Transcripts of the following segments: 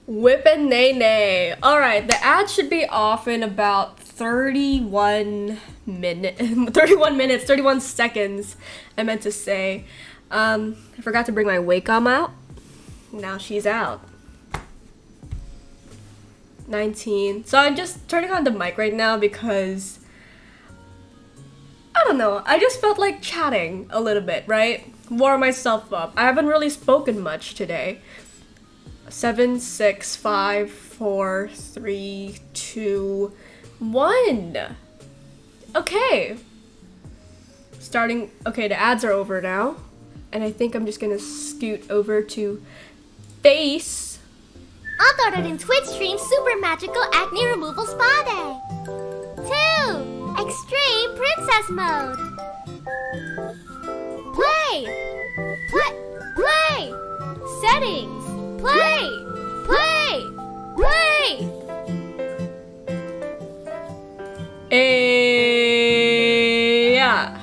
Whip and nay nay. Alright, the ad should be off in about 31 minutes, 31 seconds, I meant to say. I forgot to bring my Wacom out. Now she's out. 19. So I'm just turning on the mic right now because I don't know, I just felt like chatting a little bit, right? Warm myself up. I haven't really spoken much today. 7, 6, 5, 4, 3, 2, 1. Okay. Okay, the ads are over now. And I think I'm just gonna scoot over to face. Ottororin Twitch stream Super Magical Acne Removal Spa Day. 2. Extreme Princess Mode. Play! Settings. Play! Yeah.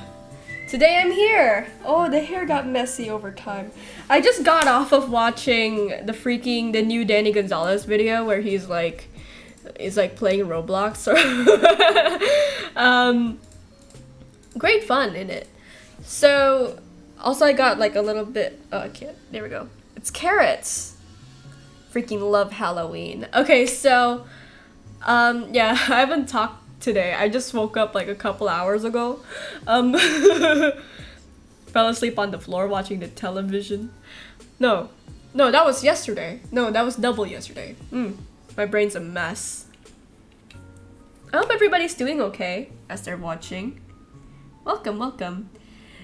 Today I'm here. Oh, the hair got messy over time. I just got off of watching the new Danny Gonzalez video where he's like playing Roblox. Great fun in it. So also I got like a little bit. Oh, I can't. There we go. It's carrots. Freaking love Halloween. Okay, so yeah, I haven't talked today. I just woke up like a couple hours ago. Fell asleep on the floor watching the television. No, that was yesterday. No, that was double yesterday. My brain's a mess. I hope everybody's doing okay as they're watching. Welcome.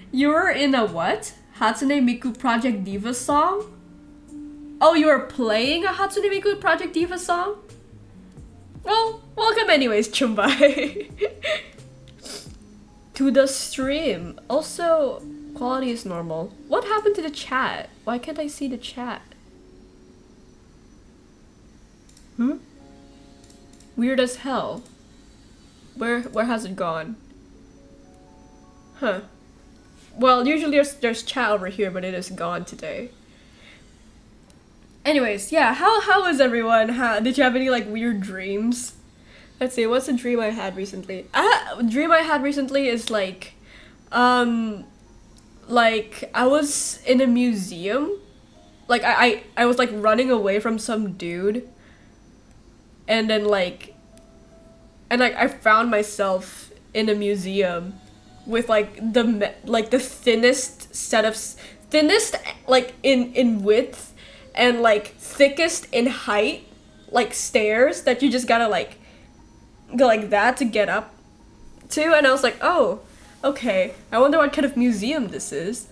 You're in a what? Hatsune Miku Project Diva song? Oh, you are playing a Hatsune Miku Project Diva song? Well, welcome anyways, Chumbai. To the stream. Also, quality is normal. What happened to the chat? Why can't I see the chat? Weird as hell. Where has it gone? Huh. Well, usually there's chat over here, but it is gone today. Anyways, yeah, how is everyone? Did you have any like weird dreams? Let's see, what's a dream I had recently? Dream I had recently is like I was in a museum. Like I was like running away from some dude. And then I found myself in a museum with like the thinnest like in width and like thickest in height, like stairs that you just gotta like go like that to get up to. And I was like, oh, okay, I wonder what kind of museum this is.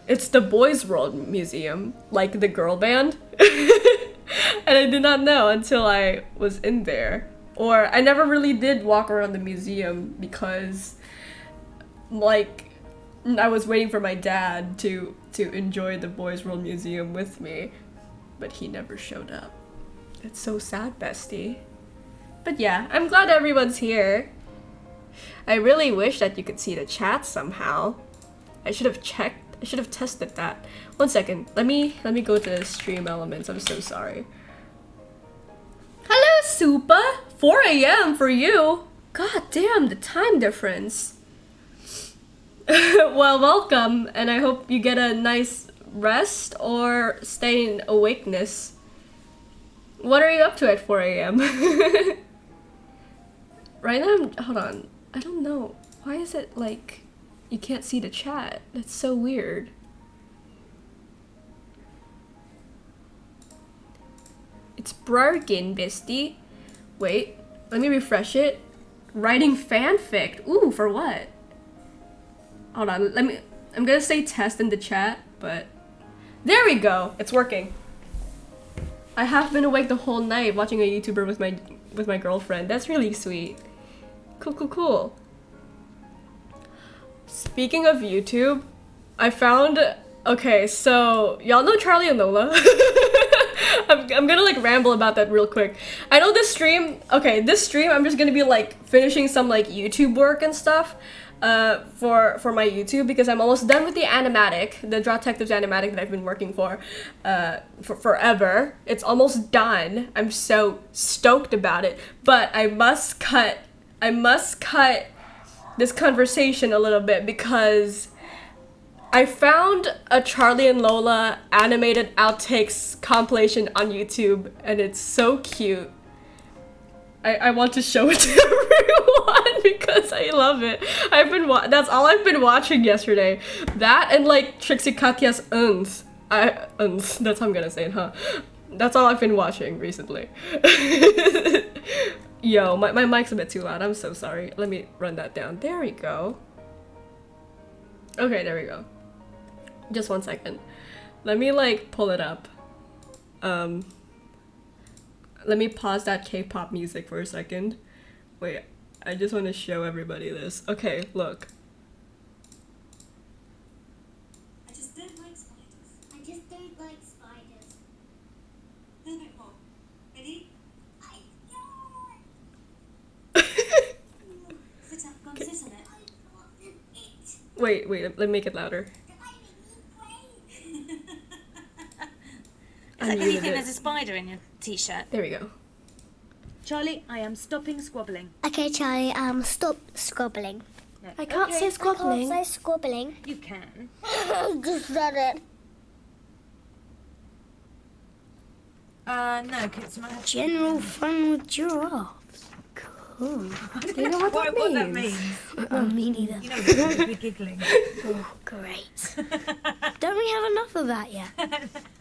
It's the Boys World Museum, like the girl band. And I did not know until I was in there. Or I never really did walk around the museum because like I was waiting for my dad to enjoy the Boys World Museum with me, but he never showed up. It's so sad, bestie. But yeah, I'm glad everyone's here. I really wish that you could see the chat somehow. I should have tested that. 1 second. Let me go to the stream elements. I'm so sorry. Hello, Supa! 4 a.m. for you! God damn, the time difference. Well, welcome, and I hope you get a nice rest or stay in awakeness. What are you up to at 4 a.m.? Right now, hold on. I don't know. Why is it like you can't see the chat? That's so weird. It's broken, bestie. Wait, let me refresh it. Writing fanfic. Ooh, for what? Hold on, I'm gonna say test in the chat, but there we go. It's working. I have been awake the whole night watching a YouTuber with my girlfriend. That's really sweet. Cool. Speaking of YouTube, I found, okay, so y'all know Charlie and Lola? I'm gonna like ramble about that real quick. I know this stream I'm just gonna be like finishing some like YouTube work and stuff. for my YouTube because I'm almost done with the animatic, the drawtectives animatic that I've been working for forever. It's almost done. I'm so stoked about it, but I must cut this conversation a little bit because I found a Charlie and Lola animated outtakes compilation on YouTube, and it's so cute. I want to show it to everyone because I love it. That's all I've been watching yesterday. That and like Trixie Katya's uns. That's how I'm gonna say it, huh? That's all I've been watching recently. Yo, my mic's a bit too loud. I'm so sorry. Let me run that down. There we go. Okay, there we go. Just 1 second. Let me like pull it up. Let me pause that K-pop music for a second. Wait, I just want to show everybody this. Okay, look. I just don't like spiders. I just don't like spiders. A little bit more. Ready? Sit up, go and sit on it. Wait, let me make it louder. Is that because you think there's a spider in your t-shirt? There we go. Charlie, I am stopping squabbling. Okay, Charlie, stop squabbling. No. I can't say I squabbling. can't say squabbling. You can. Just said it. No, kids, I have General fun with giraffes. Cool. Do you know what that what that means? means. Me neither. You know, we're giggling. Oh, great. Don't we have enough of that yet?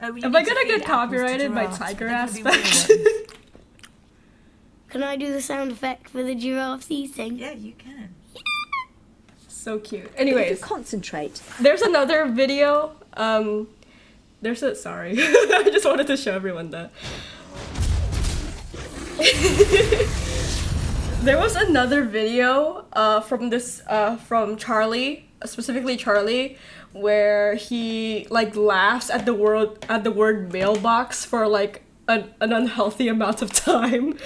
Am I gonna get copyrighted by Tiger Aspect? Can I do the sound effect for the giraffes eating? Yeah, you can. So cute. If Anyways, you concentrate. there's another video. Sorry. I just wanted to show everyone that. There was another video from Charlie, specifically Charlie, where he like laughs at the word mailbox for like an unhealthy amount of time.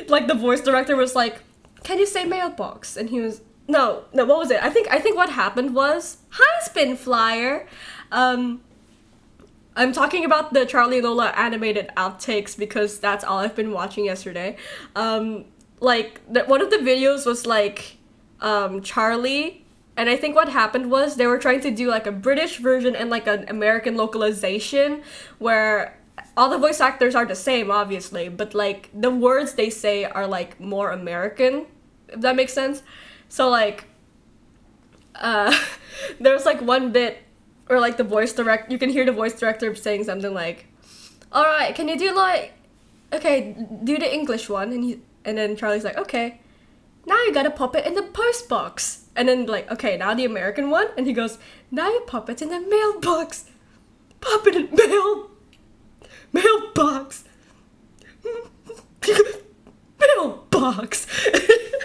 Like the voice director was like, "Can you say mailbox?" And he was no, what was it? I think what happened was, "Hi, Spin Flyer." I'm talking about the Charlie and Lola animated outtakes because that's all I've been watching yesterday. Like one of the videos was like Charlie, and I think what happened was they were trying to do like a British version and like an American localization where all the voice actors are the same obviously, but like the words they say are like more American, if that makes sense. So like there's like one bit where like you can hear the voice director saying something like, "All right, can you do like, okay, do the English one," and then Charlie's like, "Okay, now you gotta pop it in the post box." And then like, "Okay, now the American one," and he goes, "Now you pop it in the mailbox. Pop it in mailbox. Mailbox."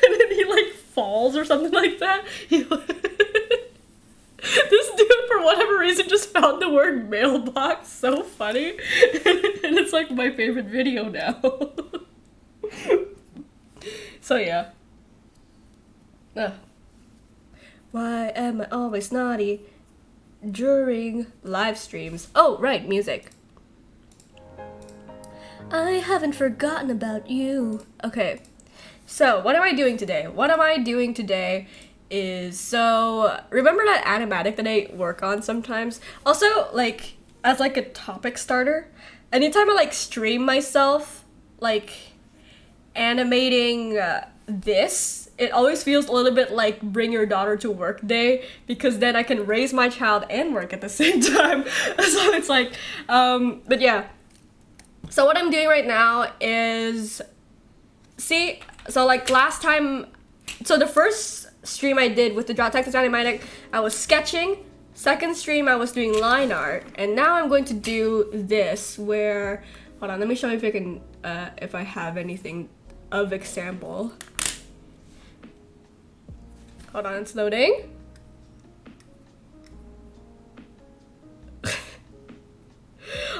And then he like falls or something like that. This dude, for whatever reason, just found the word mailbox so funny. And it's like my favorite video now. So yeah. Why am I always naughty during live streams? Oh, right, music. I haven't forgotten about you. Okay, so what am I doing today? So remember that animatic that I work on sometimes? Also, like, as like a topic starter, anytime I like stream myself, like, animating this, it always feels a little bit like bring your daughter to work day, because then I can raise my child and work at the same time. So it's like, but yeah. So what I'm doing right now is, so like last time, so the first stream I did with the drawtectives animatic, I was sketching. Second stream, I was doing line art, and now I'm going to do this where, hold on, let me show you if I can, if I have anything of example. Hold on, it's loading.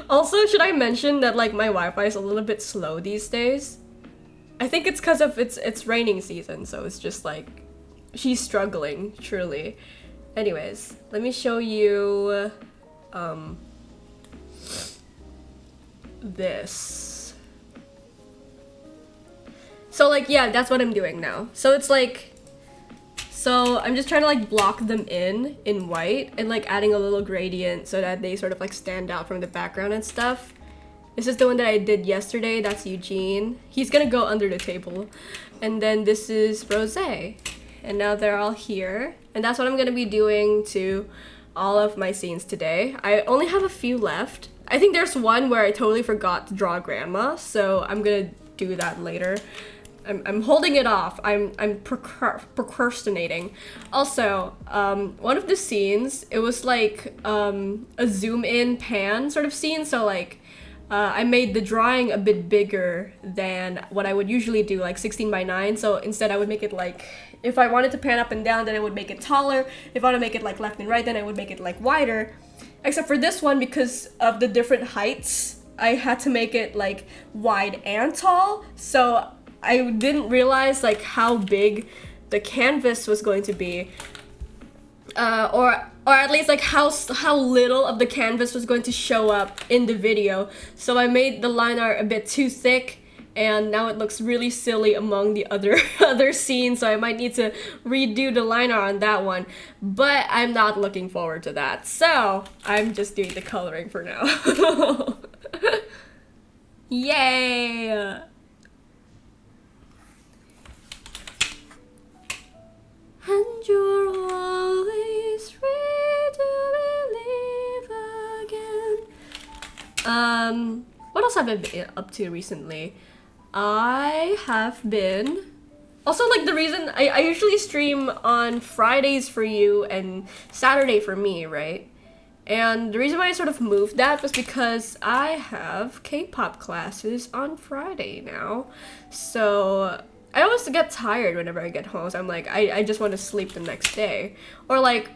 Also, should I mention that like my Wi-Fi is a little bit slow these days? I think it's because of it's raining season, so it's just like she's struggling, truly. Anyways, let me show you this. So like, yeah, that's what I'm doing now. So it's like, so I'm just trying to like block them in white and like adding a little gradient so that they sort of like stand out from the background and stuff. This is the one that I did yesterday. That's Eugene. He's gonna go under the table. And then this is Rose. And now they're all here. And that's what I'm gonna be doing to all of my scenes today. I only have a few left. I think there's one where I totally forgot to draw grandma, so I'm gonna do that later. I'm holding it off. I'm procrastinating. Also, one of the scenes, it was like a zoom in pan sort of scene, so like I made the drawing a bit bigger than what I would usually do, like 16 by 9. So instead I would make it like, if I wanted to pan up and down, then I would make it taller. If I want to make it like left and right, then I would make it like wider. Except for this one, because of the different heights, I had to make it like wide and tall. So I didn't realize like how big the canvas was going to be. Or at least like how little of the canvas was going to show up in the video. So I made the line art a bit too thick, and now it looks really silly among the other scenes, so I might need to redo the line art on that one. But I'm not looking forward to that, so I'm just doing the coloring for now. Yay! And you're always free to believe again. What else have I been up to recently? I have been... Also, like, the reason... I usually stream on Fridays for you and Saturday for me, right? And the reason why I sort of moved that was because I have K-pop classes on Friday now. So... I always get tired whenever I get home, so I'm like, I just want to sleep the next day. Or like,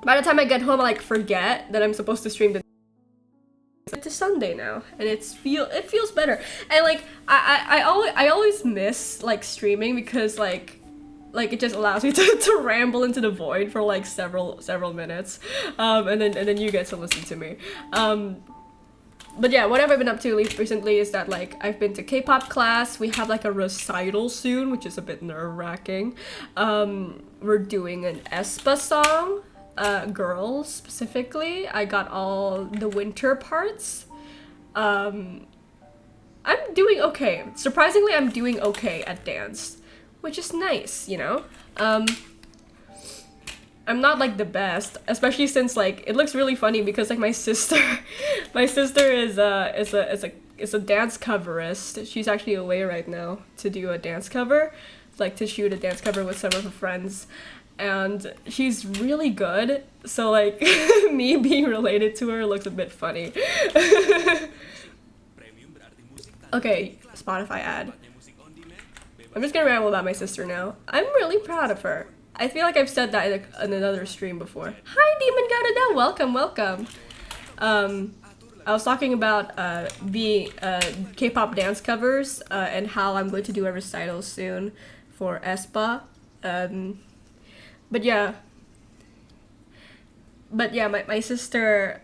by the time I get home, I like forget that I'm supposed to stream it's Sunday now, and it feels better. And like, I always miss like streaming because like it just allows me to ramble into the void for like several minutes, and then you get to listen to me. But yeah, what have I been up to recently is that like I've been to K-pop class. We have like a recital soon, which is a bit nerve-wracking. We're doing an aespa song, girls specifically. I got all the winter parts. I'm doing okay. Surprisingly, I'm doing okay at dance, which is nice, you know? I'm not like the best, especially since like it looks really funny because like my sister is a dance coverist. She's actually away right now to do a dance cover, like to shoot a dance cover with some of her friends, and she's really good. So like me being related to her looks a bit funny. Okay, Spotify ad. I'm just gonna ramble about my sister now. I'm really proud of her. I feel like I've said that in another stream before. Hi, Demon Garuda, welcome. I was talking about being K-pop dance covers and how I'm going to do a recital soon for aespa. But yeah, my sister,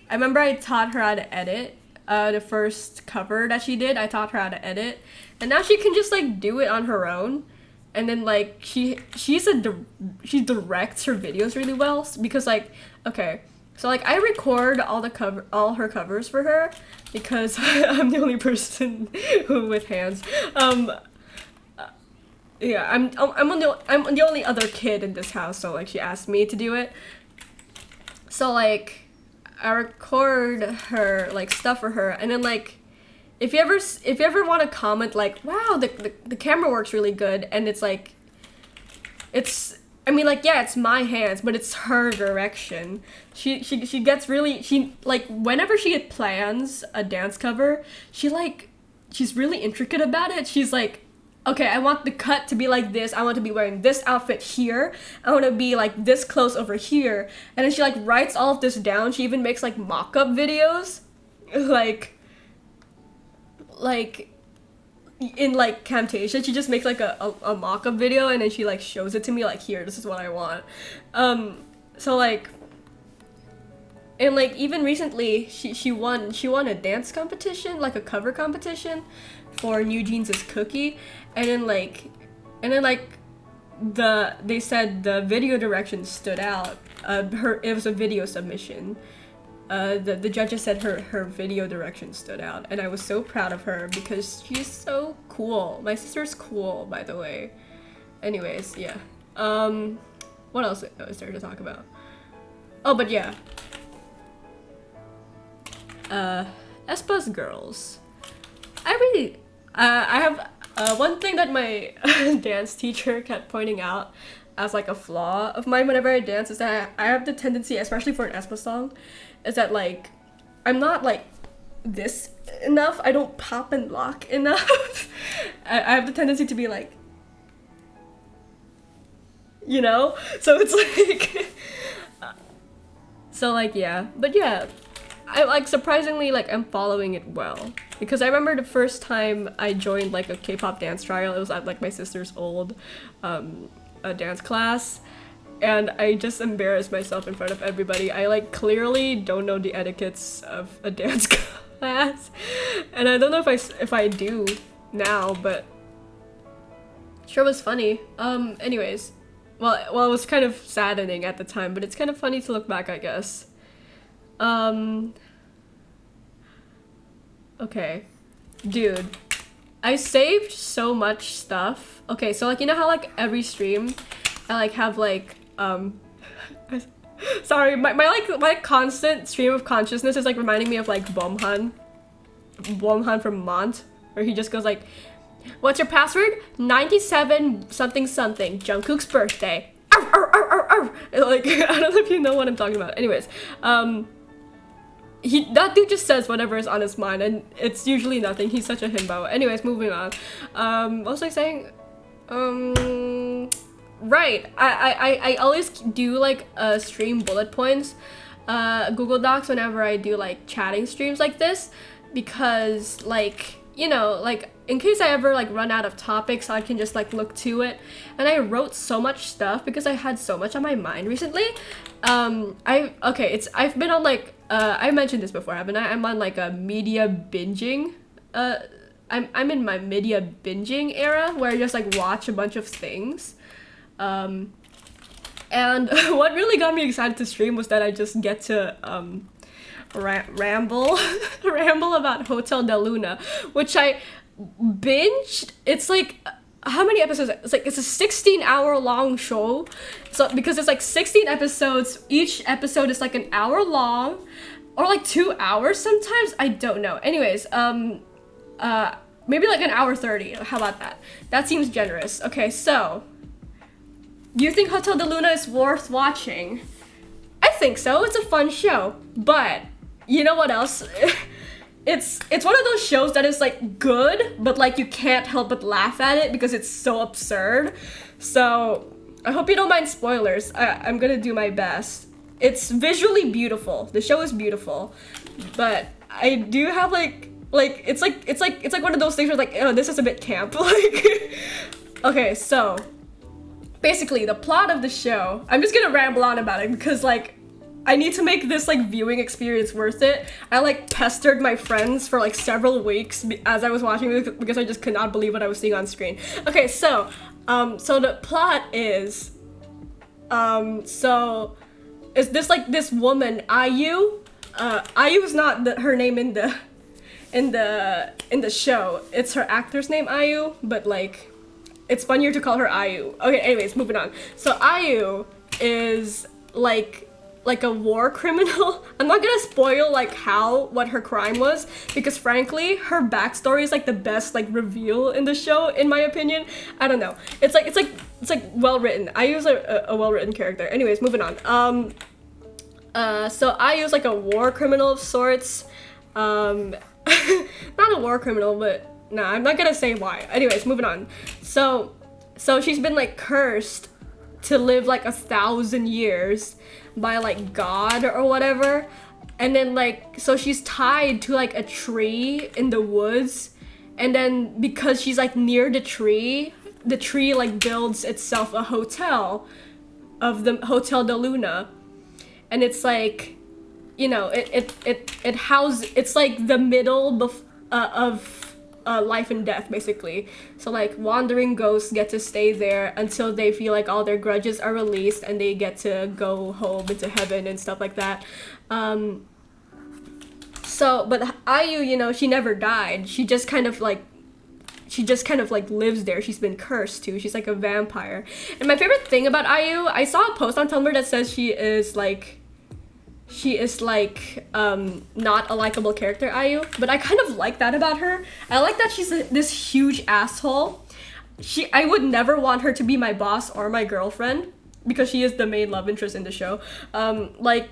I remember I taught her how to edit. The first cover that she did, I taught her how to edit, and now she can just like do it on her own. And then like she directs her videos really well because like, okay, so like I record all her covers for her because I'm the only person with hands. Yeah, I'm the only other kid in this house, so like she asked me to do it. So like I record her like stuff for her, and then like if you ever want to comment like, wow, the camera works really good, and it's like, I mean like, yeah, it's my hands, but it's her direction. She gets really, like whenever she plans a dance cover, she's really intricate about it. She's like, okay, I want the cut to be like this. I want to be wearing this outfit here. I want to be like this close over here. And then she like writes all of this down. She even makes like mock-up videos. Like in like Camtasia, she just makes like a mock-up video and then she like shows it to me like, here, this is what I want. So like, and like even recently she won a dance competition, like a cover competition for New Jeans' Cookie, and then like they said the video direction stood out. It was a video submission. The judges said her video direction stood out, and I was so proud of her because she's so cool. My sister's cool, by the way. Anyways, yeah. What else is there to talk about? Oh, but yeah. Espas girls. I have one thing that my dance teacher kept pointing out as like a flaw of mine whenever I dance is that I have the tendency, especially for an Espa song, is that like I'm not like this enough. I don't pop and lock enough. I have the tendency to be like, you know? So it's like so like yeah. But yeah, I like surprisingly like I'm following it well, because I remember the first time I joined like a K-pop dance trial, it was at like my sister's old a dance class, and I just embarrassed myself in front of everybody. I like clearly don't know the etiquettes of a dance class, and I don't know if I do now, but sure was funny. Anyways, well it was kind of saddening at the time, but it's kind of funny to look back, I guess. Okay, dude, I saved so much stuff. Okay, so like, you know how like every stream I like have like sorry, my constant stream of consciousness is like reminding me of like Bomhan from Mont, where he just goes like, what's your password? 97 something something, Jungkook's birthday. Arr, arr, arr, arr, arr. Like, I don't know if you know what I'm talking about. Anyways, that dude just says whatever is on his mind, and it's usually nothing. He's such a himbo. Anyways, moving on. What was I saying? Right. I always do like stream bullet points, Google Docs whenever I do like chatting streams like this, because like, you know, like in case I ever like run out of topics, I can just like look to it. And I wrote so much stuff because I had so much on my mind recently. I've been on like I mentioned this before, haven't I? I'm on like a media binging. I'm in my media binging era where I just like watch a bunch of things. And what really got me excited to stream was that I just get to ramble about Hotel de Luna, which I binged. It's like, how many episodes? It's a 16-hour long show. So because it's like 16 episodes, each episode is like an hour long, or like 2 hours sometimes. I don't know. Anyways, maybe like an hour 30. How about that? That seems generous. Okay, so you think Hotel de Luna is worth watching? I think so. It's a fun show, but you know what else? It's one of those shows that is like good, but like you can't help but laugh at it because it's so absurd. So I hope you don't mind spoilers. I'm gonna do my best. It's visually beautiful. The show is beautiful, but I do have like it's like one of those things where like, oh, this is a bit camp. Like, okay, so basically the plot of the show, I'm just gonna ramble on about it because like I need to make this like viewing experience worth it. I like pestered my friends for like several weeks as I was watching it because I just could not believe what I was seeing on screen. Okay, so the plot is so is this woman IU? IU is not her name in the show. It's her actor's name IU, but like it's funnier to call her IU. Okay, anyways, moving on. So IU is like a war criminal. I'm not gonna spoil like what her crime was, because frankly her backstory is like the best like reveal in the show, in my opinion. I don't know. It's like well written. IU is a well written character. Anyways, moving on. So IU is like a war criminal of sorts. Not a war criminal, but nah, I'm not gonna say why. Anyways, moving on. So she's been like cursed to live like 1,000 years by like God or whatever, and then like so she's tied to like a tree in the woods, and then because she's like near the tree like builds itself a hotel of the Hotel de Luna, and it's like, you know, it houses, it's like the middle of life and death basically. So like wandering ghosts get to stay there until they feel like all their grudges are released and they get to go home into heaven and stuff like that. So but Ayu, you know, she never died. She just kind of like lives there. She's been cursed too. She's like a vampire. And my favorite thing about Ayu, I saw a post on Tumblr that says she is like not a likable character, Ayu, but I kind of like that about her. I like that she's this huge asshole. I would never want her to be my boss or my girlfriend because she is the main love interest in the show. Like,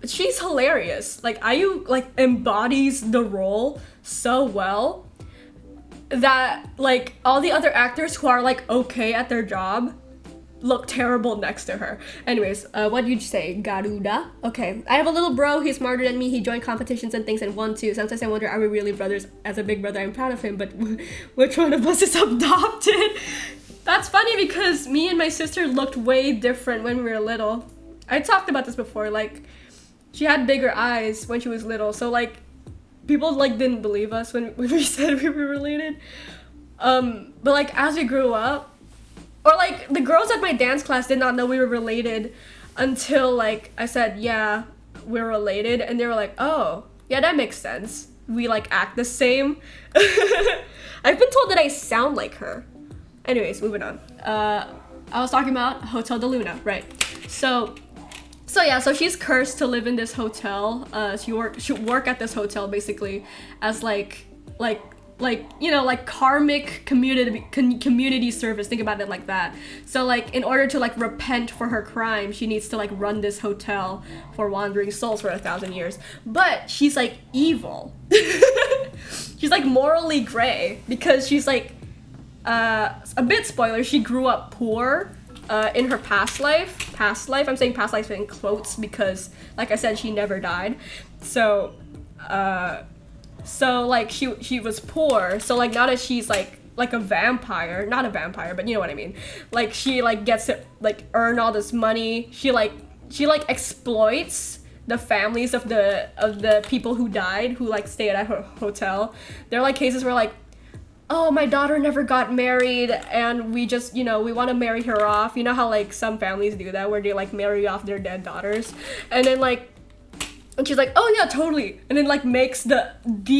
she's hilarious. Like, Ayu like embodies the role so well that like all the other actors who are like okay at their job look terrible next to her. Anyways, what did you say? Garuda? Okay. I have a little bro, he's smarter than me, he joined competitions and things and won too. Sometimes I wonder, are we really brothers? As a big brother, I'm proud of him, but which one of us is adopted? That's funny because me and my sister looked way different when we were little. I talked about this before, like, she had bigger eyes when she was little, so like, people like didn't believe us when we said we were related. But like, as we grew up, or like the girls at my dance class did not know we were related until like I said, yeah, we're related, and they were like, oh, yeah, that makes sense. We like act the same. I've been told that I sound like her. Anyways, moving on. I was talking about Hotel de Luna, right? So yeah, so she's cursed to live in this hotel. She work at this hotel basically as like you know, like karmic community service. Think about it like that. So like in order to like repent for her crime, she needs to like run this hotel for wandering souls for 1,000 years. But she's like evil. She's like morally gray because she's like a bit spoiler, she grew up poor in her past life. I'm saying past life in quotes because like I said, she never died. So like she was poor, so like now that she's like a vampire, not a vampire, but you know what I mean, like she like gets to like earn all this money. She exploits the families of the people who died, who like stayed at her hotel. There are like cases where like, oh, my daughter never got married and we just, you know, we want to marry her off. You know how like some families do that where they like marry off their dead daughters, and then like, and she's like, oh yeah, totally, and then like makes the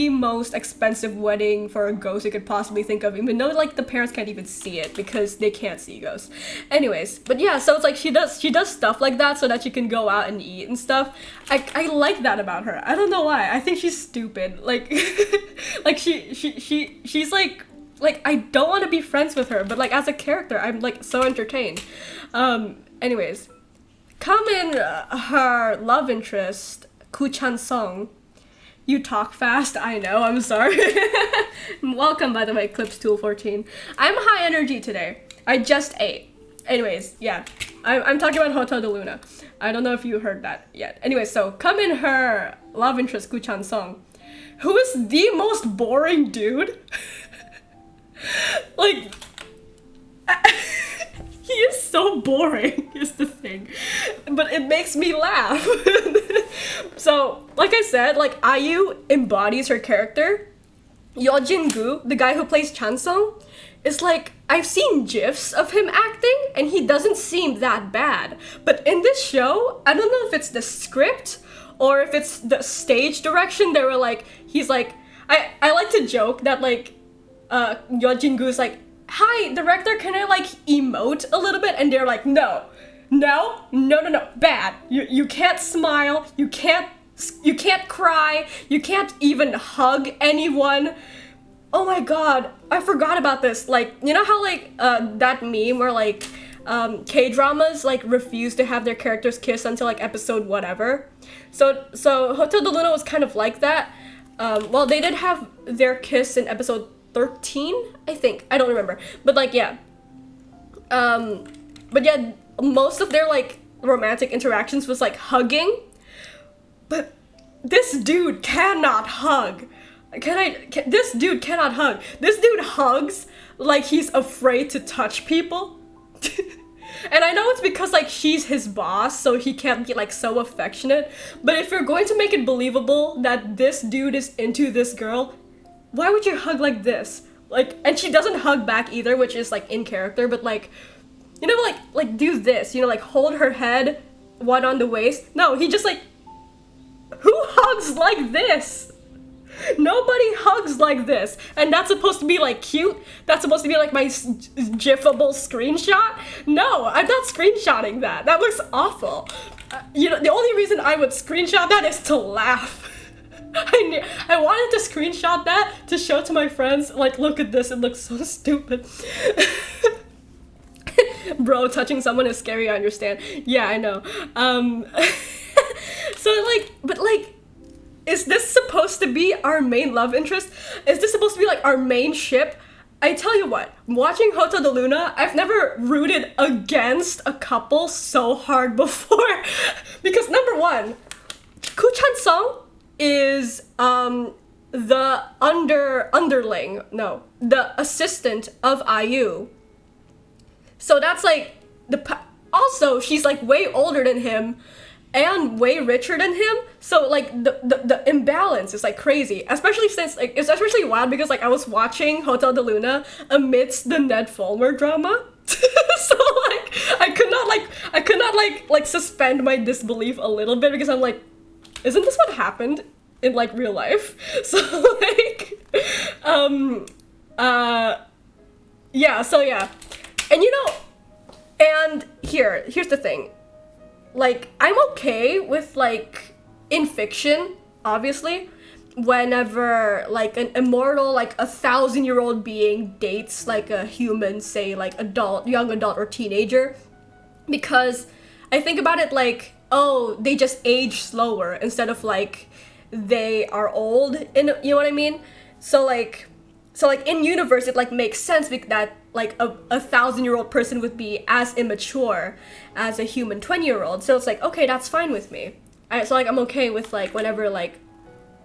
most expensive wedding for a ghost you could possibly think of, even though like the parents can't even see it because they can't see ghosts. Anyways, but yeah, so it's like she does stuff like that so that she can go out and eat and stuff. I like that about her. I don't know why. I think she's stupid. Like like she's like I don't want to be friends with her, but like as a character I'm like so entertained. Anyways, come in her love interest, Kuchan Song. You talk fast, I know, I'm sorry. Welcome, by the way, Clips Tool 14. I'm high energy today. I just ate. Anyways, yeah. I'm talking about Hotel de Luna. I don't know if you heard that yet. Anyways, so come in her love interest, Kuchan Song, who is the most boring dude. Like, he is so boring, is the thing. But it makes me laugh. So, like I said, like Ayu embodies her character. Yo Jin-gu, the guy who plays Chansung, is like, I've seen gifs of him acting and he doesn't seem that bad. But in this show, I don't know if it's the script or if it's the stage direction. They were like, he's like, I like to joke that like Yo Jin-gu is like, hi, director, can I like emote a little bit? And they're like, no, bad. You can't smile, you can't cry, you can't even hug anyone. Oh my god, I forgot about this. Like, you know how like that meme where like K-dramas like refuse to have their characters kiss until like episode whatever. So Hotel de Luna was kind of like that. Well, they did have their kiss in episode 13, I think. I don't remember. But like, yeah. But yeah, most of their like romantic interactions was like hugging. But this dude cannot hug. This dude cannot hug. This dude hugs like he's afraid to touch people. And I know it's because like she's his boss, so he can't be like so affectionate. But if you're going to make it believable that this dude is into this girl, why would you hug like this? Like, and she doesn't hug back either, which is like in character, but like, you know, like do this, you know, like hold her head, one on the waist. No, he just like, who hugs like this? Nobody hugs like this. And that's supposed to be like cute? That's supposed to be like my gifable screenshot? No, I'm not screenshotting that. That looks awful. You know, the only reason I would screenshot that is to laugh. I wanted to screenshot that to show to my friends, like, look at this, it looks so stupid. Bro, touching someone is scary, I understand. Yeah, I know. So like, but like, is this supposed to be our main love interest? Is this supposed to be like our main ship? I tell you what, watching Hotel de Luna, I've never rooted against a couple so hard before. Because number one, Koo Chan-sung is the the assistant of IU. So that's like also she's like way older than him and way richer than him, so like the imbalance is like crazy, especially since like it's especially wild because like I was watching Hotel de Luna amidst the Ned Fulmer drama. So like I could not like suspend my disbelief a little bit because I'm like, isn't this what happened in like real life? So like yeah, and you know, and here's the thing. Like, I'm okay with, like, in fiction, obviously, whenever, like, an immortal, like, 1,000-year-old being dates, like, a human, say, like, young adult or teenager, because I think about it like, oh, they just age slower instead of, like, they are old, you know what I mean? So, like, in universe, it, like, makes sense that like a 1,000-year-old person would be as immature as a human 20-year-old. So it's like, okay, that's fine with me. So like I'm okay with like whenever like,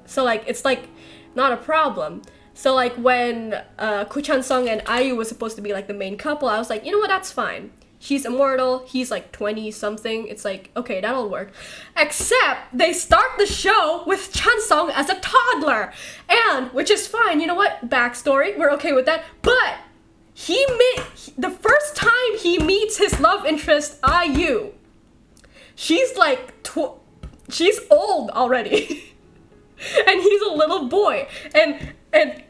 so like it's like not a problem. So like when Koo Chan-sung and IU was supposed to be like the main couple, I was like, you know what, that's fine. She's immortal, he's like 20 something. It's like, okay, that'll work. Except they start the show with Chan-sung as a toddler. And, which is fine, you know what, backstory, we're okay with that. But the first time he meets his love interest, IU, she's like, she's old already. And he's a little boy. And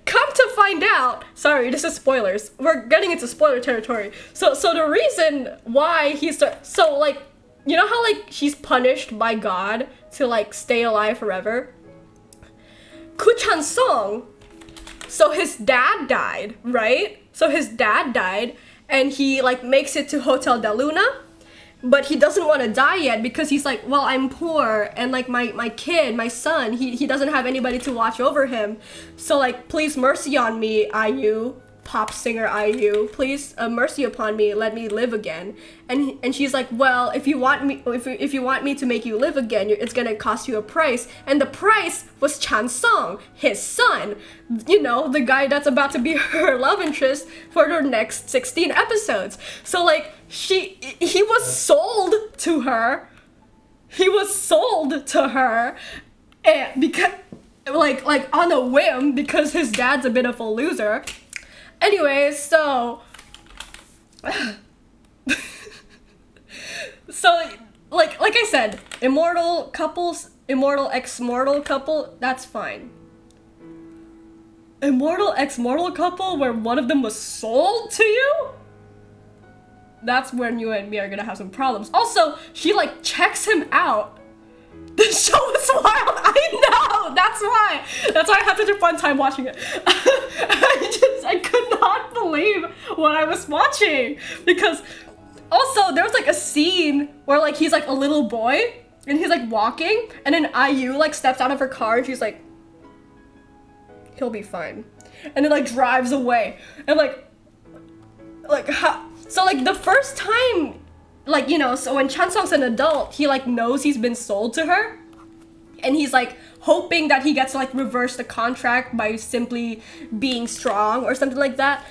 come to find out, sorry, this is spoilers. We're getting into spoiler territory. So the reason why he's, so like, you know how like she's punished by God to like stay alive forever? Koo Chan-sung, so his dad died, right? So his dad died, and he like makes it to Hotel de Luna, but he doesn't want to die yet because he's like, well, I'm poor, and like my kid, my son, he doesn't have anybody to watch over him. So like, please mercy on me, IU, pop singer IU, please mercy upon me, let me live again. And she's like, well, if you want me to make you live again, it's gonna cost you a price. And the price was Chan-sung, his son, you know, the guy that's about to be her love interest for the next 16 episodes. So like he was sold to her. And because like on a whim, because his dad's a bit of a loser. Anyways, so like I said, immortal couples, immortal ex-mortal couple, that's fine. Immortal ex-mortal couple where one of them was sold to you? That's when you and me are gonna have some problems. Also, she like checks him out. The show is wild. I know. That's why I had such a fun time watching it. I could not believe what I was watching, because also there was like a scene where like he's like a little boy and he's like walking, and then IU like steps out of her car and she's like, he'll be fine, and then like drives away, and like how? So like the first time, like, you know, so when Chan-sung's an adult, he like knows he's been sold to her, and he's like hoping that he gets to like reverse the contract by simply being strong or something like that.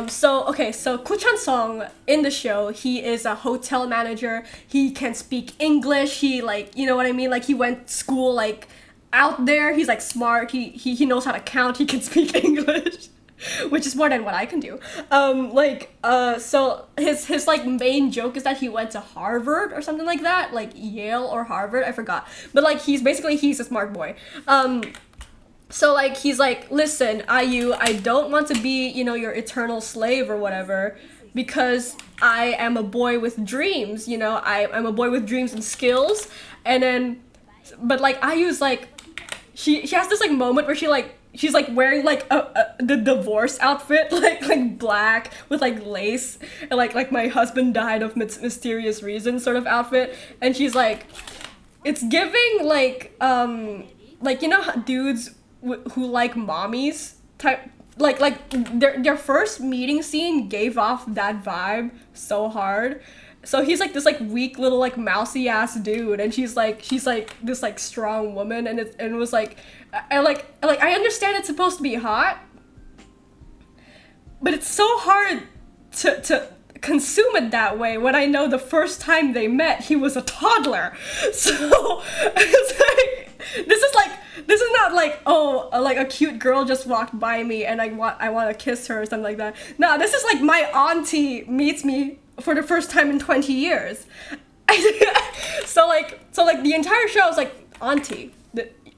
So Ko Chan-sung in the show, he is a hotel manager. He can speak English. He like, you know what I mean? Like he went school like out there. He's like smart. He knows how to count. He can speak English, which is more than what I can do. So his like main joke is that he went to Harvard or something like that, like Yale or Harvard, I forgot. But like he's a smart boy. So like he's like, listen, IU, I don't want to be, you know, your eternal slave or whatever, because I am a boy with dreams, you know, I'm a boy with dreams and skills. And then, but like IU's like, she has this like moment where she's like wearing like the divorce outfit, like black with like lace and like my husband died of mysterious reasons sort of outfit. And she's like, it's giving like you know how dudes who like mommies type, like their first meeting scene gave off that vibe so hard. So he's like this like weak little like mousy ass dude, and she's like this like strong woman, and it was like I understand it's supposed to be hot, but it's so hard to consume it that way when I know the first time they met he was a toddler. So it's like this is not like, oh, like a cute girl just walked by me and I want to kiss her or something like that. No, this is like my auntie meets me for the first time in 20 years. so like the entire show is like auntie.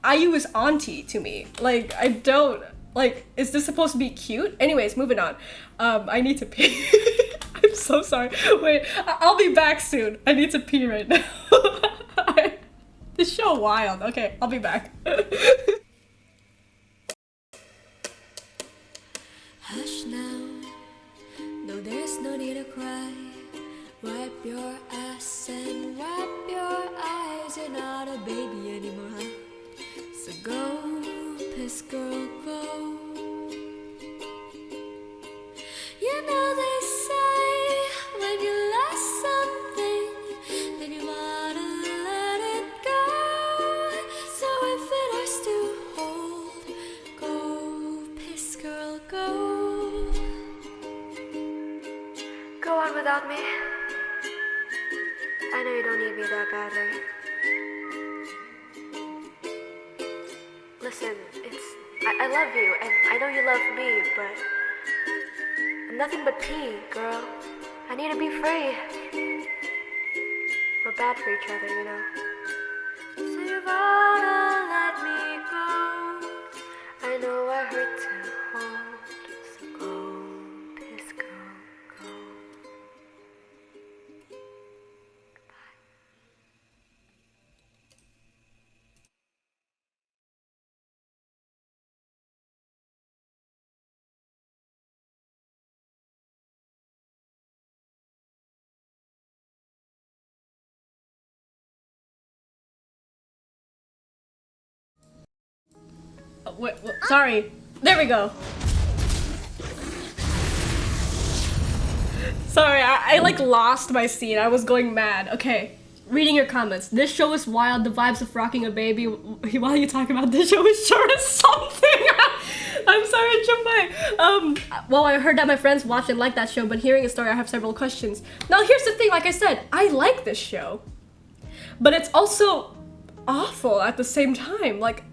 IU is auntie to me. Like I don't like, is this supposed to be cute? Anyways, moving on. I need to pee. I'm so sorry. Wait, I'll be back soon. I need to pee right now. This show wild. Okay, I'll be back. Hush now, no, there's no need to cry. Wipe your ass and wipe your eyes. You're not a baby anymore, huh? So go, piss girl, go. You know they say when you lost something, then you wanna let it go. So if it hurts to hold, go, piss girl, go. Go on without me. I know you don't need me that badly. Listen, I love you, and I know you love me, but I'm nothing but pee, girl. I need to be free. We're bad for each other, you know. So you wanna let me go. I know I hurt to hold. So go, piss girl, go. Wait, sorry. There we go. Sorry, I like lost my scene. I was going mad. Okay, reading your comments. This show is wild. The vibes of rocking a baby. While you talk about this show is sure is something. I'm sorry, Chumbai. Well, I heard that my friends watched and liked that show, but hearing a story, I have several questions. Now, here's the thing. Like I said, I like this show, but it's also awful at the same time. Like,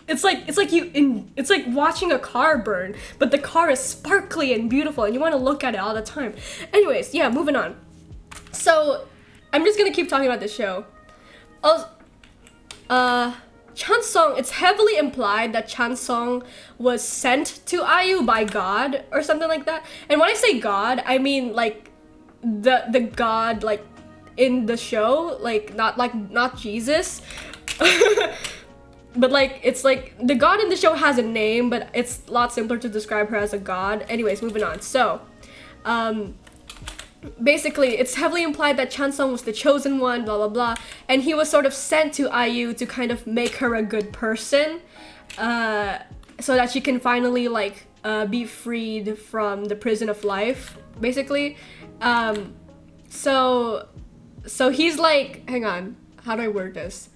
it's like watching a car burn, but the car is sparkly and beautiful and you want to look at it all the time. Anyways, yeah, moving on. So, I'm just gonna keep talking about this show. Chan-sung, it's heavily implied that Chan-sung was sent to IU by God or something like that. And when I say God, I mean like the God like in the show, like not Jesus. But like, it's like, the god in the show has a name, but it's a lot simpler to describe her as a god. Anyways, moving on. So, basically, it's heavily implied that Chan-sung was the chosen one, blah, blah, blah. And he was sort of sent to IU to kind of make her a good person, so that she can finally, like, be freed from the prison of life, basically. So he's like, hang on, how do I word this?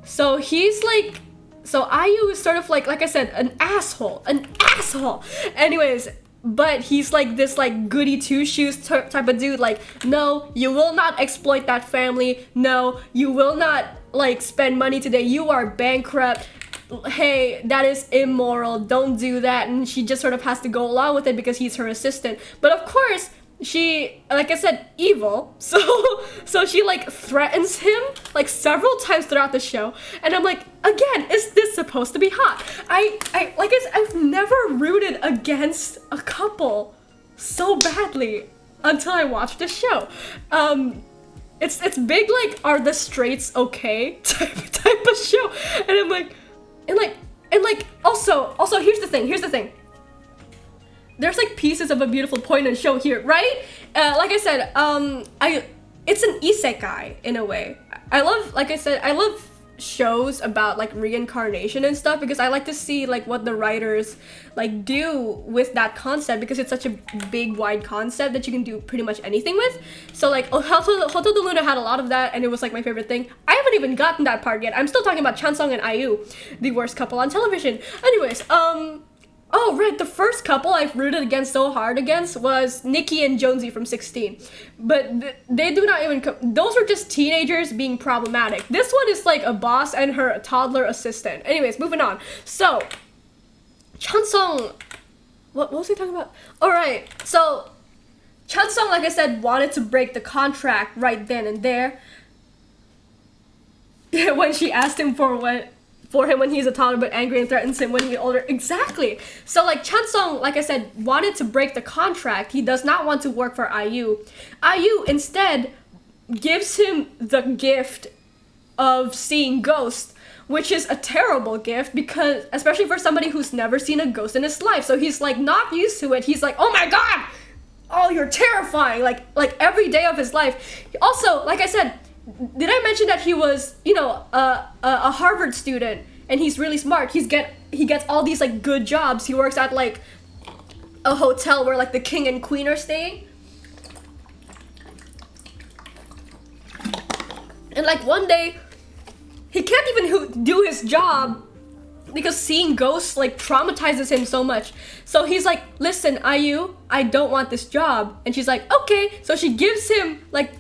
So he's like, so IU is sort of like I said, an asshole. Anyways, but he's like this like goody two shoes type of dude. Like, no, you will not exploit that family. No, you will not like spend money today. You are bankrupt. Hey, that is immoral. Don't do that. And she just sort of has to go along with it because he's her assistant. But of course, she, like I said, evil. So she like threatens him like several times throughout the show. And I'm like, again, is this supposed to be hot? I've never rooted against a couple so badly until I watched the show. It's big like, are the straights okay type of show. And I'm like, and also here's the thing. There's like pieces of a beautiful point and show here, right? Like I said, it's an isekai in a way. I love shows about like reincarnation and stuff because I like to see like what the writers like do with that concept because it's such a big wide concept that you can do pretty much anything with. So like Hotel de Luna had a lot of that and it was like my favorite thing. I haven't even gotten that part yet. I'm still talking about Chansung and IU, the worst couple on television. Anyways, oh, right, the first couple I've rooted against so hard against was Nikki and Jonesy from 16. But they do not even... those were just teenagers being problematic. This one is like a boss and her toddler assistant. Anyways, moving on. So, Chansung... What was he talking about? Alright, so... Chansung, like I said, wanted to break the contract right then and there. When she asked him for him when he's a toddler but angry and threatens him when he's older. Exactly. So like Chansung, like I said, wanted to break the contract. He does not want to work for IU. IU instead gives him the gift of seeing ghosts, which is a terrible gift because, especially for somebody who's never seen a ghost in his life. So he's like not used to it. He's like, oh my god, oh, you're terrifying. Like every day of his life. Also, like I said, did I mention that he was, a Harvard student and he's really smart? He gets all these like good jobs. He works at like a hotel where like the king and queen are staying. And like one day, he can't even do his job because seeing ghosts like traumatizes him so much. So he's like, listen, IU, I don't want this job. And she's like, okay. So she gives him like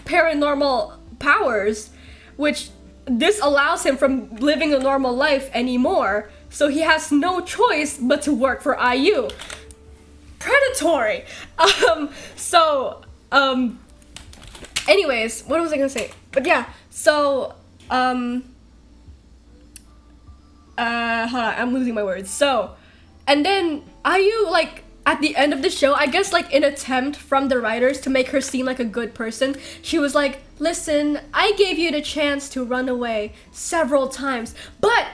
paranormal powers, which this allows him from living a normal life anymore. So he has no choice but to work for IU. Predatory. Anyways, what was I gonna say? But yeah, so hold on, I'm losing my words. So, and then IU like at the end of the show, I guess like in attempt from the writers to make her seem like a good person, she was like, listen, I gave you the chance to run away several times, but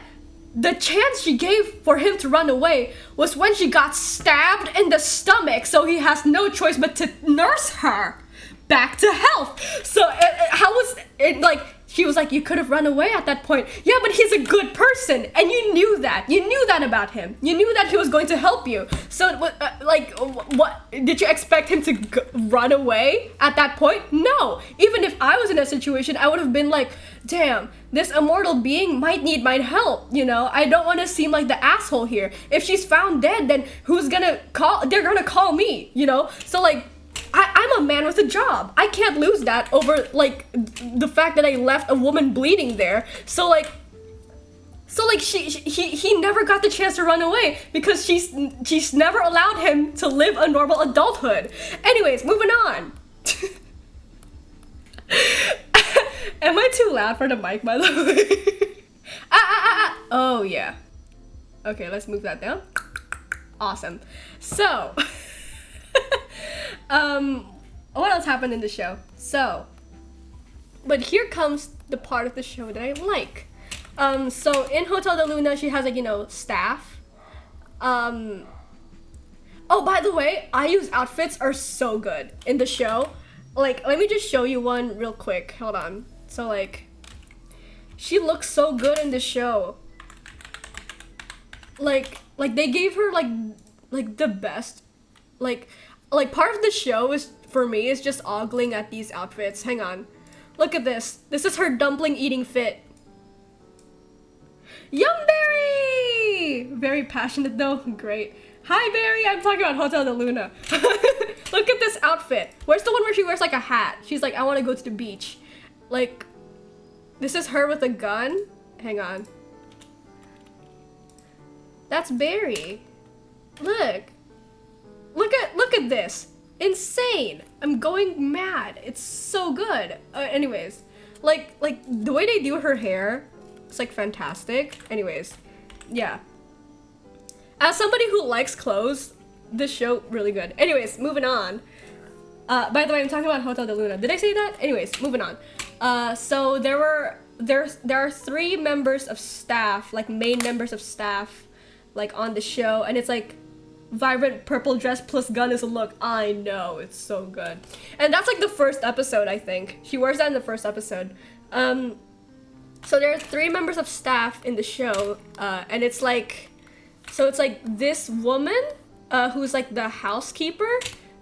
the chance she gave for him to run away was when she got stabbed in the stomach, so he has no choice but to nurse her back to health. So how was it like, she was like, you could have run away at that point. Yeah, but he's a good person, and you knew that. You knew that about him. You knew that he was going to help you. So, what did you expect him to run away at that point? No. Even if I was in that situation, I would have been like, damn, this immortal being might need my help. I don't want to seem like the asshole here. If she's found dead, then who's gonna call? They're gonna call me. So like, I'm a man with a job. I can't lose that over like the fact that I left a woman bleeding there. So like he never got the chance to run away because she's never allowed him to live a normal adulthood. Anyways, moving on. Am I too loud for the mic, by the way? Oh yeah. Okay, let's move that down. Awesome. So. What else happened in the show? But here comes the part of the show that I like. So in Hotel de Luna, she has like, staff. Oh, by the way, IU's outfits are so good in the show. Like, let me just show you one real quick. Hold on. So like, she looks so good in the show. Like they gave her like the best. Like part of the show is, for me, is just ogling at these outfits. Hang on. Look at this. This is her dumpling eating fit. Yumberry! Very passionate though. Great. Hi, Barry. I'm talking about Hotel de Luna. Look at this outfit. Where's the one where she wears like a hat? She's like, I want to go to the beach. Like, this is her with a gun. Hang on. That's Barry. Look. Look at this. Insane. I'm going mad. It's so good. Anyways, like the way they do her hair, it's like fantastic. Anyways, yeah. As somebody who likes clothes, this show really good. Anyways, moving on. By the way, I'm talking about Hotel de Luna. Did I say that? Anyways, moving on. So there are 3 members of staff, like main members of staff, like on the show, and it's like vibrant purple dress plus gun is a look. I know, it's so good. And that's like the first episode, I think. She wears that in the first episode. So there are 3 members of staff in the show, and it's like, so it's like this woman, who's like the housekeeper,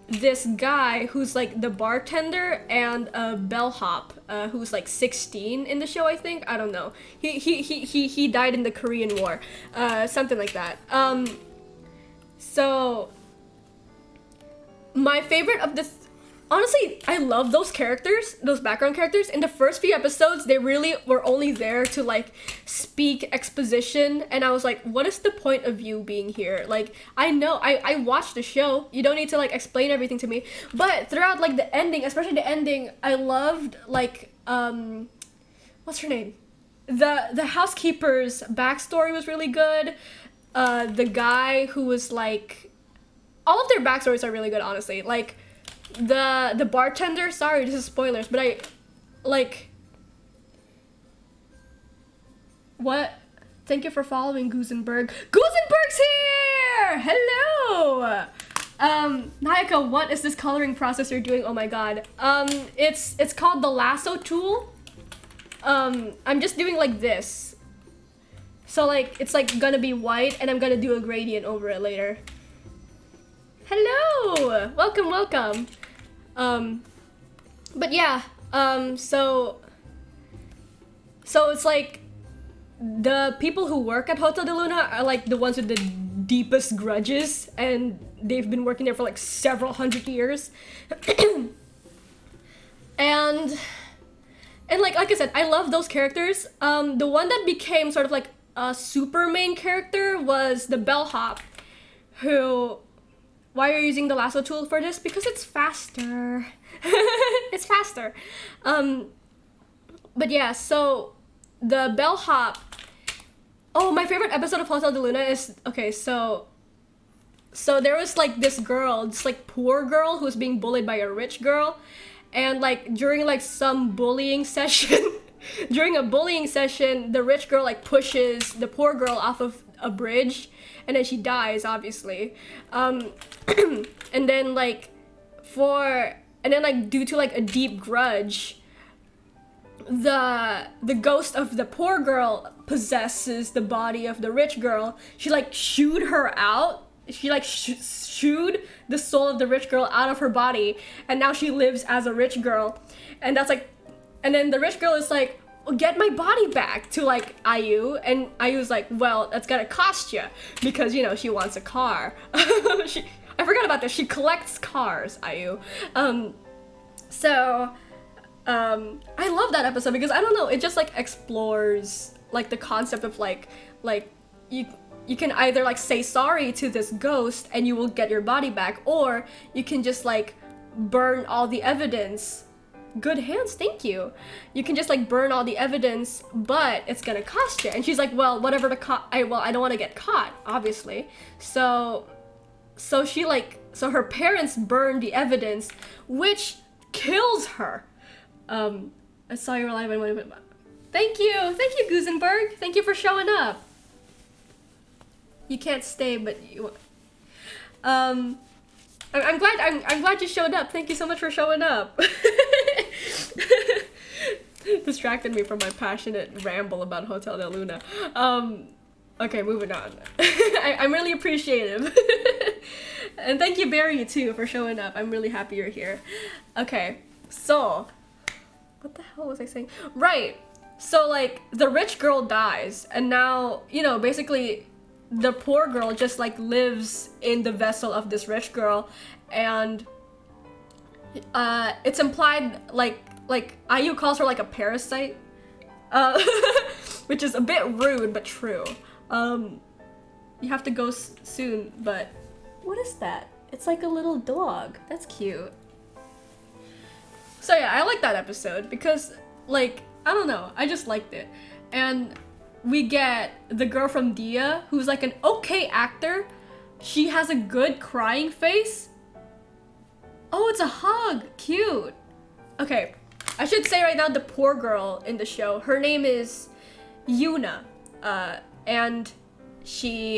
this guy who's like the bartender, and a bellhop, who's like 16 in the show, I think. I don't know. He died in the Korean War, something like that. So my favorite of this, honestly, I love those characters, those background characters. In the first few episodes, they really were only there to like speak exposition, and I was like, what is the point of you being here? Like, I know, I watched the show, you don't need to like explain everything to me. But throughout like the ending, especially the ending, I loved like, what's her name? The housekeeper's backstory was really good. The guy who was like, all of their backstories are really good, honestly. Like, the bartender, sorry, this is spoilers, but I, like, what? Thank you for following, Gusenberg. Gusenberg's here! Hello! Nayaka, what is this coloring process you're doing? Oh my god. It's called the lasso tool. I'm just doing like this. So like, it's like gonna be white, and I'm gonna do a gradient over it later. Hello! Welcome. But yeah, so it's like, the people who work at Hotel de Luna are like the ones with the deepest grudges, and they've been working there for like several hundred years. and like I said, I love those characters. The one that became sort of like a super main character was the bellhop, who, why are you using the lasso tool for this? Because it's faster. It's faster. But yeah, so the bellhop, oh, my favorite episode of Hotel de Luna is, okay, so there was like this girl, this like poor girl who was being bullied by a rich girl, and like during like some bullying session, during a bullying session, the rich girl like pushes the poor girl off of a bridge, and then she dies, obviously. And then like due to like a deep grudge, the ghost of the poor girl possesses the body of the rich girl. She like shooed her out. She like shooed the soul of the rich girl out of her body, and now she lives as a rich girl. And that's like, and then the rich girl is like, well, get my body back to like Ayu, and Ayu's like, well, that's gonna cost you, because you know she wants a car. I forgot about this. She collects cars, Ayu. I love that episode because I don't know, it just like explores like the concept of like you can either like say sorry to this ghost and you will get your body back, or you can just like burn all the evidence. Good hands, thank you. You can just like burn all the evidence, but it's gonna cost you. And she's like, well, whatever I don't want to get caught, obviously. So she like, so her parents burned the evidence, which kills her. I saw you were live and thank you, Gusenberg. Thank you for showing up. You can't stay, but you. I'm glad you showed up. Thank you so much for showing up. Distracted me from my passionate ramble about Hotel de Luna. Okay, moving on. I'm really appreciative. And thank you, Barry, too, for showing up. I'm really happy you're here. Okay, so what the hell was I saying? Right. So like the rich girl dies, and now, you know, basically the poor girl just like lives in the vessel of this rich girl, and it's implied like IU calls her like a parasite, which is a bit rude but true. You have to go soon, but what is that? It's like a little dog. That's cute. So yeah, I like that episode because, like, I don't know, I just liked it. And we get the girl from Dia, who's like an okay actor. She has a good crying face. Oh, it's a hug. Cute. Okay, I should say right now the poor girl in the show, her name is Yuna. And she,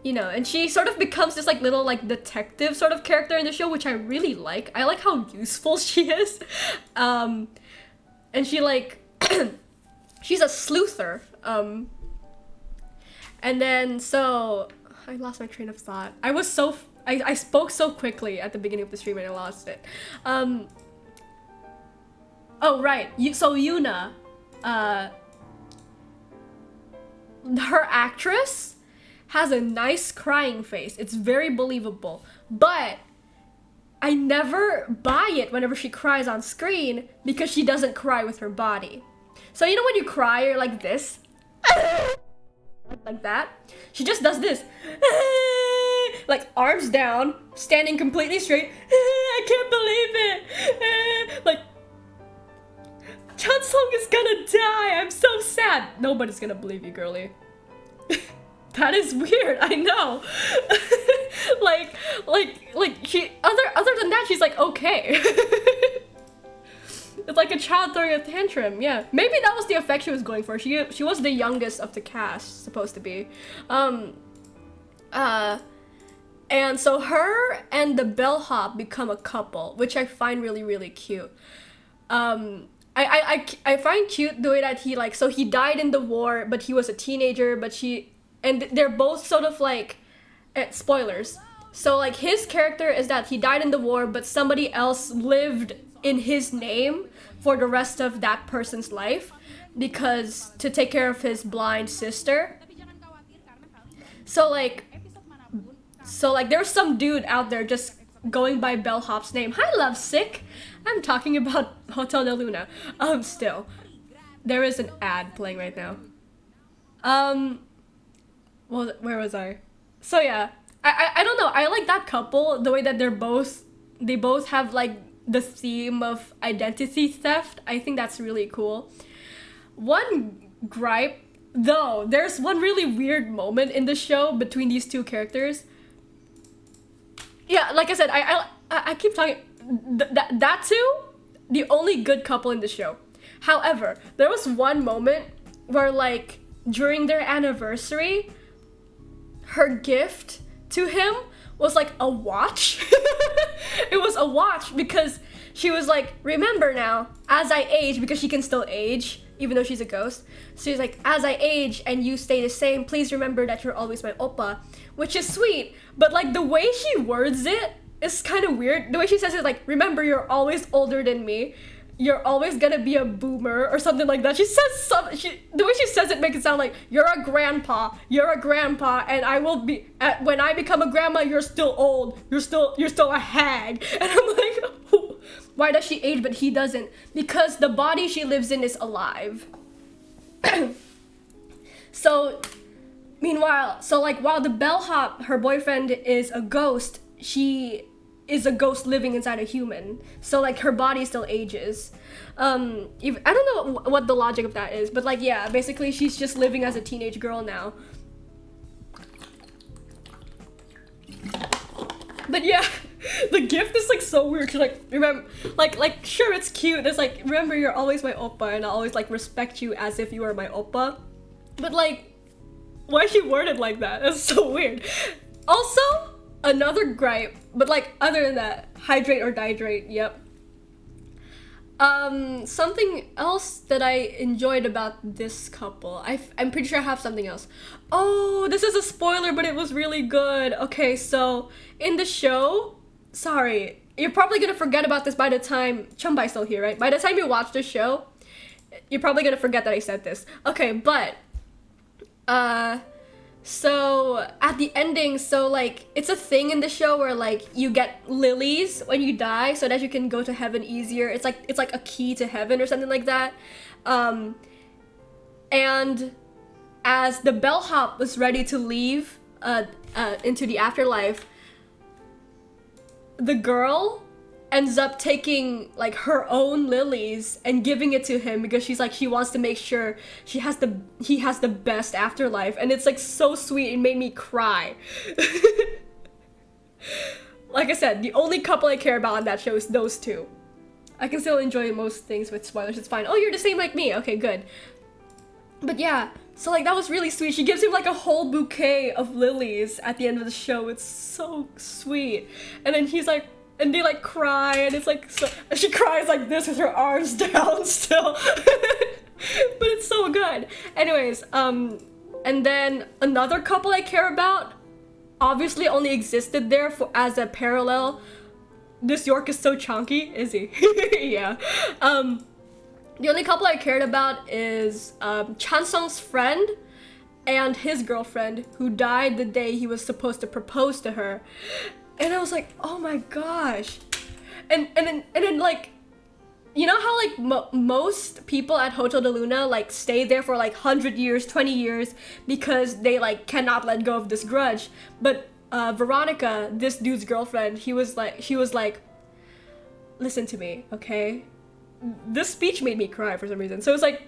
you know, and she sort of becomes this like little like detective sort of character in the show, which I really like. I like how useful she is. And she like, she's a sleuther. And then, so, I lost my train of thought. I spoke so quickly at the beginning of the stream and I lost it. Oh, right. So Yuna, her actress has a nice crying face. It's very believable. But I never buy it whenever she cries on screen because she doesn't cry with her body. So you know when you cry, you're like this? Like that. She just does this. Like arms down, standing completely straight. I can't believe it. Like, Chansung is gonna die. I'm so sad. Nobody's gonna believe you, girly. That is weird. I know. like she other than that, she's like okay. It's like a child throwing a tantrum. Yeah, maybe that was the effect she was going for. She was the youngest of the cast, supposed to be. And so her and the bellhop become a couple, which I find really, really cute. I find cute the way that he like, so he died in the war, but he was a teenager, and they're both sort of like, spoilers. So like his character is that he died in the war, but somebody else lived in his name for the rest of that person's life because to take care of his blind sister. So like there's some dude out there just going by bellhop's name. Hi, lovesick. I'm talking about Hotel de Luna. Still, there is an ad playing right now. Well, where was I? So yeah, I don't know. I like that couple, the way that they both have like the theme of identity theft. I think that's really cool. One gripe, though, there's one really weird moment in the show between these two characters. Yeah, like I said, I keep talking. That two, the only good couple in the show. However, there was one moment where like during their anniversary, her gift to him was like a watch. It was a watch because she was like, remember now, as I age, because she can still age, even though she's a ghost. So she's like, as I age and you stay the same, please remember that you're always my oppa, which is sweet. But like the way she words it is kind of weird. The way she says it, like, remember you're always older than me. You're always gonna be a boomer or something like that. She says the way she says it makes it sound like you're a grandpa, and I will be when I become a grandma. You're still old. You're still a hag. And I'm like, why does she age but he doesn't? Because the body she lives in is alive. So, meanwhile, while the bellhop, her boyfriend, is a ghost, she is a ghost living inside a human. So like her body still ages. I don't know what the logic of that is, but like yeah, basically she's just living as a teenage girl now. But yeah, the gift is like so weird. She's like, remember, like sure it's cute. It's like, remember you're always my oppa and I'll always like respect you as if you were my oppa. But like, why is she worded like that? That's so weird. Also, another gripe, but like other than that, hydrate or dihydrate, yep. Something else that I enjoyed about this couple, I'm pretty sure I have something else. Oh, this is a spoiler, but it was really good. Okay, so in the show, sorry, you're probably gonna forget about this by the time, Chumbai's still here, right? By the time you watch the show, You're probably gonna forget that I said this. Okay, but so at the ending, so like it's a thing in the show where like you get lilies when you die so that you can go to heaven easier. It's like a key to heaven or something like that. And as the bellhop was ready to leave into the afterlife, the girl ends up taking like her own lilies and giving it to him because she's like, she wants to make sure he has the best afterlife. And it's like so sweet. It made me cry. Like I said, the only couple I care about on that show is those two. I can still enjoy most things with spoilers. It's fine. Oh, you're the same like me. Okay, good. But yeah, so like that was really sweet. She gives him like a whole bouquet of lilies at the end of the show. It's so sweet. And then he's like, and they like cry, and it's like, so, and she cries like this with her arms down still. But it's so good. Anyways, and then another couple I care about obviously only existed there for as a parallel. This York is so chunky, is he? Yeah. The only couple I cared about is Chansung's friend and his girlfriend, who died the day he was supposed to propose to her. And I was like, oh my gosh. And then like, you know how like most people at Hotel de Luna like stay there for like 100 years, 20 years because they like cannot let go of this grudge. But Veronica, this dude's girlfriend, she was like, listen to me, okay? This speech made me cry for some reason. So it's like,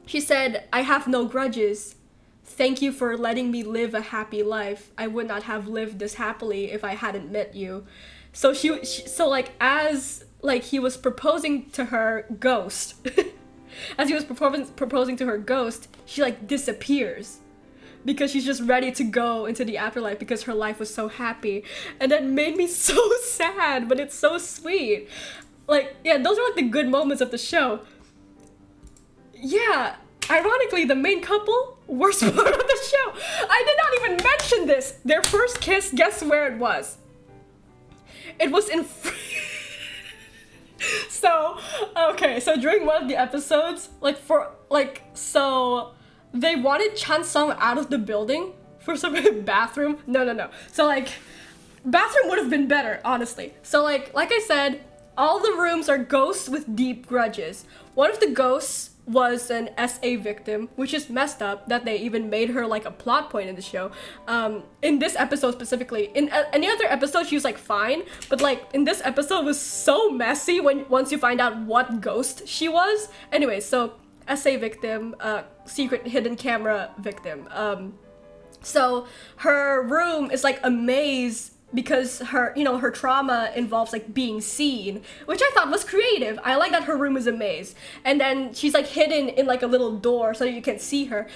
she said, I have no grudges. Thank you for letting me live a happy life. I would not have lived this happily if I hadn't met you. So so like as like he was proposing to her ghost, as he was proposing to her ghost, she like disappears because she's just ready to go into the afterlife because her life was so happy. And that made me so sad, but it's so sweet. Like, yeah, those are like the good moments of the show. Yeah, ironically, the main couple, worst part of the show. I did not even mention this. Their first kiss, guess where it was? It was in... So, okay, so during one of the episodes, so they wanted Chansung out of the building for some bathroom. No. So like, bathroom would have been better, honestly. So like I said, all the rooms are ghosts with deep grudges. One of the ghosts was an SA victim, which is messed up that they even made her like a plot point in the show. In this episode specifically, in any other episode she was like fine, but like in this episode was so messy once you find out what ghost she was. Anyway, so SA victim, secret hidden camera victim. So her room is like a maze because her trauma involves like being seen, which I thought was creative. I like that her room is a maze. And then she's like hidden in like a little door so you can see her.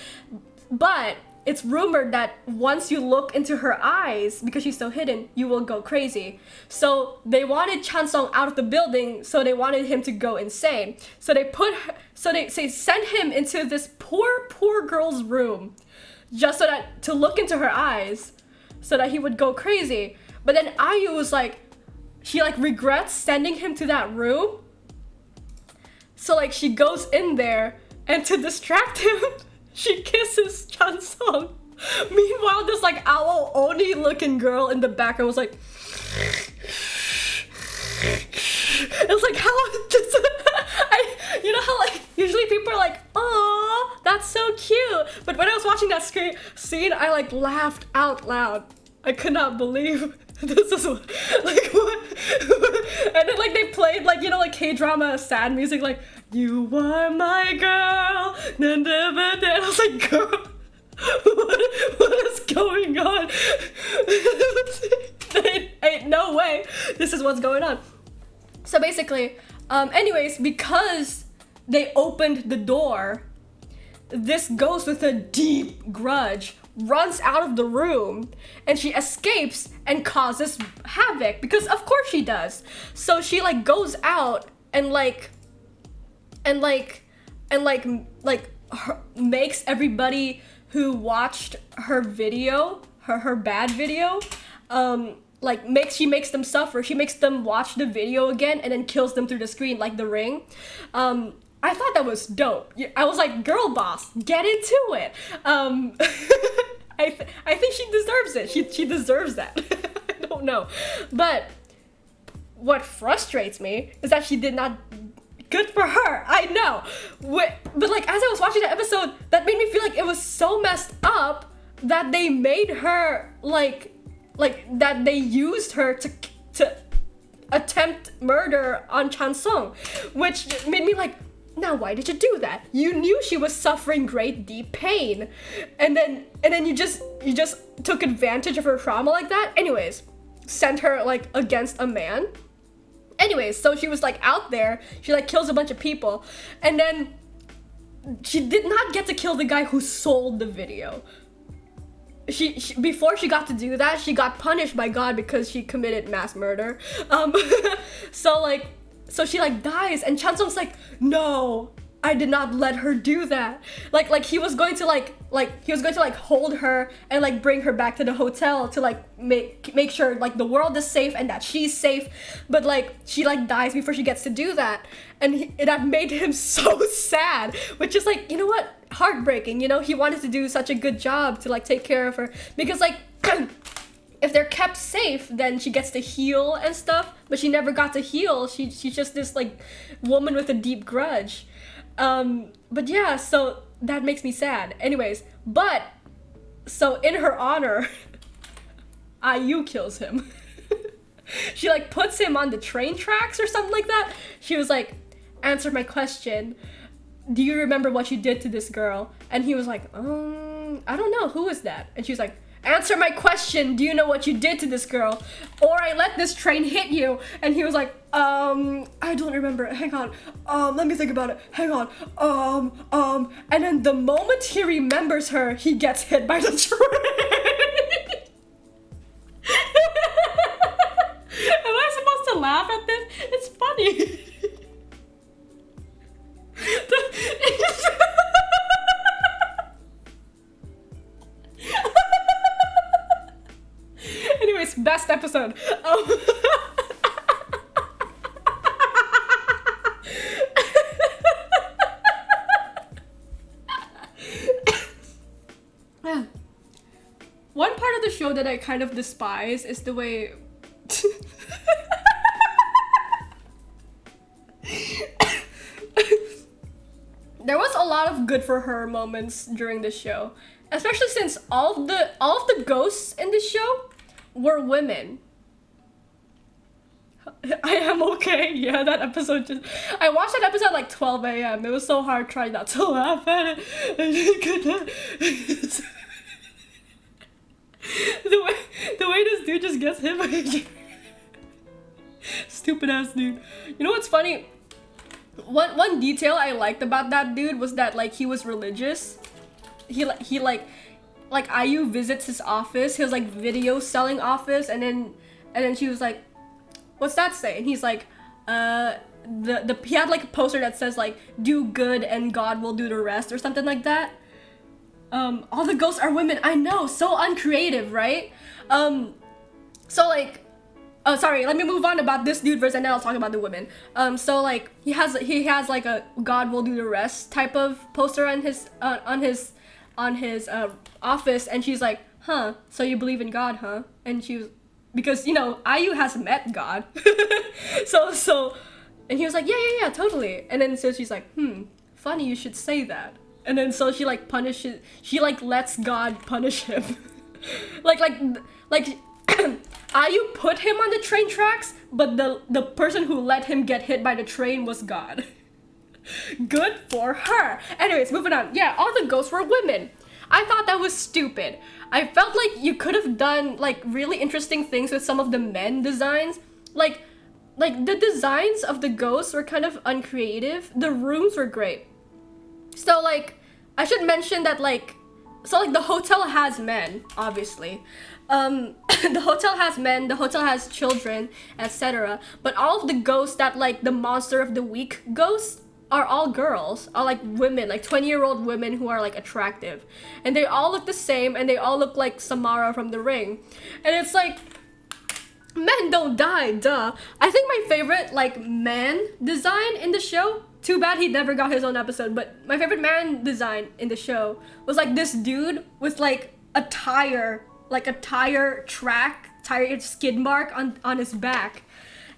But it's rumored that once you look into her eyes, because she's so hidden, you will go crazy. So they wanted Chansung out of the building, so they wanted him to go insane. So they sent him into this poor girl's room just to look into her eyes so that he would go crazy. But then Ayu was like, she like regrets sending him to that room. So like she goes in there, and to distract him, she kisses Chansung. Meanwhile, this like owl oni looking girl in the background was like, it was like, how does you know how like usually people are like, "Aw, that's so cute," but when I was watching that scene, I like laughed out loud. I could not believe this is like what. And then like they played like, you know, like K-drama sad music, like "You Are My Girl," and I was like, girl, what is going on? Ain't no way this is what's going on. So basically, anyways, because they opened the door, this ghost with a deep grudge runs out of the room, and she escapes and causes havoc, because of course she does. So she like goes out and makes everybody who watched her video, her bad video, she makes them suffer. She makes them watch the video again and then kills them through the screen, like The Ring. I thought that was dope. I was like, girl boss, get into it. I think she deserves it. She deserves that. I don't know. But what frustrates me is that she did not. Good for her. I know. But like as I was watching the episode, that made me feel like it was so messed up that they made her like that they used her to attempt murder on Chansung, which made me like, now why did you do that? You knew she was suffering great deep pain, and then you just took advantage of her trauma like that. Anyways, sent her like against a man. Anyways, so she was like out there, she like kills a bunch of people, and then she did not get to kill the guy who sold the video. She before she got to do that, she got punished by God because she committed mass murder. So she like dies, and Chansung's like, no, I did not let her do that. Like he was going to like hold her and like bring her back to the hotel to like make sure like the world is safe and that she's safe, but like she like dies before she gets to do that, and that made him so sad, which is like, you know what, heartbreaking. You know, he wanted to do such a good job to like take care of her, because like if they're kept safe, then she gets to heal and stuff, but she never got to heal. She's just this like woman with a deep grudge. But yeah, so that makes me sad. Anyways, but so in her honor, IU kills him. She like puts him on the train tracks or something like that. She was like, answer my question. Do you remember what you did to this girl? And he was like, I don't know, who was that? And she was like, answer my question. Do you know what you did to this girl? Or I let this train hit you. And he was like, I don't remember. Hang on. Let me think about it. Hang on. And then the moment he remembers her, he gets hit by the train. Am I supposed to laugh at this? It's funny. Anyways, best episode. One part of the show that I kind of despise is the way there was a lot of good for her moments during the show, especially since all of the ghosts in the show were women. I am okay. Yeah, that episode I watched that episode at like 12 a.m. It was so hard trying not to laugh at it. The way this dude just gets hit by a train. Stupid ass dude. You know what's funny? One detail I liked about that dude was that like he was religious. He like IU visits his office, his like video selling office, and then she was like, what's that say? And he's like, he had like a poster that says like, do good and God will do the rest, or something like that. All the ghosts are women. I know, so uncreative, right? So like, oh sorry, let me move on about this dude first, and then I'll talk about the women. So like he has like a God will do the rest type of poster on his office, and she's like, huh, so you believe in God, huh? And she was, because you know IU has met God. so and he was like, yeah, totally. And then so she's like, funny you should say that. And then so she like punishes, she like lets God punish him. like IU put him on the train tracks, but the person who let him get hit by the train was God. Good for her. Anyways, moving on. Yeah, all the ghosts were women. I thought that was stupid. I felt like you could have done like really interesting things with some of the men designs. Like the designs of the ghosts were kind of uncreative. The rooms were great. So like, I should mention that like, so like the hotel has men, obviously. The hotel has men, the hotel has children, etc. But all of the ghosts that like the monster of the week ghosts are all girls, are like women, like 20-year-old women who are like attractive. And they all look the same, and they all look like Samara from The Ring. And it's like, men don't die, duh. I think my favorite like man design in the show too bad he never got his own episode. But my favorite man design in the show was like this dude with like a tire skid mark on his back,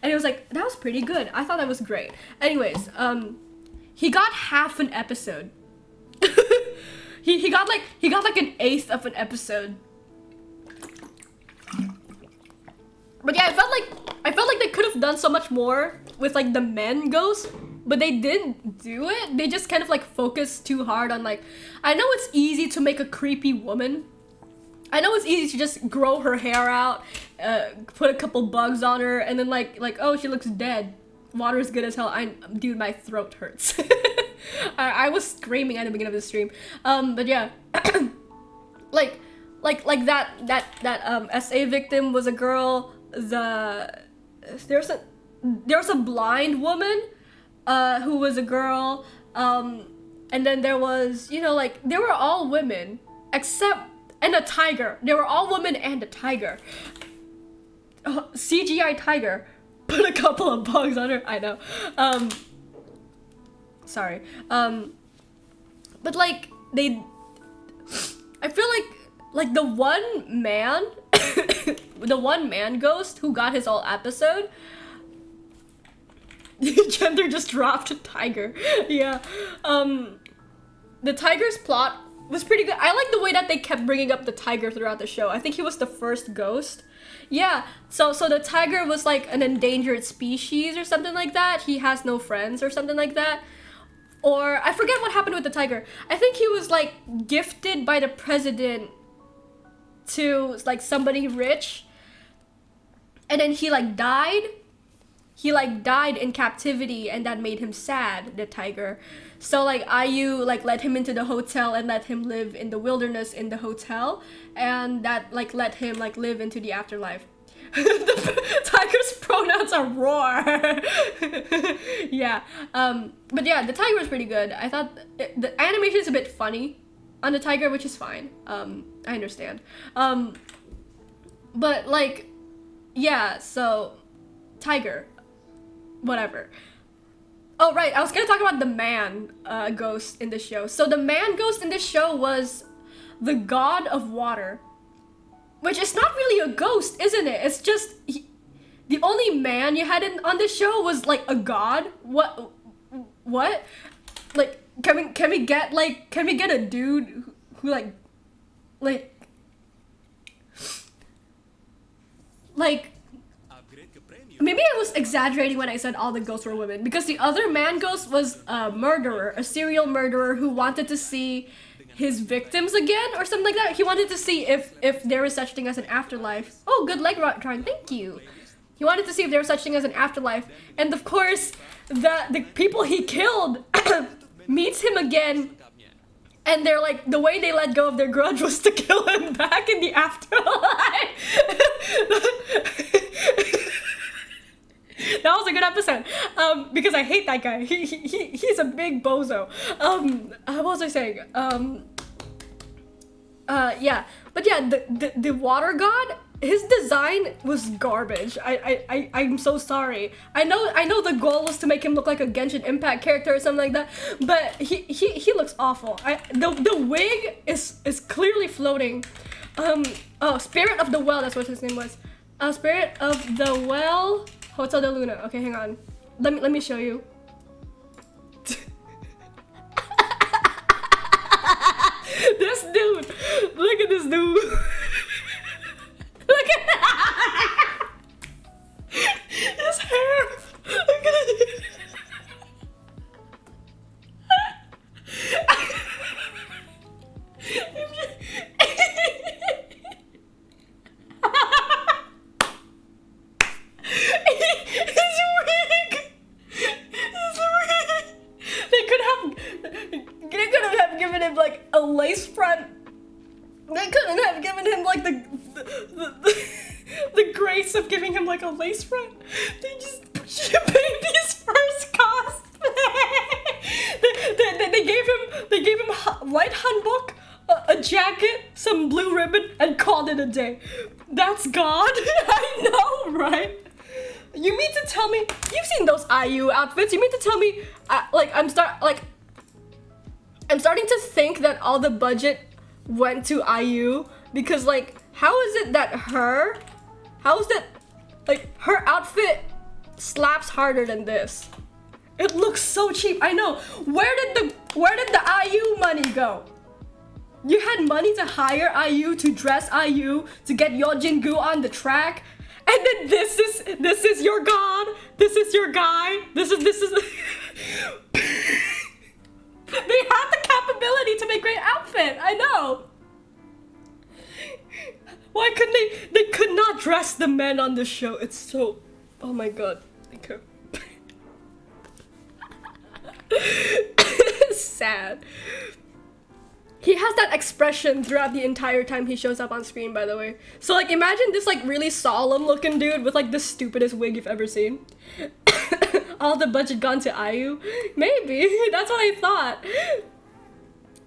and it was like, that was pretty good. I thought that was great. Anyways, he got half an episode. he got like an eighth of an episode. But yeah, I felt like they could have done so much more with like the men ghost, but they didn't do it. They just kind of like focused too hard on like, I know it's easy to make a creepy woman. I know it's easy to just grow her hair out, put a couple bugs on her, and then like oh, she looks dead. Water's good as hell. Dude, my throat hurts. I was screaming at the beginning of the stream. But yeah, like that SA victim was a girl. There's a blind woman who was a girl, and then there was, you know, like, they were all women and a tiger. They were all women and a tiger. CGI tiger. Put a couple of bugs on her. I know. Sorry. But like I feel like the one man the one man ghost who got his whole episode, gender just dropped a tiger. Yeah. The tiger's plot was pretty good. I like the way that they kept bringing up the tiger throughout the show. I think he was the first ghost. Yeah, so the tiger was like an endangered species or something like that. He has no friends or something like that. Or I forget what happened with the tiger. I think he was like gifted by the president to like somebody rich, and then he like died. He like died in captivity, and that made him sad, the tiger. So like IU like let him into the hotel and let him live in the wilderness in the hotel, and that like let him like live into the afterlife. The tiger's pronouns are roar. Yeah. But yeah, the tiger was pretty good. I thought the animation is a bit funny on the tiger, which is fine. I understand. But like, yeah, so tiger, whatever. Oh right, I was gonna talk about the man ghost in the show. So the man ghost in this show was the god of water, which is not really a ghost, isn't it? It's just the only man you had on this show was like a god. What? Like, can we get a dude who like maybe I was exaggerating when I said all the ghosts were women, because the other man ghost was a murderer, a serial murderer who wanted to see his victims again or something like that. He wanted to see if there was such thing as an afterlife. Oh, good leg drawing, thank you. He wanted to see if there was such thing as an afterlife, and of course the people he killed meets him again, and they're like, the way they let go of their grudge was to kill him back in the afterlife. That was a good episode, because I hate that guy. He's a big bozo. What was I saying? Yeah, but yeah, the water god, his design was garbage. I'm so sorry. I know the goal was to make him look like a Genshin Impact character or something like that, but he looks awful. The wig is clearly floating. Oh, Spirit of the Well, that's what his name was. Spirit of the Well, Hotel de Luna. Okay, hang on. Let me show you. This dude, look at this dude. Look at his hair. Look at it. They couldn't have given him like a lace front. They couldn't have given him like the grace of giving him like a lace front. They just baby's first cosplay. They gave him white hanbok, a jacket, some blue ribbon, and called it a day. That's God. I know, right? You mean to tell me you've seen those IU outfits? You mean to tell me I'm starting to think that all the budget went to IU because like how is it that her outfit slaps harder than this? It looks so cheap. I know. Where did the IU money go? You had money to hire IU, to dress IU, to get Yeonjin-gu on the track, and then this is your god. This is your guy. This is They have the capability to make great outfit. I know. Why couldn't they could not dress the men on the show. It's so, oh my god. They could. Sad. He has that expression throughout the entire time he shows up on screen, by the way. So like imagine this like really solemn looking dude with like the stupidest wig you've ever seen. All the budget gone to IU? Maybe. That's what I thought.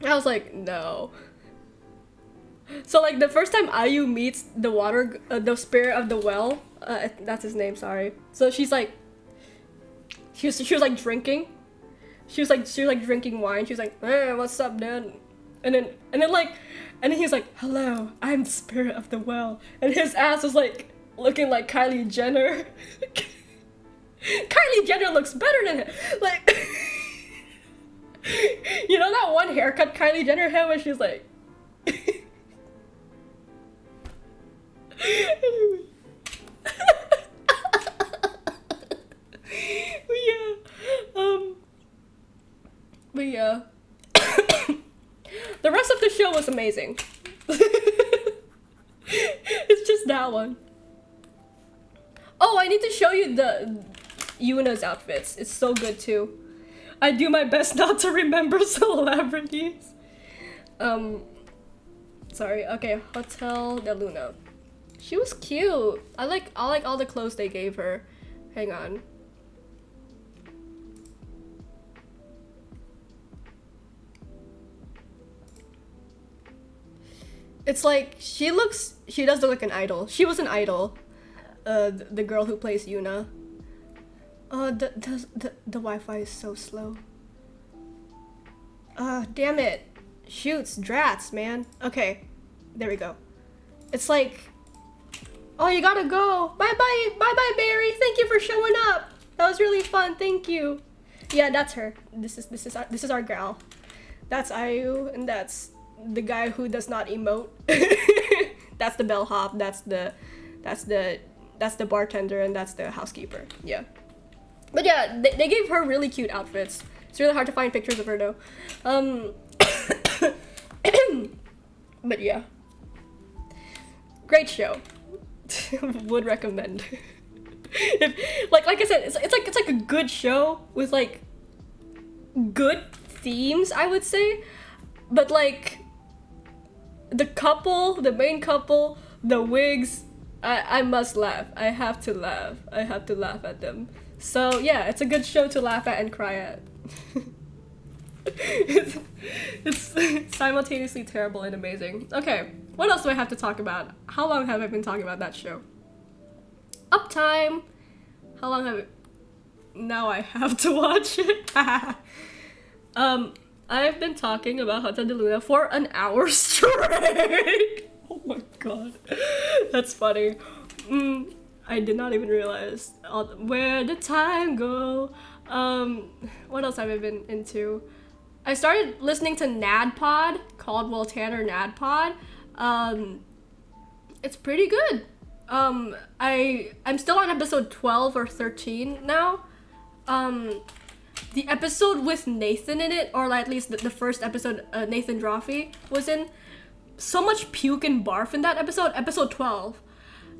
I was like, no. So like the first time IU meets the water, the spirit of the well, that's his name, sorry. So she's like, she was like drinking. She was like drinking wine. She was like, hey, what's up, dude? And then he's like, hello, I'm the spirit of the well. And his ass was like looking like Kylie Jenner. Kylie Jenner looks better than him. Like, you know that one haircut Kylie Jenner had when she's like. But yeah. The rest of the show was amazing. It's just that one. Oh, I need to show you the Yuna's outfits. It's so good too. I do my best not to remember celebrities. Sorry. Okay, Hotel de Luna. She was cute. I like all the clothes they gave her. Hang on. It's like she does look like an idol. She was an idol. The girl who plays Yuna. The Wi-Fi is so slow. Damn it. Shoots, drats, man. Okay, there we go. It's like, oh, you gotta go. Bye bye, Barry. Thank you for showing up. That was really fun. Thank you. Yeah, that's her. This is our gal. That's IU, and that's the guy who does not emote. That's the bellhop. That's the bartender, and that's the housekeeper. Yeah. But yeah, they gave her really cute outfits. It's really hard to find pictures of her though. But yeah, great show. Would recommend. If, like I said, it's like a good show with like good themes, I would say. But like the main couple, the wigs, I must laugh. I have to laugh at them. So yeah, it's a good show to laugh at and cry at. It's simultaneously terrible and amazing. Okay, what else do I have to talk about? How long have I been talking about that show? Uptime. How long have it? Now I have to watch it. I've been talking about Hotel de Luna for an hour straight. Oh my god, that's funny. I did not even realize where did time go. What else have I been into? I started listening to NADPod, Caldwell Tanner NADPod. It's pretty good. I'm still on episode 12 or 13 now. The episode with Nathan in it, or at least the first episode Nathan Drawfee was in, so much puke and barf in that episode 12.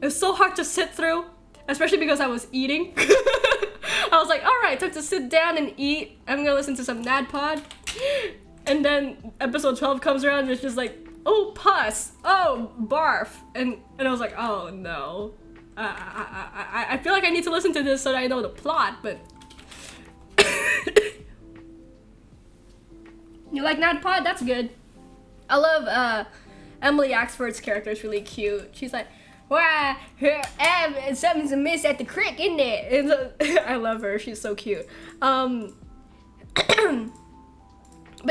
It was so hard to sit through, especially because I was eating. I was like, alright, time to sit down and eat. I'm gonna listen to some NADPod. And then episode 12 comes around and it's just like, oh, pus, oh, barf. And I was like, oh no. I feel like I need to listen to this so that I know the plot, but... You like NADPod? That's good. I love Emily Axford's character is really cute. She's like, Why, something's amiss at the creek, isn't it? I love her. She's so cute. But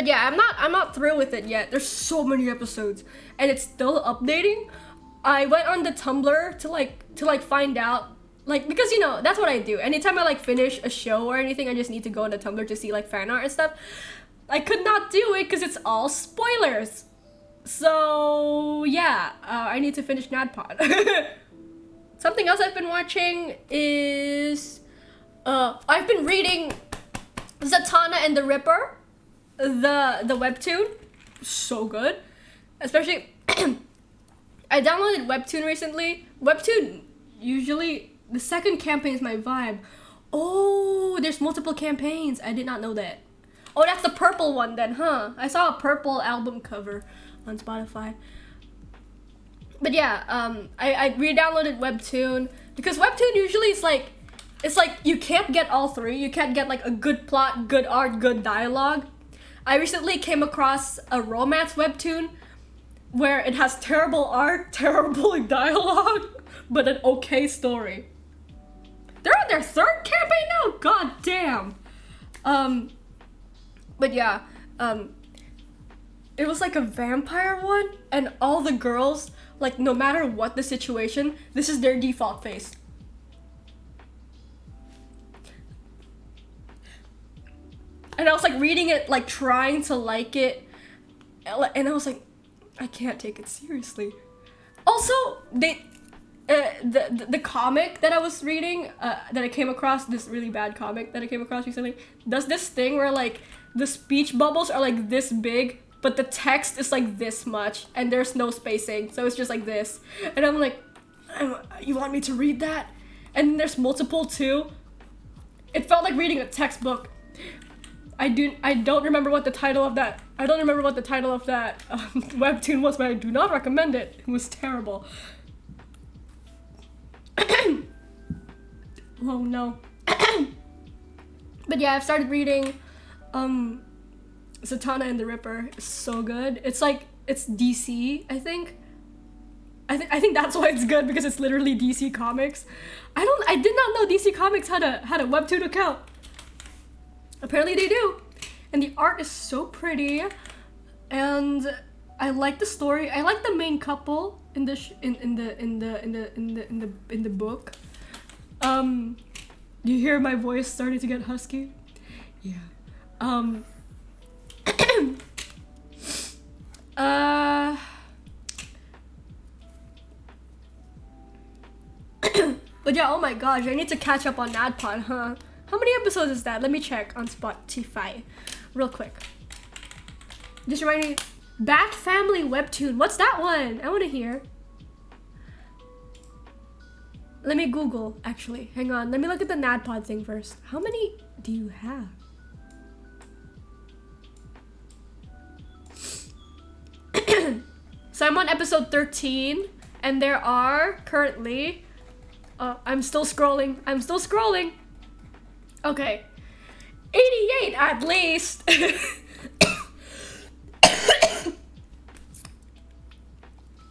yeah, I'm not thrilled with it yet. There's so many episodes, and it's still updating. I went on the Tumblr to like find out, like, because you know that's what I do. Anytime I like finish a show or anything, I just need to go on the Tumblr to see like fan art and stuff. I could not do it because it's all spoilers. So yeah, I need to finish NADPOD. Something else I've been watching is I've been reading Zatanna and the Ripper, the webtoon. So good. Especially I downloaded webtoon recently. Webtoon, usually the second campaign is my vibe. Oh, there's multiple campaigns. I did not know that. Oh, that's the purple one then, huh? I saw a purple album cover on Spotify. But yeah, I re-downloaded webtoon because webtoon usually is like, it's like you can't get all three. You can't get like a good plot, good art, good dialogue. I recently came across a romance webtoon where it has terrible art, terrible dialogue, but an okay story. They're on their third campaign now? God damn. But yeah, it was like a vampire one, and all the girls, like no matter what the situation, this is their default face. And I was like reading it, like trying to like it, and I was like, I can't take it seriously. Also, the comic that I was reading, that I came across, this really bad comic that I came across recently, does this thing where like the speech bubbles are like this big, but the text is like this much, and there's no spacing, so it's just like this. And I'm like, you want me to read that? And there's multiple too. It felt like reading a textbook. I don't remember what the title of that. I don't remember what the title of that webtoon was, but I do not recommend it. It was terrible. Oh no. But yeah, I've started reading Zatanna and the Ripper. It's so good. It's like, it's DC, I think. I think that's why it's good, because it's literally DC Comics. I did not know DC Comics had a webtoon account. Apparently they do. And the art is so pretty, and I like the story. I like the main couple in the book. You hear my voice starting to get husky? Yeah. But yeah, oh my gosh, I need to catch up on NADPOD, huh? How many episodes is that? Let me check on Spotify real quick. Just remind me. Bat Family Webtoon. What's that one? I want to hear. Let me Google, actually. Hang on. Let me look at the NADPOD thing first. How many do you have? So I'm on episode 13, and there are currently... I'm still scrolling. Okay. 88 at least.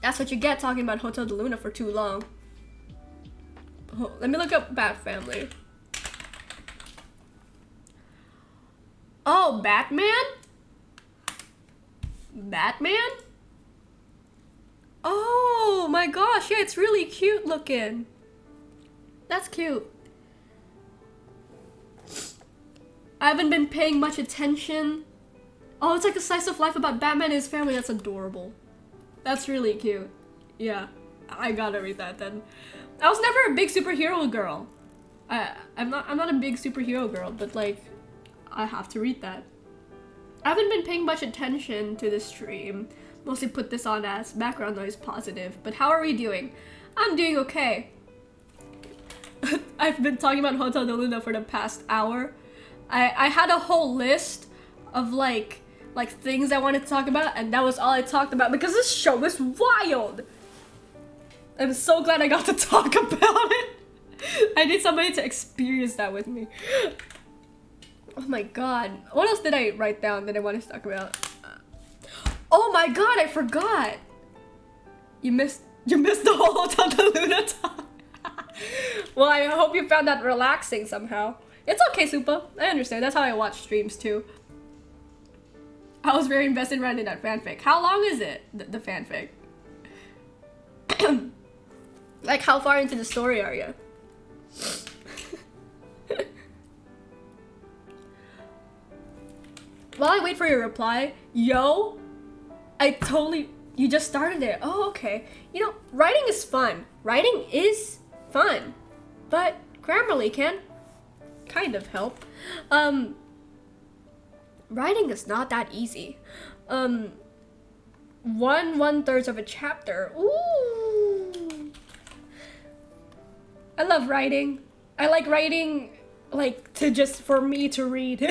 That's what you get talking about Hotel de Luna for too long. Oh, let me look up Bat Family. Oh, Batman? Oh my gosh, yeah, it's really cute looking. That's cute. I haven't been paying much attention. Oh, it's like a slice of life about Batman and his family. That's adorable. That's really cute. Yeah, I gotta read that then. I was never a big superhero girl. I'm not a big superhero girl, but like, I have to read that. I haven't been paying much attention to the stream. Mostly put this on as background noise positive. But how are we doing? I'm doing okay. I've been talking about Hotel de Luna for the past hour. I had a whole list of like things I wanted to talk about, and that was all I talked about because this show is wild. I'm so glad I got to talk about it. I need somebody to experience that with me. Oh my god. What else did I write down that I wanted to talk about? Oh my god, I forgot. You missed You missed the whole hotel to Luna talk. Well, I hope you found that relaxing somehow. It's okay, Supa. I understand. That's how I watch streams too. I was very invested in writing that fanfic. How long is it, the fanfic? Like, how far into the story are you? While I wait for your reply, yo, you just started it. Oh, okay. You know, writing is fun. Writing is fun, but Grammarly can kind of help. Writing is not that easy. 1/3 of a chapter. Ooh. I love writing. I like writing, like, for me to read.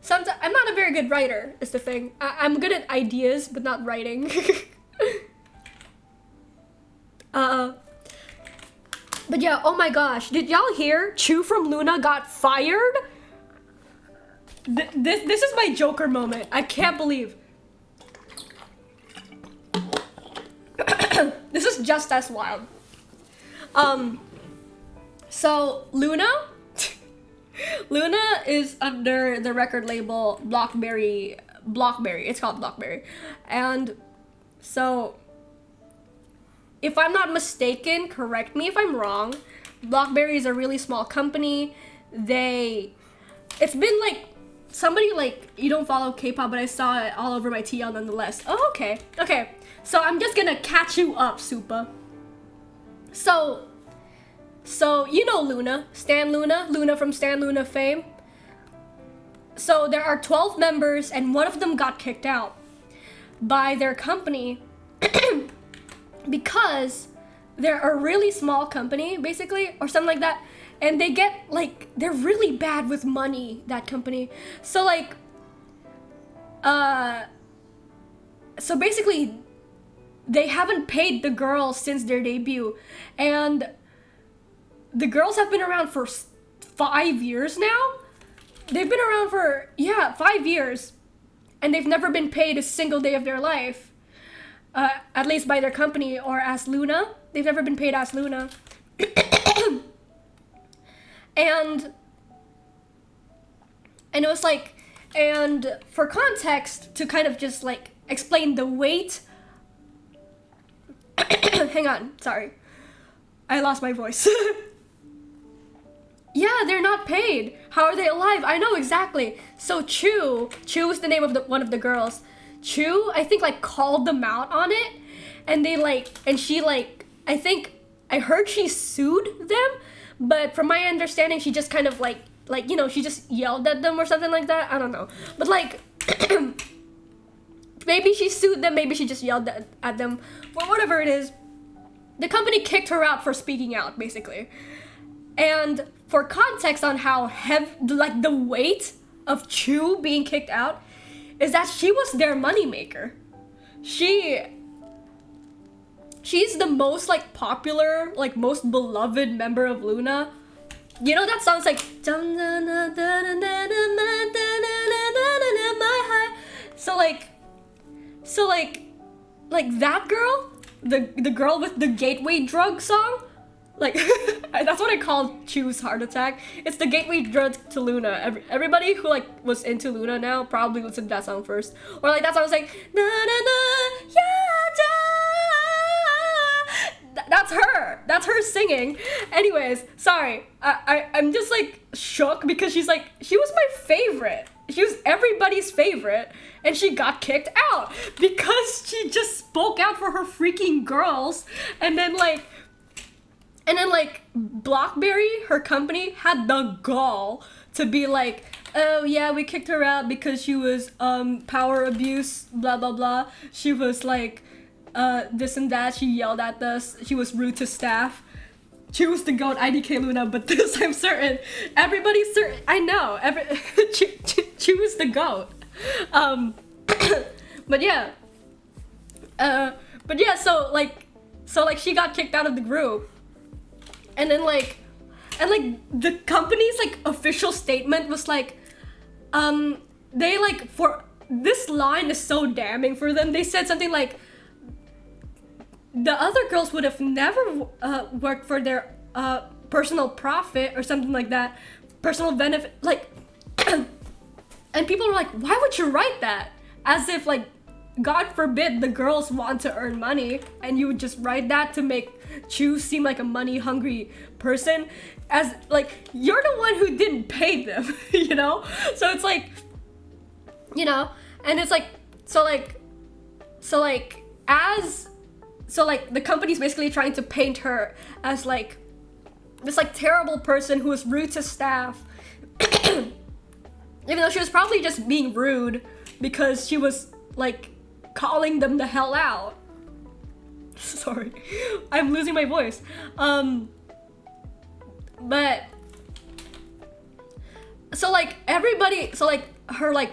Sometimes I'm not a very good writer, is the thing. I'm good at ideas, but not writing. But yeah, oh my gosh, did y'all hear Chuu from Luna got fired? This is my Joker moment. I can't believe. This is just as wild. So Luna is under the record label Blockberry. It's called Blockberry. And so, if I'm not mistaken, correct me if I'm wrong, Blockberry is a really small company. It's been like, somebody like, you don't follow K-pop, but I saw it all over my TL nonetheless. Oh, okay. Okay. So I'm just gonna catch you up, Supa. So you know Luna, Luna from Stan Luna fame. So there are 12 members and one of them got kicked out by their company because they're a really small company, basically, or something like that. And they get, like, they're really bad with money, that company. So, like, so basically, they haven't paid the girls since their debut. And the girls have been around for 5 years now. They've been around for, 5 years. And they've never been paid a single day of their life. At least by their company or as Luna. They've never been paid as Luna. And it was like, and for context, to kind of just like explain the weight. Hang on, sorry. I lost my voice. Yeah, they're not paid. How are they alive? I know exactly. So Chuu is the name of one of the girls. Chuu, I think, like, called them out on it, and they like, and she like, I heard she sued them, but from my understanding, she just kind of like, you know, she just yelled at them or something like that. I don't know, but like, maybe she sued them, maybe she just yelled at them, or whatever it is. The company kicked her out for speaking out, basically. And for context on how heavy, like, the weight of Chuu being kicked out, is that she was their moneymaker. She's the most, like, popular, like, most beloved member of Luna. You know that song's like, so like that girl, the girl with the gateway drug song, like, that's what I call Chuu's heart attack. It's the gateway drug to Luna. Everybody who, like, was into Luna now probably listened to that song first. Or, like, that song was like, na na na, yeah, da. That's her. That's her singing. Anyways, sorry. I'm just, like, shook because she was my favorite. She was everybody's favorite. And she got kicked out because she just spoke out for her freaking girls. And then, like, Blockberry, her company, had the gall to be like, oh yeah, we kicked her out because she was power abuse, blah blah blah. She was like this and that. She yelled at us. She was rude to staff. She was the GOAT, IDK Luna, but this I'm certain. Everybody's certain. I know. She was the GOAT. But yeah. So she got kicked out of the group. And then the company's like official statement was like, they like, for this line is so damning for them. They said something like, the other girls would have never worked for their personal profit or something like that, personal benefit, like, and people were like, why would you write that? As if, like, God forbid the girls want to earn money, and you would just write that to make Chuu seem like a money-hungry person, as, like, you're the one who didn't pay them, you know? So it's like, you know, and it's like, so the company's basically trying to paint her as, like, this, like, terrible person who is rude to staff, even though she was probably just being rude because she was, like, calling them the hell out. Sorry, I'm losing my voice. But so, like, everybody, so, like, her, like,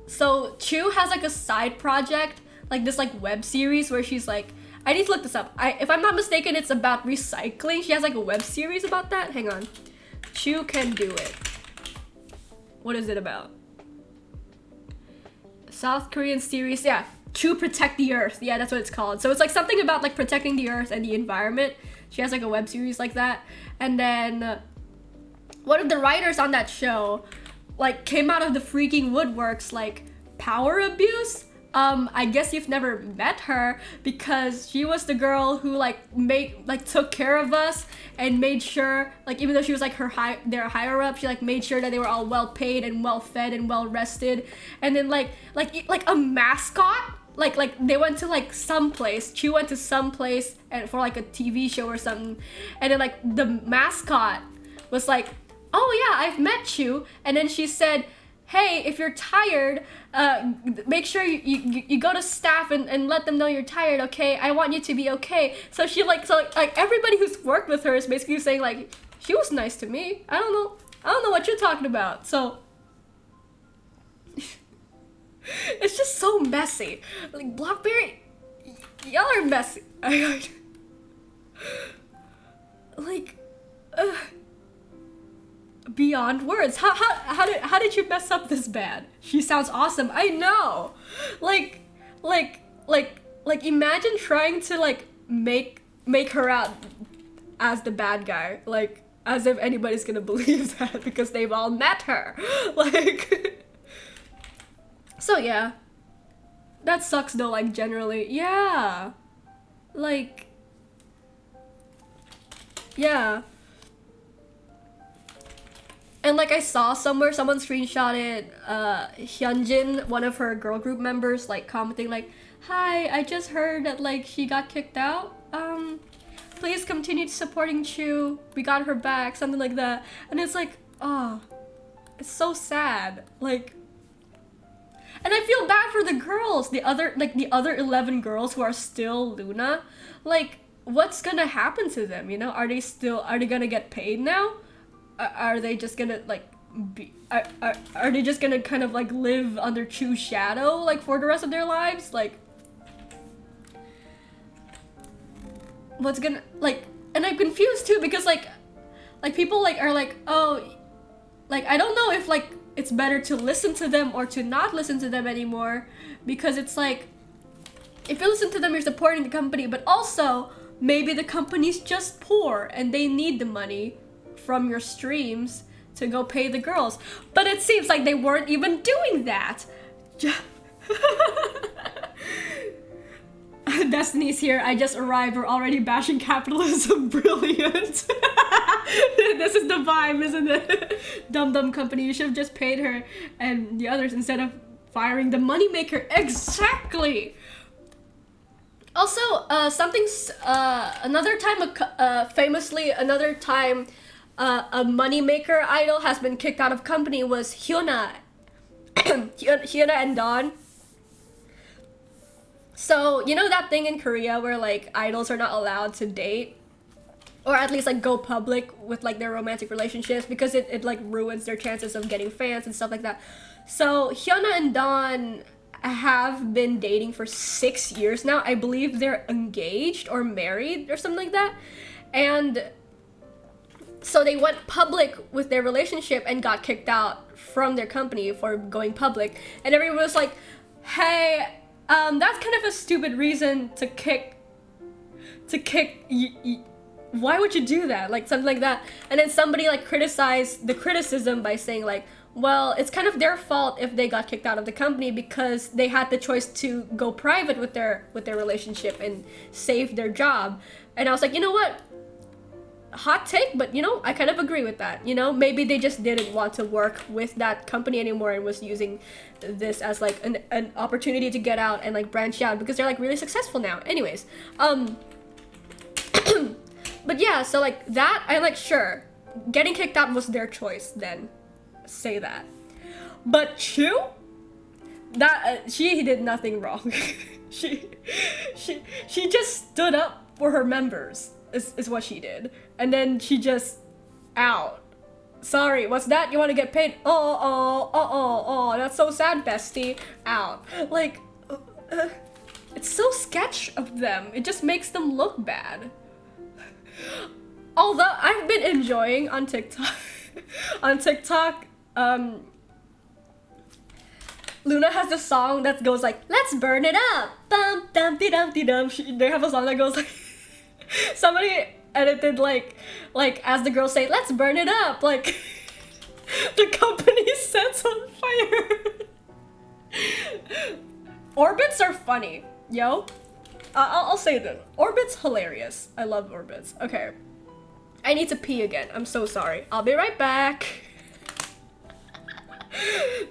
so Chuu has, like, a side project, like, this, like, web series where she's, like, I need to look this up. If I'm not mistaken, it's about recycling. She has, like, a web series about that. Hang on. Chuu can do it. What is it about? South Korean series, yeah. Chuu Protect the Earth. Yeah, that's what it's called. So it's, like, something about, like, protecting the earth and the environment. She has, like, a web series like that. And then one of the writers on that show, like, came out of the freaking woodworks, like, power abuse. I guess you've never met her because she was the girl who, like, took care of us and made sure, like, even though she was, like, their higher up, she, like, made sure that they were all well paid and well fed and well rested. And then, like a mascot, like they went to, like, someplace. Chuu went to someplace and for, like, a TV show or something, and then, like, the mascot was like, oh yeah, I've met Chuu, and then she said, hey, if you're tired, make sure you go to staff and let them know you're tired, okay? I want you to be okay. So she, like, everybody who's worked with her is basically saying, like, she was nice to me. I don't know what you're talking about. So it's just so messy. Like, Blockberry, y'all are messy. Like, beyond words. How did you mess up this bad? She sounds awesome. I know. Like imagine trying to, like, make her out as the bad guy. Like, as if anybody's gonna believe that because they've all met her. Like, so yeah. That sucks though, like, generally. Yeah. Like, yeah. And, like, I saw somewhere, someone screenshotted Hyunjin, one of her girl group members, like, commenting, like, hi, I just heard that, like, she got kicked out. Please continue supporting Chuu. We got her back, something like that. And it's like, oh, it's so sad. Like, and I feel bad for the girls, the other 11 girls who are still Luna. Like, what's gonna happen to them, you know? Are they gonna get paid now? Are they just gonna, like, are they just gonna kind of, like, live under Chuu's shadow, like, for the rest of their lives? Like, what's gonna, like, and I'm confused too because, like people, like, are like, oh, like, I don't know if, like, it's better to listen to them or to not listen to them anymore, because it's like, if you listen to them, you're supporting the company, but also maybe the company's just poor and they need the money from your streams to go pay the girls. But it seems like they weren't even doing that. Destiny's here. I just arrived. We're already bashing capitalism. Brilliant. This is the vibe, isn't it? Dumb company. You should have just paid her and the others instead of firing the moneymaker. Exactly. Also, another time a moneymaker idol has been kicked out of company was Hyuna. Hyuna and Dawn. So, you know that thing in Korea where, like, idols are not allowed to date? Or at least, like, go public with, like, their romantic relationships because it like, ruins their chances of getting fans and stuff like that. So, Hyuna and Dawn have been dating for 6 years now. I believe they're engaged or married or something like that. And so they went public with their relationship and got kicked out from their company for going public. And everyone was like, hey, that's kind of a stupid reason to kick to kick why would you do that? Like something like that. And then somebody like criticized the criticism by saying like, well, it's kind of their fault if they got kicked out of the company because they had the choice to go private with their relationship and save their job. And I was like, you know what? Hot take, but you know, I kind of agree with that. You know, maybe they just didn't want to work with that company anymore and was using this as like an opportunity to get out and like branch out because they're like really successful now. Anyways, but yeah, so like that, I'm like, sure, getting kicked out was their choice then. Say that. But Chuu, that she did nothing wrong. she just stood up for her members is what she did. And then she just out. Sorry, what's that? You want to get paid? Oh, that's so sad, bestie. Out. Like, it's so sketch of them. It just makes them look bad. Although I've been enjoying on TikTok, Luna has this song that goes like, "Let's burn it up." Bum dum de dum de dum. They have a song that goes like, somebody edited like as the girls say, "Let's burn it up," like the company sets on fire. Orbits are funny, yo. I'll say them. Orbit's hilarious. I love Orbits. Okay. I need to pee again. I'm so sorry. I'll be right back.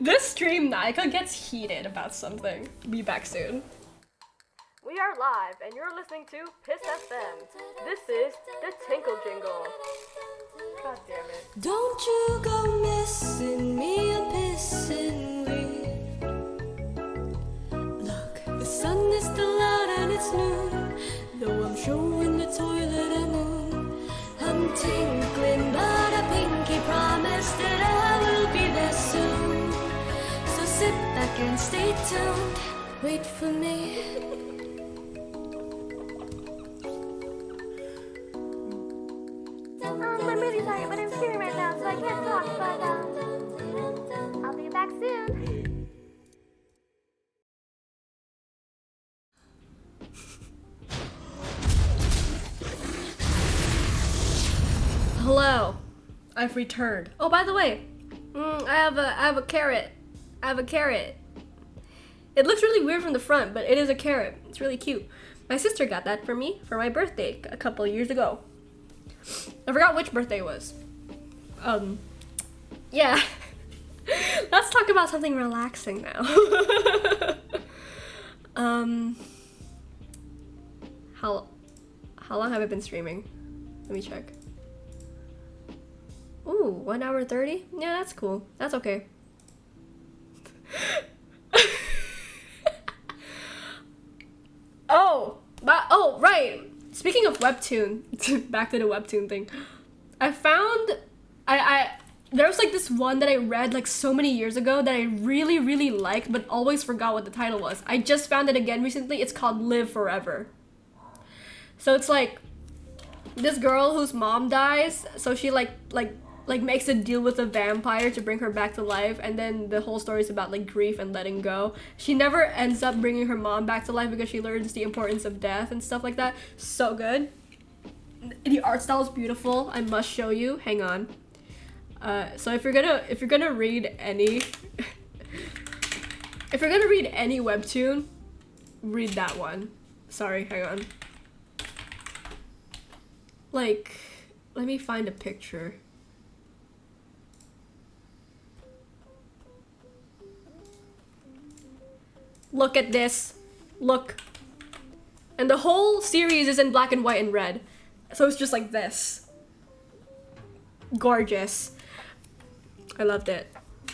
This stream, Nayaka gets heated about something. Be back soon. We are live, and you're listening to Piss FM. This is the Tinkle Jingle. God damn it. Don't you go missing me a pissing weed. Look, the sun is still out and it's noon, though I'm showing the toilet a moon. I'm tinkling, but a pinky promise that I will be there soon. So sit back and stay tuned. Wait for me. I'm really sorry, but I'm streaming right now, so I can't talk, but I'll be back soon. Hello, I've returned. Oh, by the way, I have a carrot. I have a carrot. It looks really weird from the front, but it is a carrot. It's really cute. My sister got that for me for my birthday a couple of years ago. I forgot which birthday it was. Yeah. Let's talk about something relaxing now. How long have I been streaming? Let me check. Ooh, 1 hour 30? Yeah, that's cool. That's okay. Oh, right. Speaking of webtoon, back to the webtoon thing. I found there was like this one that I read like so many years ago that I really, really liked, but always forgot what the title was. I just found it again recently. It's called Live Forever. So it's like this girl whose mom dies, so she like makes a deal with a vampire to bring her back to life, and then the whole story is about like grief and letting go. She never ends up bringing her mom back to life because she learns the importance of death and stuff like that. So good. The art style is beautiful. I must show you. Hang on. So if you're gonna read any webtoon, read that one. Sorry, hang on. Like, let me find a picture. Look at this. Look. And the whole series is in black and white and red. So it's just like this. Gorgeous. I loved it.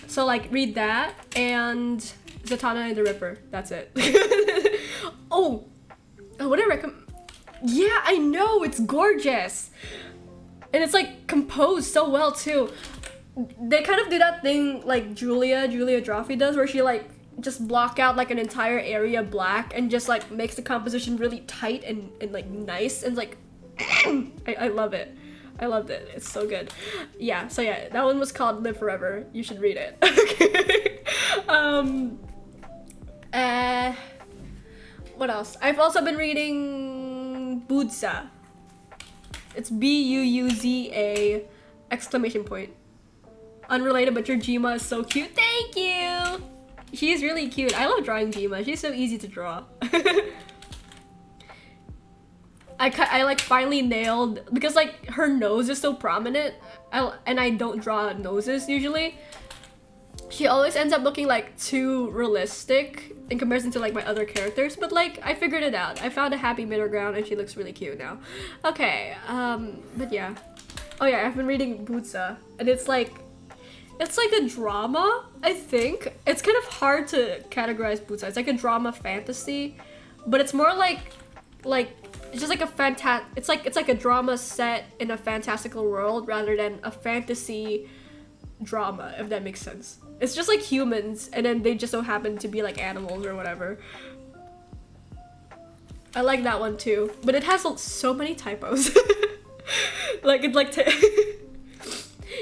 So like read that and Zatanna and the Ripper. That's it. Oh, what I recommend. Yeah, I know, it's gorgeous. And it's like composed so well too. They kind of do that thing like Julia Drawtectives does, where she like just block out like an entire area black and just like makes the composition really tight and like nice and like I love it. I loved it. It's so good. Yeah, so yeah, that one was called Live Forever. You should read it. Okay. What else? I've also been reading Buuza. It's Buuza exclamation point. Unrelated, but your Jima is so cute. Thank you! She's really cute. I love drawing Jima. She's so easy to draw. I like finally nailed, because like her nose is so prominent, and I don't draw noses usually. She always ends up looking like too realistic in comparison to like my other characters, but like I figured it out. I found a happy middle ground and she looks really cute now. Okay, but yeah. Oh yeah, I've been reading Buuza, and it's like a drama, I think. It's kind of hard to categorize Buuza. It's like a drama fantasy, but it's more like it's just like a it's like a drama set in a fantastical world rather than a fantasy drama, if that makes sense. It's just like humans, and then they just so happen to be like animals or whatever. I like that one too, but it has so many typos. Like it's like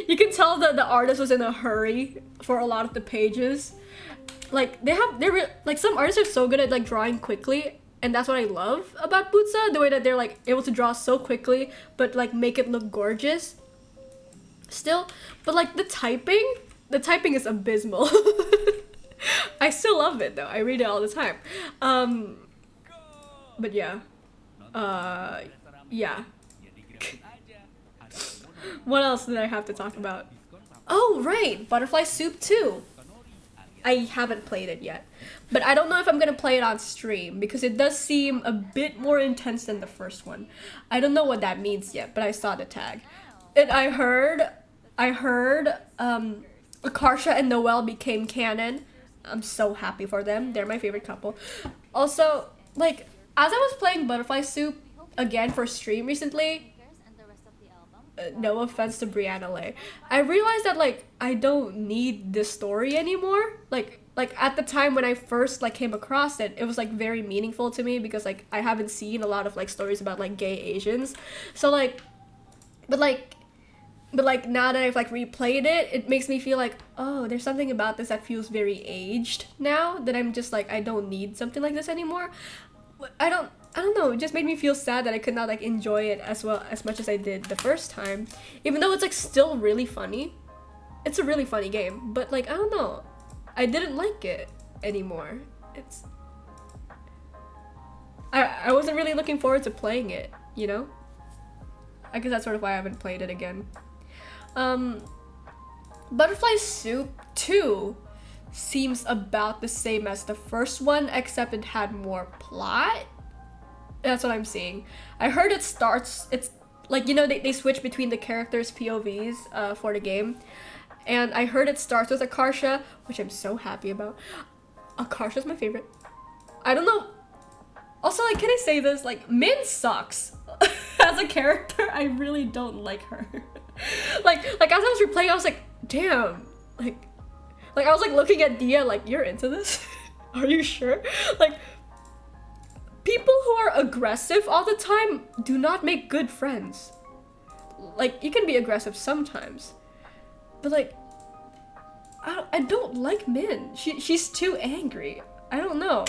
you can tell that the artist was in a hurry for a lot of the pages. Like like some artists are so good at like drawing quickly, and that's what I love about Buuza, the way that they're like able to draw so quickly but like make it look gorgeous still. But like the typing is abysmal. I still love it though. I read it all the time. But yeah. Yeah. What else did I have to talk about? Oh, right! Butterfly Soup 2! I haven't played it yet. But I don't know if I'm gonna play it on stream, because it does seem a bit more intense than the first one. I don't know what that means yet, but I saw the tag. And I heard Akarsha and Noelle became canon. I'm so happy for them. They're my favorite couple. Also, like, as I was playing Butterfly Soup again for stream recently, no offense to Brianna Lay, I realized that like I don't need this story anymore. Like at the time when I first like came across it, it was like very meaningful to me because like I haven't seen a lot of like stories about like gay Asians. So like, but now that I've like replayed it, it makes me feel like, oh, there's something about this that feels very aged now, that I'm just like, I don't need something like this anymore. I don't know, it just made me feel sad that I could not like enjoy it as much as I did the first time, even though it's like still really funny. It's a really funny game, but like I don't know, I didn't like it anymore. I wasn't really looking forward to playing it, you know? I guess that's sort of why I haven't played it again. Butterfly Soup 2 seems about the same as the first one, except it had more plot. That's what I'm seeing. I heard it's like, you know, they switch between the characters' POVs for the game. And I heard it starts with Akarsha, which I'm so happy about. Akarsha's my favorite. I don't know. Also, like, can I say this? Like, Min sucks. As a character, I really don't like her. like as I was replaying, I was like, damn. Like I was like looking at Dia like, you're into this? Are you sure? Like, people who are aggressive all the time do not make good friends. Like, you can be aggressive sometimes, but like, I don't like Min. She's too angry. I don't know.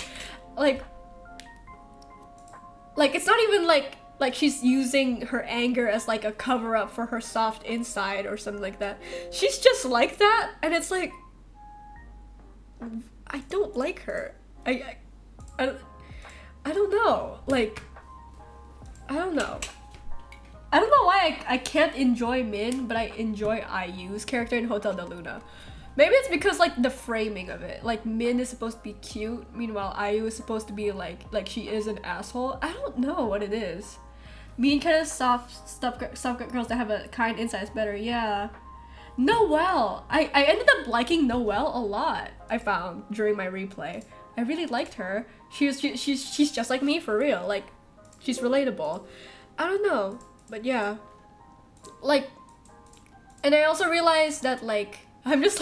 Like it's not even like she's using her anger as like a cover up for her soft inside or something like that. She's just like that, and it's like, I don't like her. I don't know. Like, I don't know. I don't know why I can't enjoy Min, but I enjoy IU's character in Hotel de Luna. Maybe it's because like the framing of it. Like, Min is supposed to be cute, meanwhile IU is supposed to be like she is an asshole. I don't know what it is. Mean kind of soft girls that have a kind inside is better. Yeah. Noelle. I ended up liking Noelle a lot. I found during my replay. I really liked her. She's just like me for real. Like, she's relatable. I don't know, but yeah. Like, and I also realized that like I'm just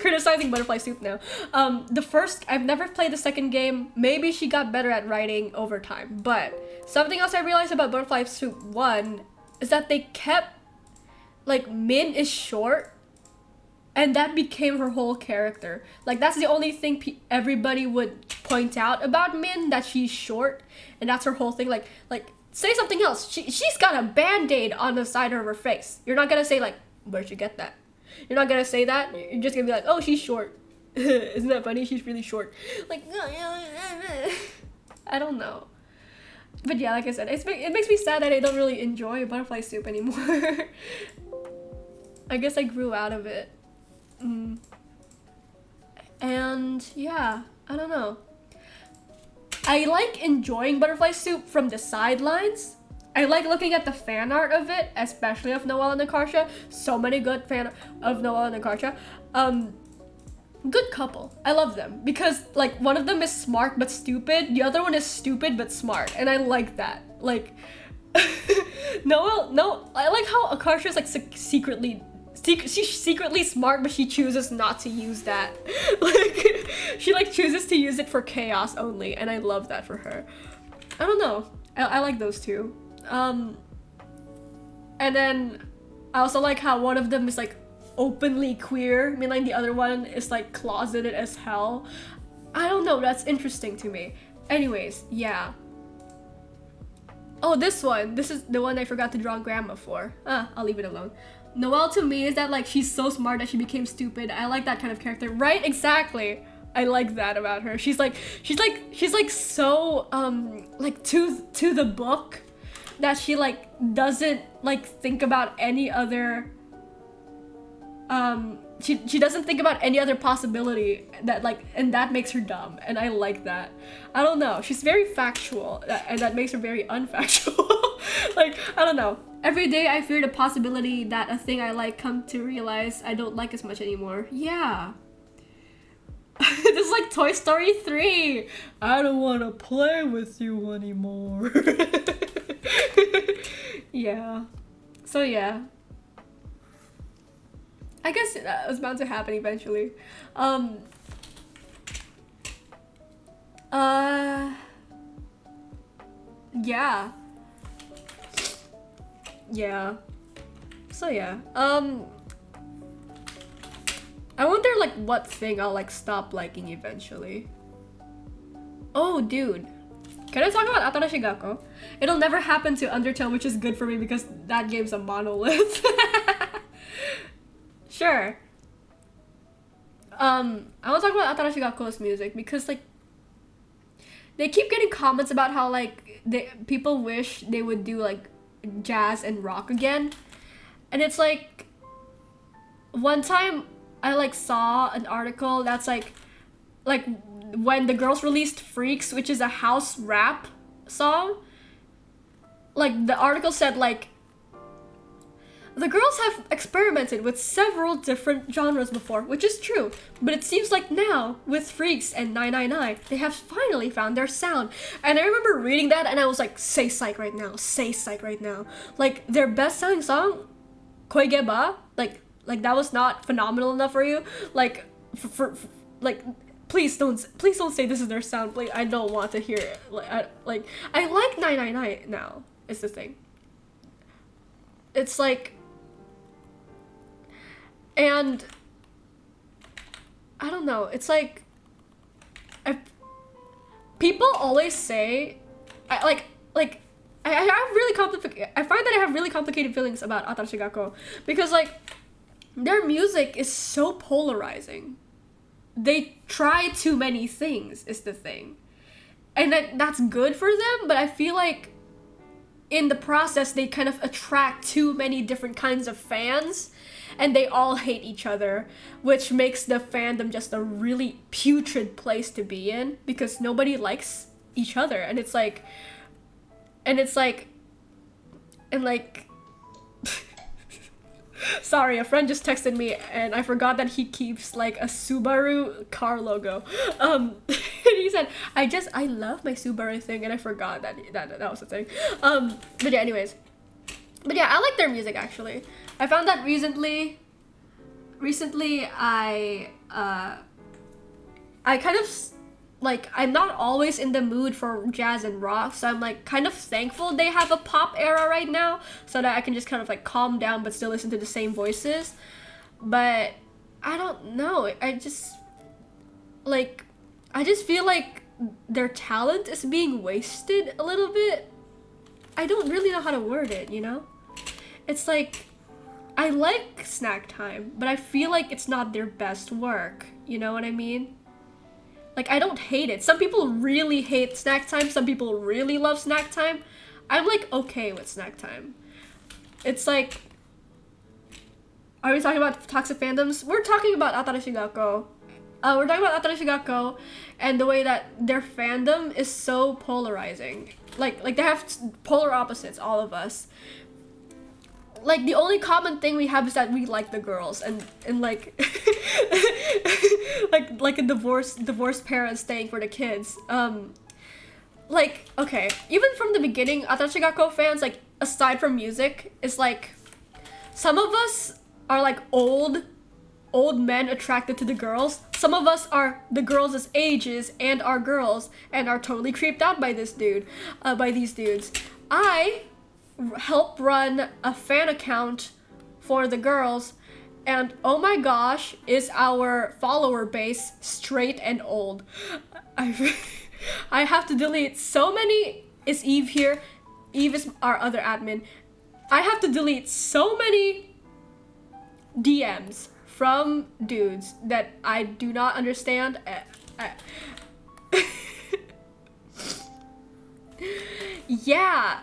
criticizing Butterfly Soup now. I've never played the second game. Maybe she got better at writing over time, but something else I realized about Butterfly Soup 1 is that they kept, like, Min is short, And that became her whole character. Like, that's the only thing everybody would point out about Min, that she's short, and that's her whole thing. Like say something else. She's got a band-aid on the side of her face. You're not gonna say like, where'd you get that? You're not gonna say that. You're just gonna be like, oh, she's short. Isn't that funny? She's really short. Like, I don't know. But yeah, like I said, it makes me sad that I don't really enjoy butterfly soup anymore. I guess I grew out of it. And yeah, I don't know. I like enjoying butterfly soup from the sidelines. I like looking at the fan art of it, especially of Noelle and Akarsha. So many good fan of Noelle and Akarsha. Good couple. I love them because like one of them is smart but stupid. The other one is stupid but smart, and I like that. Like Noelle, I like how Akarsha is like she's secretly smart, but she chooses not to use that. Like, she like chooses to use it for chaos only, and I love that for her. I don't know. I like those two. And then I also like how one of them is like openly queer. I mean, like the other one is like closeted as hell. I don't know. That's interesting to me. Anyways, yeah. Oh, this one. This is the one I forgot to draw grandma for. I'll leave it alone. Noelle to me is that like she's so smart that she became stupid. I like that kind of character. Right? Exactly. I like that about her. She's like so like to the book that she like doesn't like think about any other she doesn't think about any other possibility that like, and that makes her dumb, and I like that. I don't know. She's very factual, and that makes her very unfactual. Like, I don't know. Every day I fear the possibility that a thing I like come to realize I don't like as much anymore. Yeah. This is like Toy Story 3. I don't want to play with you anymore. Yeah. So yeah. I guess that was bound to happen eventually. Yeah. Yeah. So yeah. I wonder like what thing I'll like stop liking eventually. Oh, dude. Can I talk about Atarashii Gakko? It'll never happen to Undertale, which is good for me because that game's a monolith. Sure. I want to talk about Atarashii Gakko's music because like they keep getting comments about how like people wish they would do like jazz and rock again, and it's like one time I like saw an article that's like when the girls released Freaks, which is a house rap song, like the article said like the girls have experimented with several different genres before, which is true, but it seems like now, with Freaks and 999, they have finally found their sound. And I remember reading that and I was like, say psych right now, say psych right now. Like, their best-selling song, Koigeba, like that was not phenomenal enough for you? Like, for please don't say this is their sound, please. I don't want to hear it. I like 999 now, is the thing. It's like, and I don't know, it's like people always say I have really complicated, I find that I have really complicated feelings about Atarashii Gakko because like their music is so polarizing. They try too many things is the thing, and that's good for them, but I feel like in the process they kind of attract too many different kinds of fans and they all hate each other, which makes the fandom just a really putrid place to be in because nobody likes each other, and sorry, a friend just texted me and I forgot that he keeps like a Subaru car logo. And he said, I love my Subaru thing, and I forgot that was the thing. But yeah, anyways. But yeah, I like their music actually. I found that recently I kind of like, I'm not always in the mood for jazz and rock, so I'm like kind of thankful they have a pop era right now so that I can just kind of like calm down but still listen to the same voices. But I don't know. I just feel like their talent is being wasted a little bit. I don't really know how to word it, you know? It's like, I like Snack Time, but I feel like it's not their best work. You know what I mean? Like, I don't hate it. Some people really hate Snack Time. Some people really love Snack Time. I'm like okay with Snack Time. It's like, are we talking about toxic fandoms? We're talking about atarashii gakko. We're talking about atarashii gakko and the way that their fandom is so polarizing. Like they have polar opposites, all of us. Like the only common thing we have is that we like the girls and like like a divorced parents staying for the kids. Like, okay, even from the beginning, atarashii gakko fans, like aside from music, is like some of us are like old men attracted to the girls. Some of us are the girls' ages and are girls and are totally creeped out by this dude, by these dudes. I help run a fan account for the girls, and oh my gosh, is our follower base straight and old. I have to delete so many. Is Eve here? Eve is our other admin. I have to delete so many DMs from dudes that I do not understand. Yeah,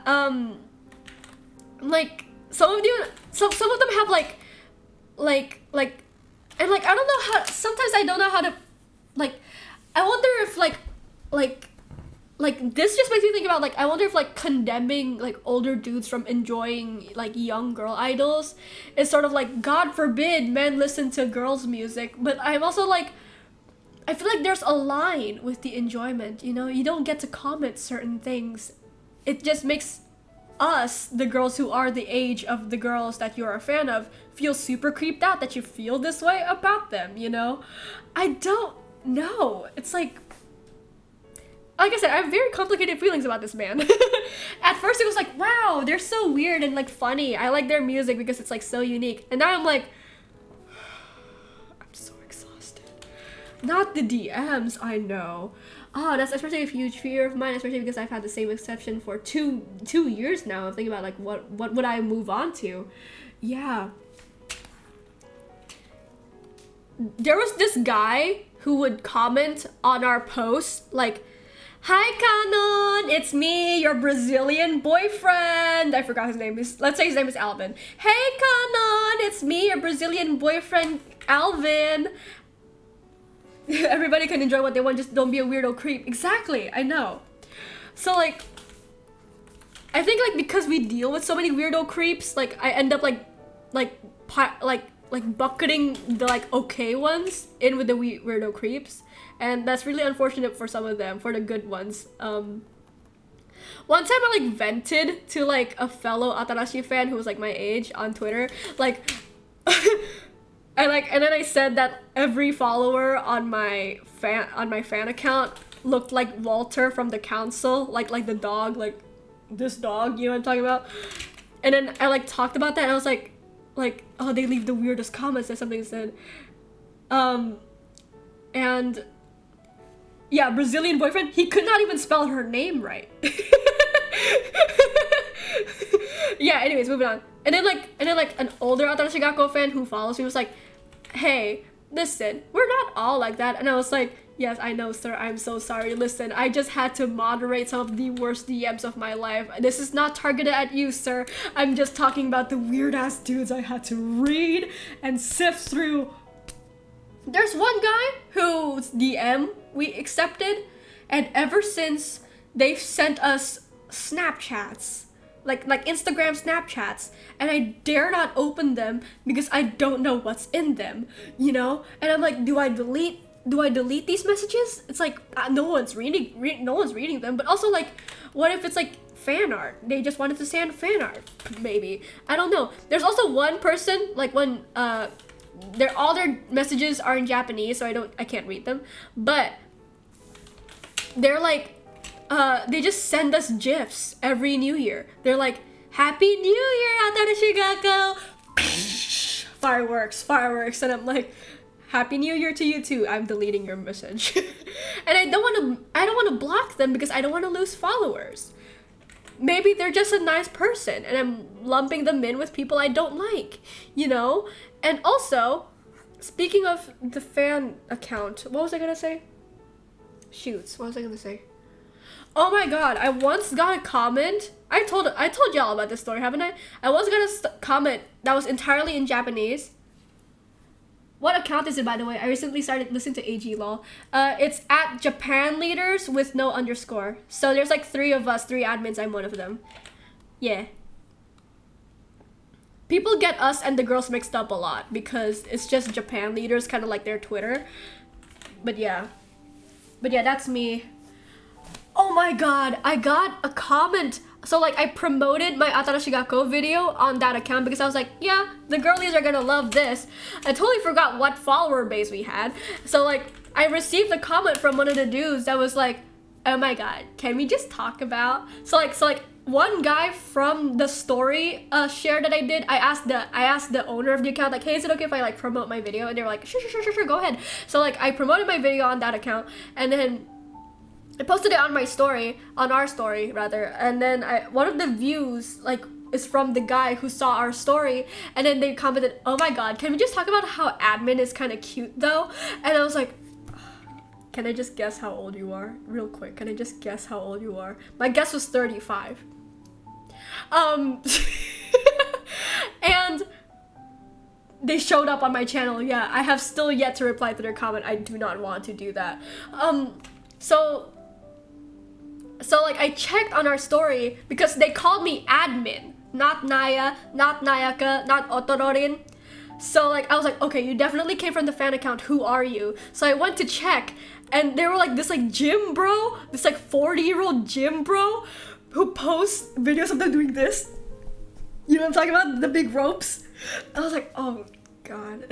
like some of them have like and like I don't know how, sometimes I don't know how to, like, I wonder if like this just makes me think about, like, I wonder if like condemning like older dudes from enjoying like young girl idols is sort of like, God forbid men listen to girls' music, but I'm also like, I feel like there's a line with the enjoyment, you know? You don't get to comment certain things. It just makes us, the girls who are the age of the girls that you're a fan of, feel super creeped out that you feel this way about them, you know? I don't know. It's like I said, I have very complicated feelings about this man. At first it was like, wow, they're so weird and like funny. I like their music because it's like so unique. And now I'm like, I'm so exhausted. Not the DMs, I know. Oh, that's especially a huge fear of mine, especially because I've had the same exception for two years now. I'm thinking about like what would I move on to? Yeah. There was this guy who would comment on our posts like, "Hi Canon, it's me, your Brazilian boyfriend." I forgot his name. Let's say his name is Alvin. "Hey Canon, it's me, your Brazilian boyfriend, Alvin." Everybody can enjoy what they want, just don't be a weirdo creep. Exactly, I know. So like, I think like because we deal with so many weirdo creeps, like I end up like bucketing the like okay ones in with the weirdo creeps. And that's really unfortunate for some of them, for the good ones. One time I like vented to like a fellow atarashii fan who was like my age on Twitter, like and then I said that every follower on my fan account looked like Walter from The Council, like the dog, like this dog, you know what I'm talking about? And then I like talked about that and I was like, oh, they leave the weirdest comments or something said. And yeah, Brazilian boyfriend, he could not even spell her name right. Yeah, anyways, moving on. And then like an older atarashii gakko fan who follows me was like, "Hey, listen, we're not all like that." And I was like, "Yes, I know, sir. I'm so sorry. Listen, I just had to moderate some of the worst DMs of my life. This is not targeted at you, sir. I'm just talking about the weird-ass dudes I had to read and sift through." There's one guy whose DM we accepted, and ever since they've sent us Snapchats, like Instagram Snapchats, and I dare not open them because I don't know what's in them, you know? And I'm like, do I delete these messages? It's like no one's reading them, but also like, what if it's like fan art? They just wanted to send fan art, maybe. I don't know. There's also one person, like when all their messages are in Japanese, so I can't read them, but they're like, they just send us GIFs every New Year. They're like, "Happy New Year, atarashii gakko!" Fireworks, and I'm like, Happy New Year to you too. I'm deleting your message. And I don't want to block them because I don't want to lose followers. Maybe they're just a nice person and I'm lumping them in with people I don't like, you know? And also, speaking of the fan account, what was I gonna say? Shoots, what was I gonna say? Oh my god, I once got a comment. I told y'all about this story, haven't I? I once got a comment that was entirely in Japanese. What account is it, by the way? I recently started listening to AG Lol. It's at Japan Leaders with no underscore. So there's like 3 of us, 3 admins, I'm one of them. Yeah. People get us and the girls mixed up a lot because it's just Japan Leaders, kind of like their Twitter. But yeah, that's me. Oh my god, I got a comment. So like I promoted my atarashii gakko video on that account because I was like, yeah, the girlies are gonna love this. I totally forgot what follower base we had. So like I received a comment from one of the dudes that was like, oh my god, can we just talk about? So like one guy from the story share that I did, I asked the owner of the account, like, hey, is it okay if I like promote my video? And they were like, sure, go ahead. So like I promoted my video on that account and then I posted it on my story, on our story rather, and then one of the views like is from the guy who saw our story, and then they commented, oh my god, can we just talk about how admin is kind of cute though? And I was like, can I just guess how old you are? Real quick, can I just guess how old you are? My guess was 35. And they showed up on my channel. Yeah, I have still yet to reply to their comment. I do not want to do that. So like I checked on our story because they called me admin, not Naya, not Nayaka, not ottororin. So like I was like, okay, you definitely came from the fan account. Who are you? So I went to check and they were like this like gym bro, this like 40-year-old gym bro who posts videos of them doing this. You know what I'm talking about? The big ropes. I was like, oh god.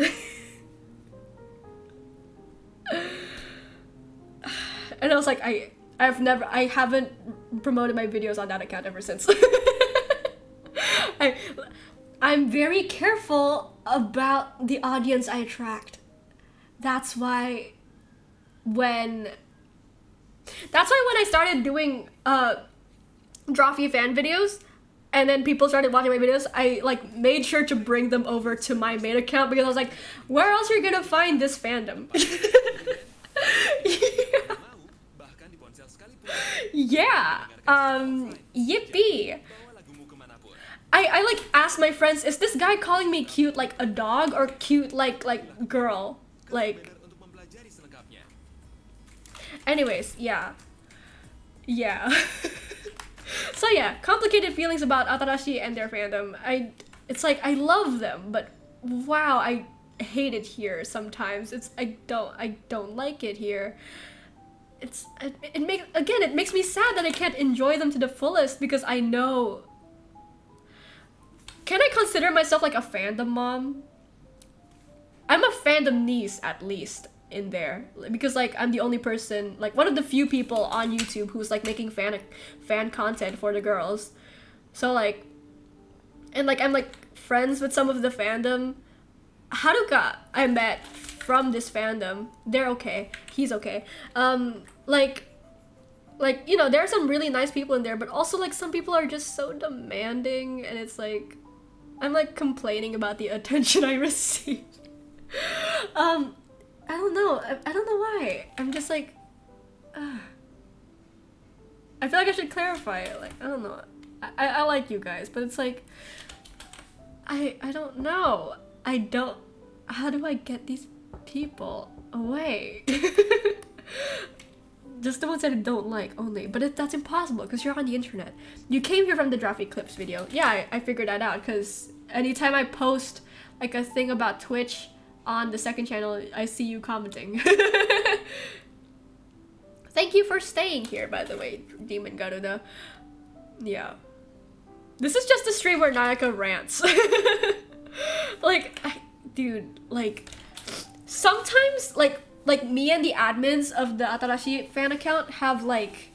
And I was like, I haven't promoted my videos on that account ever since. I'm very careful about the audience I attract. That's why when I started doing Drawfee fan videos and then people started watching my videos, I like made sure to bring them over to my main account because I was like, where else are you gonna find this fandom? Yeah, yippee. I like asked my friends, is this guy calling me cute like a dog or cute like girl? Like, anyways, yeah. So yeah, complicated feelings about atarashii and their fandom. It's like I love them, but wow, I hate it here sometimes. I don't like it here. It makes me sad that I can't enjoy them to the fullest because I know. Can I consider myself like a fandom mom? I'm a fandom niece at least in there because like I'm the only person, like one of the few people on YouTube who's like making fan content for the girls. So like, and like I'm like friends with some of the fandom. Haruka I met from this fandom. They're okay. He's okay. Like you know, there are some really nice people in there, but also like some people are just so demanding, and it's like I'm like complaining about the attention I receive. I don't know. I don't know why. I'm just like, I feel like I should clarify it. Like, I don't know. I like you guys, but it's like, I don't know. How do I get these people away? Just the ones that I don't like only, but that's impossible because you're on the internet. You came here from the Drawfee Clips video. Yeah, I figured that out because anytime I post like a thing about Twitch on the second channel, I see you commenting. Thank you for staying here, by the way, Demon Garuda. Yeah. This is just a stream where Nayaka rants. Like, dude, like, sometimes, like me and the admins of the Atarashii fan account have, like,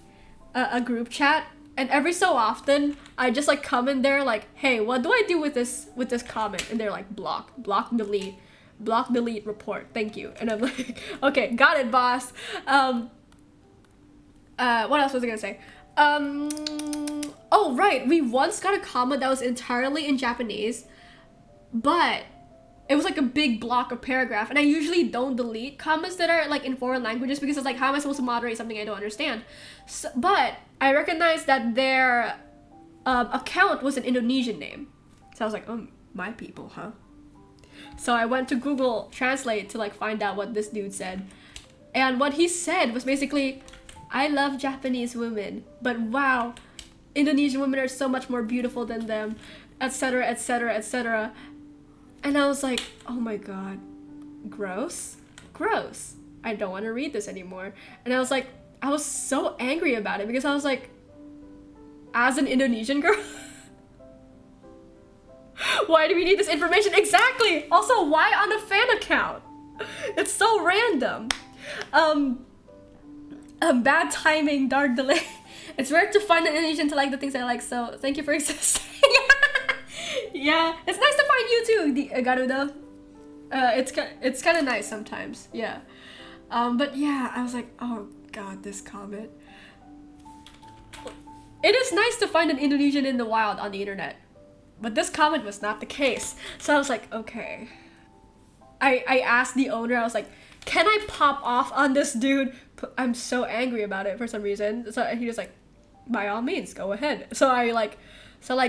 a group chat, and every so often, I just, like, come in there, like, hey, what do I do with this comment? And they're like, block, delete, block, delete, report. Thank you. And I'm like, okay, got it, boss. What else was I gonna say? Oh, right. We once got a comment that was entirely in Japanese, but it was like a big block of paragraph. And I usually don't delete comments that are like in foreign languages because it's like, how am I supposed to moderate something I don't understand? So, but I recognized that their account was an Indonesian name. So I was like, oh, my people, huh? So I went to Google Translate to like find out what this dude said. And what he said was basically, I love Japanese women, but wow, Indonesian women are so much more beautiful than them, etc., etc., etc. And I was like, oh my god, gross, gross. I don't want to read this anymore. And I was like, I was so angry about it because I was like, as an Indonesian girl, why do we need this information? Exactly. Also, why on a fan account? It's so random. Bad timing, dark delay. It's rare to find an Indonesian to like the things I like, so thank you for existing. Yeah, it's nice to find you too, Garuda. It's kind of nice sometimes, yeah. But yeah, I was like, oh god, this comment. It is nice to find an Indonesian in the wild on the internet, but this comment was not the case. So I was like, okay. I asked the owner, I was like, can I pop off on this dude? I'm so angry about it for some reason. So he was like, by all means, go ahead. So I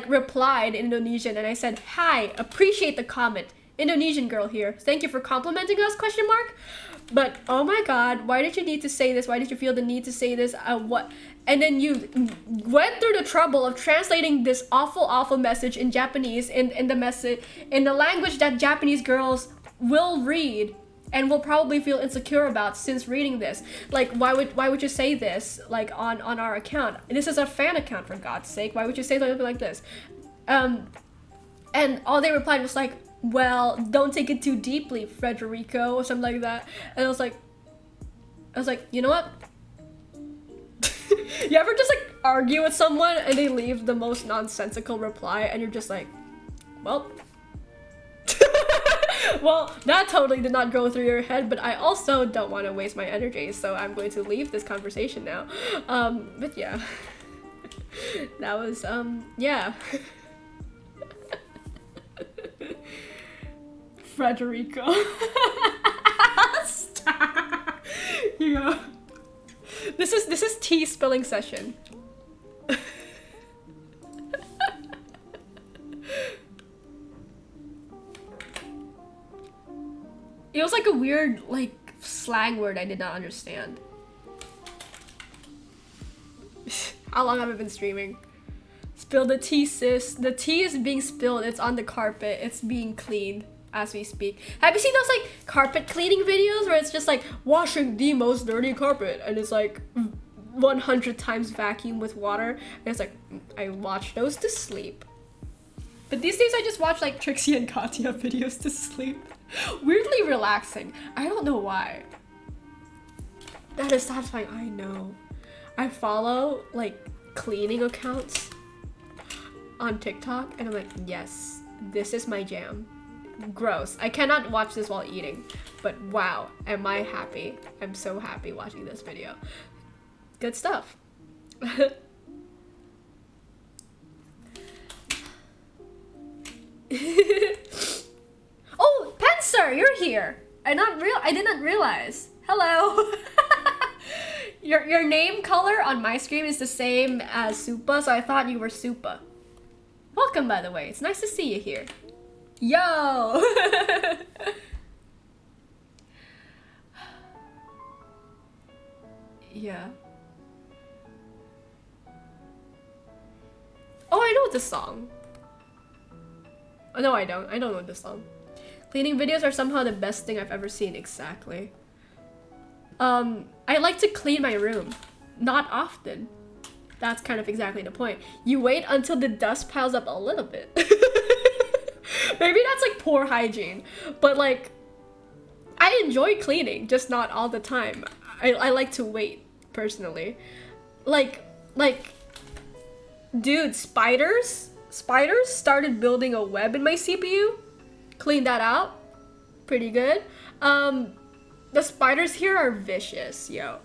replied in Indonesian and I said, hi, appreciate the comment. Indonesian girl here. Thank you for complimenting us, question mark. But oh my god, why did you need to say this? Why did you feel the need to say this? What? And then you went through the trouble of translating this awful message in Japanese in the language that Japanese girls will read and will probably feel insecure about since reading this. Like, why would you say this like on our account? This is a fan account, for God's sake. Why would you say something like this? And all they replied was like, well, don't take it too deeply, Frederico, or something like that. And I was like, you know what? You ever just like argue with someone and they leave the most nonsensical reply and you're just like, well, well, that totally did not go through your head, but I also don't want to waste my energy, so I'm going to leave this conversation now. But yeah. That was, yeah. Frederico. Stop. Yeah. This is tea spilling session. It was like a weird, like, slang word I did not understand. How long have I been streaming? Spill the tea, sis. The tea is being spilled. It's on the carpet. It's being cleaned as we speak. Have you seen those, like, carpet cleaning videos where it's just, like, washing the most dirty carpet? And it's, like, 100 times vacuum with water. And it's like, I watch those to sleep. But these days I just watch, like, Trixie and Katya videos to sleep. Weirdly relaxing. I don't know why. That is satisfying. I know. I follow like cleaning accounts on TikTok and I'm like, yes, this is my jam. Gross. I cannot watch this while eating, but wow, am I happy. I'm so happy watching this video. Good stuff. Oh, Pensar, you're here. I did not realize. Hello. Your name color on my screen is the same as Supa, so I thought you were Supa. Welcome, by the way. It's nice to see you here. Yo. Yeah. Oh, I know this song. Oh, no, I don't. I don't know this song. Cleaning videos are somehow the best thing I've ever seen. Exactly. I like to clean my room. Not often. That's kind of exactly the point. You wait until the dust piles up a little bit. Maybe that's like poor hygiene. But like, I enjoy cleaning, just not all the time. I like to wait, personally. Like, dude, spiders started building a web in my CPU. Cleaned that out. pretty good. The spiders here are vicious, yo.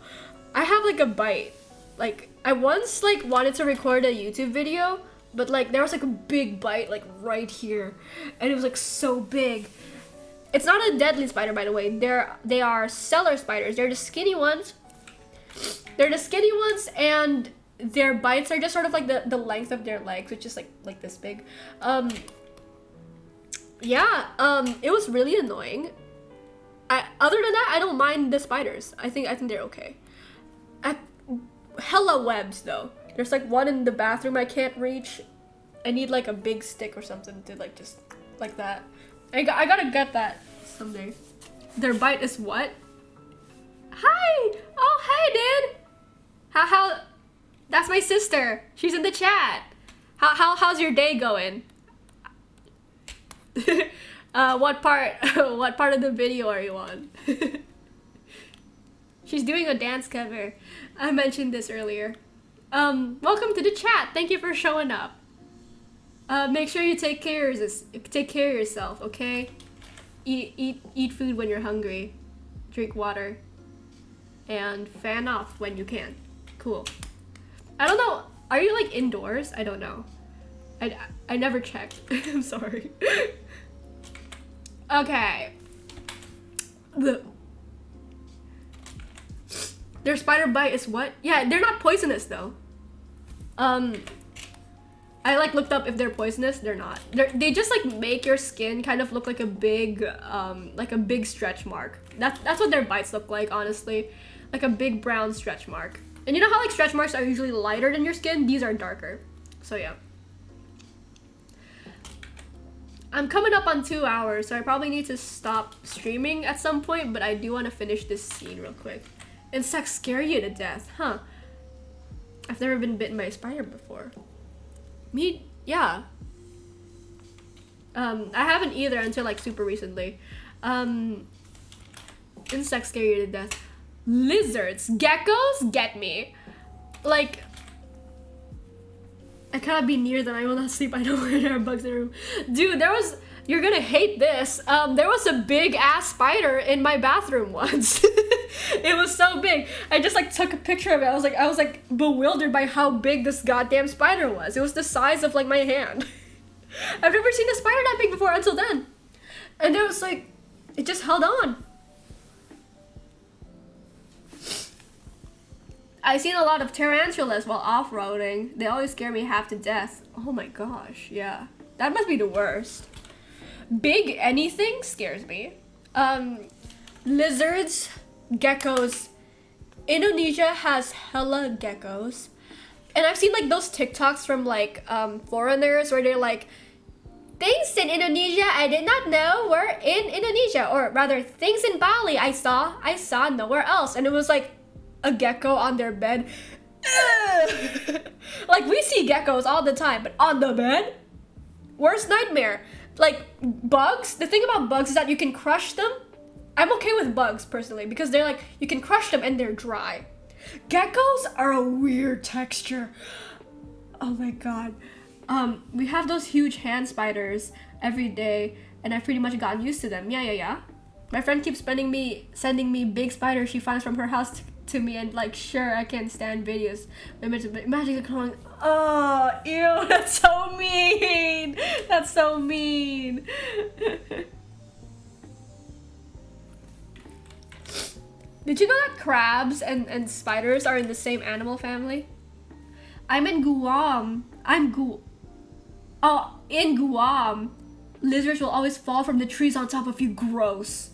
I have like a bite. Like I once like wanted to record a YouTube video, but like there was like a big bite like right here, and it was like so big. It's not a deadly spider, by the way. They are cellar spiders. They're the skinny ones. They're the skinny ones, and their bites are just sort of like the length of their legs, which is like this big. It was really annoying. Other than that, I don't mind the spiders. I think they're okay. Hella webs though. There's like one in the bathroom I can't reach. I need like a big stick or something to like just like that. I gotta get that someday. Their bite is what? Hi! Oh, hey, dude! How? That's my sister. She's in the chat. How's your day going? What part of the video are you on? She's doing a dance cover. I mentioned this earlier. Welcome to the chat. Thank you for showing up. Make sure you take care of yourself, okay? Eat food when you're hungry. Drink water. And fan off when you can. Cool. I don't know. Are you like indoors? I don't know. I never checked. I'm sorry. Okay. Their spider bite is what? Yeah, they're not poisonous though. I like looked up if they're poisonous. They're not. They just like make your skin kind of look like a big stretch mark. That's what their bites look like, honestly. Like a big brown stretch mark. And you know how like stretch marks are usually lighter than your skin? These are darker. So yeah. I'm coming up on 2 hours, so I probably need to stop streaming at some point, but I do want to finish this scene real quick. Insects scare you to death, huh? I've never been bitten by a spider before. Me, yeah. I haven't either until like super recently. Insects scare you to death. Lizards, geckos, get me. Like, I cannot be near them. I will not sleep. I know where there are bugs in the room. Dude, you're gonna hate this. There was a big ass spider in my bathroom once. It was so big. I just like took a picture of it. I was like bewildered by how big this goddamn spider was. It was the size of like my hand. I've never seen a spider that big before until then. And it was like, it just held on. I've seen a lot of tarantulas while off-roading. They always scare me half to death. Oh my gosh, yeah. That must be the worst. Big anything scares me. Lizards, geckos. Indonesia has hella geckos. And I've seen like those TikToks from like foreigners where they're like, things in Indonesia I did not know were in Indonesia. Or rather, things in Bali I saw nowhere else. And it was like a gecko on their bed. Like we see geckos all the time, but on the bed? Worst nightmare. Like bugs, the thing about bugs is that you can crush them. I'm okay with bugs personally because they're like, you can crush them and they're dry. Geckos are a weird texture. Oh my god. We have those huge hand spiders every day and I've pretty much gotten used to them. Yeah. My friend keeps sending me big spiders she finds from her house to me, and like, sure, I can't stand videos. Imagine going, oh, ew, that's so mean. That's so mean. Did you know that crabs and spiders are in the same animal family? I'm in Guam. In Guam, lizards will always fall from the trees on top of you. Gross.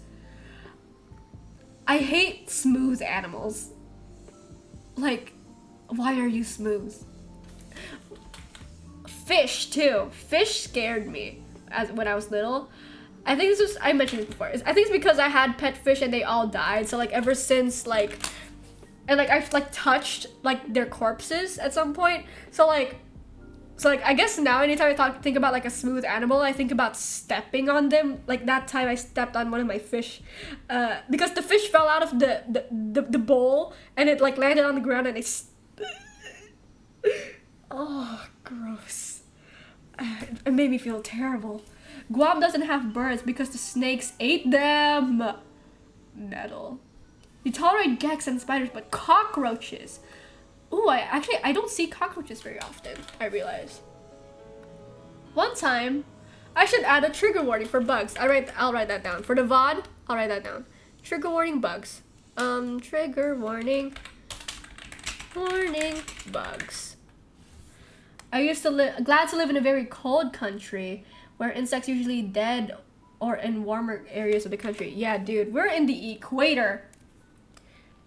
I hate smooth animals. Like, why are you smooth? Fish too. Fish scared me when I was little. I think I mentioned it before. I think it's because I had pet fish and they all died. So like ever since like, and like I've like touched like their corpses at some point. So like I guess now anytime I think about like a smooth animal, I think about stepping on them. Like that time I stepped on one of my fish, because the fish fell out of the bowl and it like landed on the ground and oh, gross. It made me feel terrible. Guam doesn't have birds because the snakes ate them. Metal. You tolerate geckos and spiders, but cockroaches. Ooh, I don't see cockroaches very often, I realize. One time, I should add a trigger warning for bugs. I'll write that down. For the VOD, I'll write that down. Trigger warning bugs. Trigger warning. Warning bugs. I used to glad to live in a very cold country where insects usually dead or in warmer areas of the country. Yeah, dude, we're in the equator.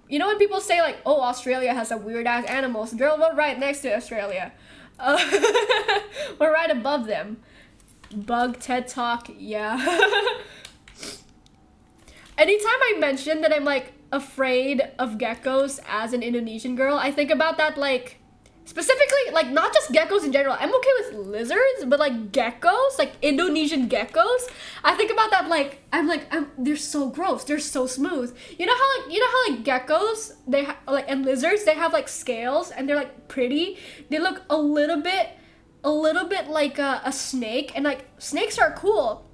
You know when people say like, oh, Australia has some weird ass animals? Girl, we're right next to Australia. We're right above them. Bug TED Talk, yeah. Anytime I mention that I'm like afraid of geckos as an Indonesian girl, I think about that like specifically like not just geckos in general. I'm okay with lizards, but like geckos, like Indonesian geckos, I think about that like they're so gross, they're so smooth. You know how geckos and lizards, they have like scales and they're like pretty. They look a little bit like a snake, and like snakes are cool.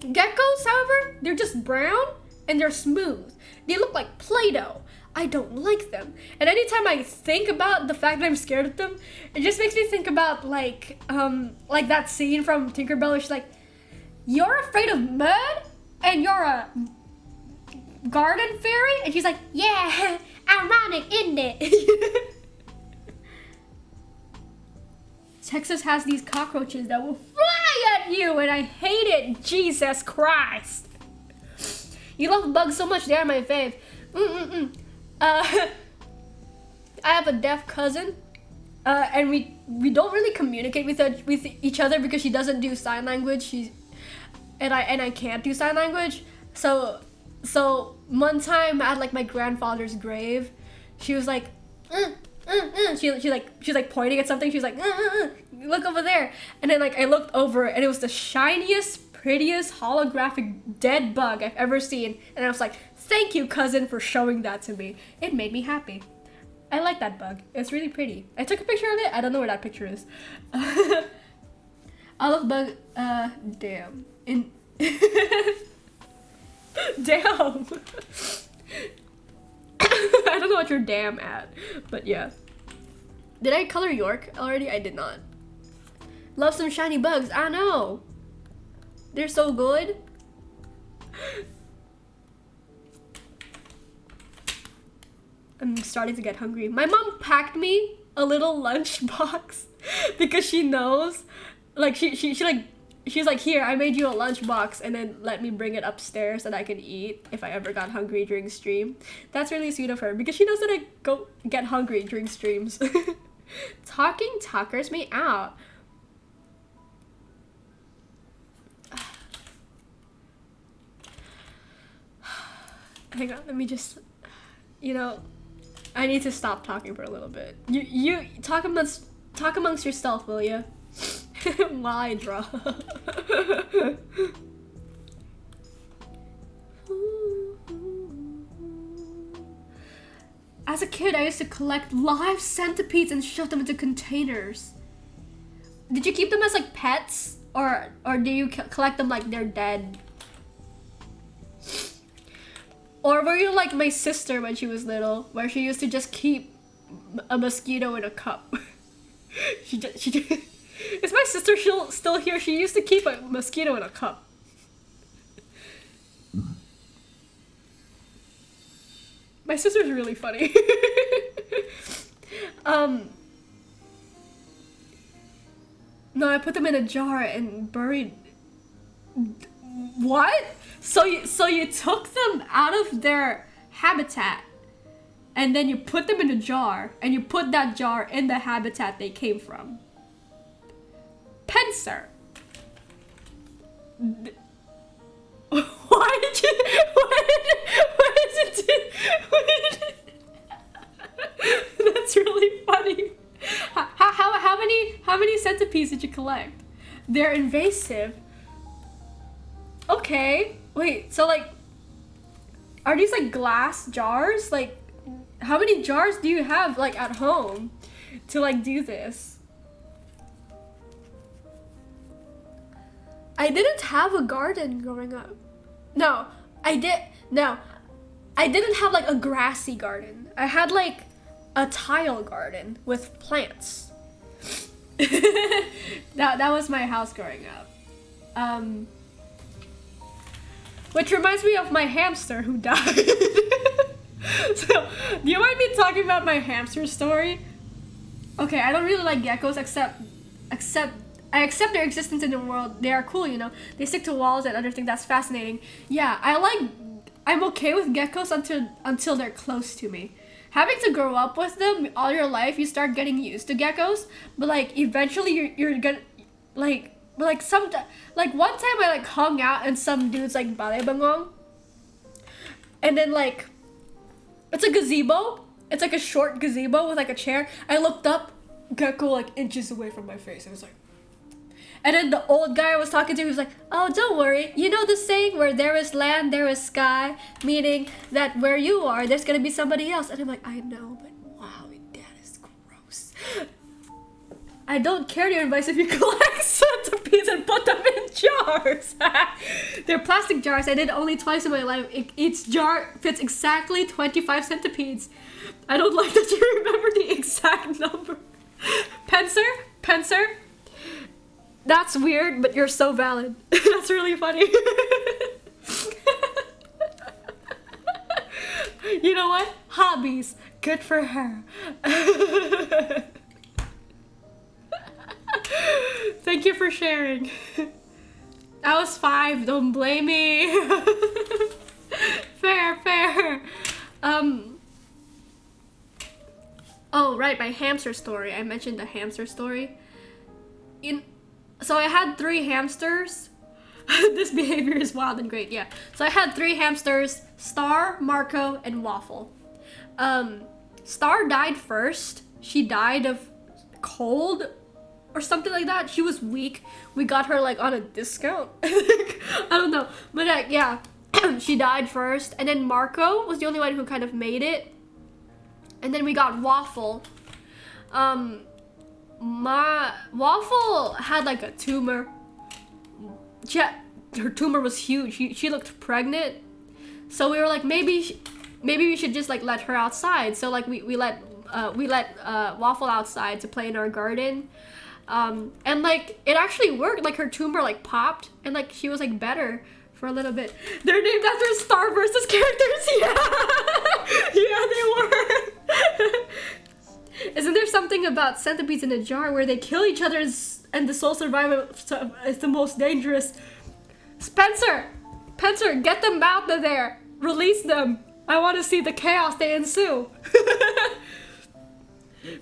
Geckos, however, they're just brown and they're smooth. They look like Play-Doh. I don't like them. And anytime I think about the fact that I'm scared of them, it just makes me think about like that scene from Tinkerbell where she's like, you're afraid of mud and you're a garden fairy? And she's like, yeah, ironic, isn't it? Texas has these cockroaches that will fly at you, and I hate it. Jesus Christ. You love bugs so much, they are my fave. I have a deaf cousin, and we don't really communicate with each other because she doesn't do sign language. And I can't do sign language. So one time at like my grandfather's grave, she was like, she's like pointing at something. She's like, look over there. And then like I looked over, and it was the shiniest, prettiest holographic dead bug I've ever seen. And I was like, thank you, cousin, for showing that to me. It made me happy. I like that bug. It's really pretty. I took a picture of it. I don't know where that picture is. I love bug. Damn. Damn. I don't know what you're damn at, but yeah. Did I color York already? I did not. Love some shiny bugs. I know. They're so good. I'm starting to get hungry. My mom packed me a little lunch box because she knows, like she's like, here, I made you a lunch box, and then let me bring it upstairs that I can eat if I ever got hungry during stream. That's really sweet of her because she knows that I go get hungry during streams. Talking tuckers me out. Hang on, let me just, I need to stop talking for a little bit. You talk amongst yourself, will you? While I draw. As a kid, I used to collect live centipedes and shove them into containers. Did you keep them as like pets, or do you collect them like they're dead? Or were you like my sister when she was little, where she used to just keep a mosquito in a cup? Is my sister still here? She used to keep a mosquito in a cup. My sister's really funny. No, I put them in a jar and buried. What? So you took them out of their habitat, and then you put them in a jar, and you put that jar in the habitat they came from. Pencer. Why did you? That's really funny. How many centipedes did you collect? They're invasive. Okay. Wait, so like, are these like glass jars? Like, how many jars do you have like at home to like do this? I didn't have a garden growing up. No, I did. No, I didn't have like a grassy garden. I had like a tile garden with plants. that was my house growing up. Which reminds me of my hamster who died. So, do you mind me talking about my hamster story? Okay, I don't really like geckos except I accept their existence in the world. They are cool, you know. They stick to walls and other things. That's fascinating. Yeah, I'm okay with geckos until they're close to me. Having to grow up with them all your life, you start getting used to geckos, but like eventually you're gonna like one time I like hung out in some dude's like balay bangong, and then like it's a gazebo. It's like a short gazebo with like a chair. I looked up, gecko like inches away from my face. It was like, and then the old guy I was talking to, he was like, oh, don't worry. You know the saying where there is land, there is sky, meaning that where you are, there's gonna be somebody else. And I'm like, I know, but wow, that is gross. I don't care your advice if you collect centipedes and put them in jars. They're plastic jars. I did only twice in my life. Each jar fits exactly 25 centipedes. I don't like that you remember the exact number. Pencer. That's weird, but you're so valid. That's really funny. You know what? Hobbies. Good for her. Thank you for sharing. I was 5, don't blame me. Fair. Oh, right, my hamster story. I mentioned the hamster story. So I had 3 hamsters. This behavior is wild and great, yeah. So I had 3 hamsters, Star, Marco, and Waffle. Star died first. She died of cold or something like that. She was weak. We got her like on a discount. I don't know. But yeah, she died first. And then Marco was the only one who kind of made it. And then we got Waffle. Waffle had like a tumor. Her tumor was huge. She looked pregnant. So we were like, maybe we should just like let her outside. So like we let Waffle outside to play in our garden. And like it actually worked. Like her tumor like popped and like she was like better for a little bit. They're named after Star versus characters. Yeah, they were. Isn't there something about centipedes in a jar where they kill each other and the sole survivor is the most dangerous? Spencer, get them out of there. Release them. I want to see the chaos they ensue.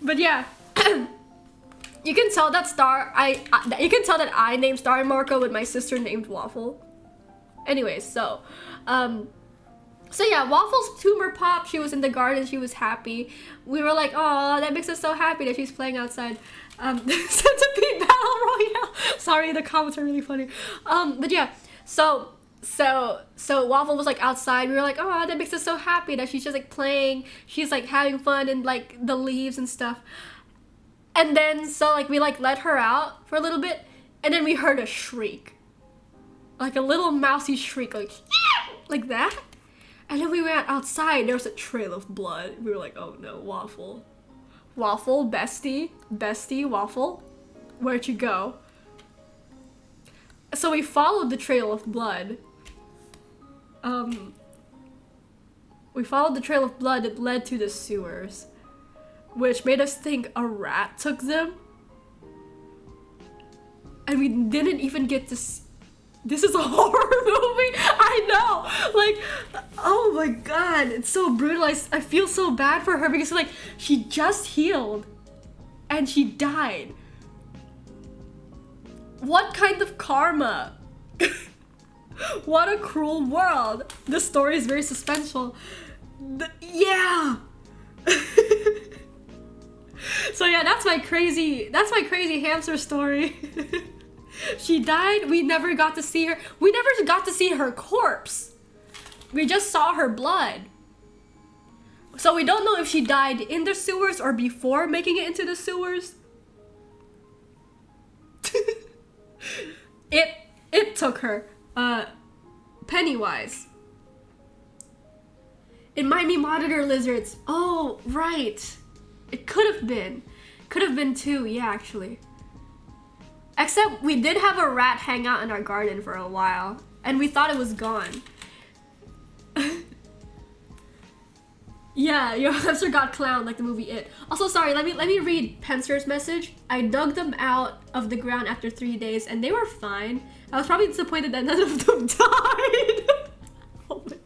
But yeah, you can tell that I named Star and Marco, but my sister named Waffle. Anyways, so yeah, Waffle's tumor popped. She was in the garden. She was happy. We were like, oh, that makes us so happy that she's playing outside. Centipede Battle Royale. Sorry, the comments are really funny. But yeah, so Waffle was like outside. We were like, oh, that makes us so happy that she's just like playing. She's like having fun in like the leaves and stuff. And then so like we like let her out for a little bit, and then we heard a shriek, like a little mousy shriek, like that. And then we went outside. There was a trail of blood. We were like, oh no, Waffle, bestie, Waffle, where'd you go? So we followed the trail of blood. We followed the trail of blood that led to the sewers, which made us think a rat took them. And we didn't even get to see. This is a horror movie. I know. Like, oh my god, it's so brutal. I feel so bad for her because like she just healed and she died. What kind of karma? What a cruel world. This story is very suspenseful. Yeah. So yeah, that's my crazy hamster story. She died. We never got to see her. We never got to see her corpse. We just saw her blood. So we don't know if she died in the sewers or before making it into the sewers. It took her. Pennywise. It might be monitor lizards. Oh, right. It could have been. Could have been too, yeah, actually. Except we did have a rat hang out in our garden for a while, and we thought it was gone. Yeah, your hamster got clowned like the movie It. Also, sorry, let me read Pencer's message. I dug them out of the ground after 3 days, and they were fine. I was probably disappointed that none of them died. Oh my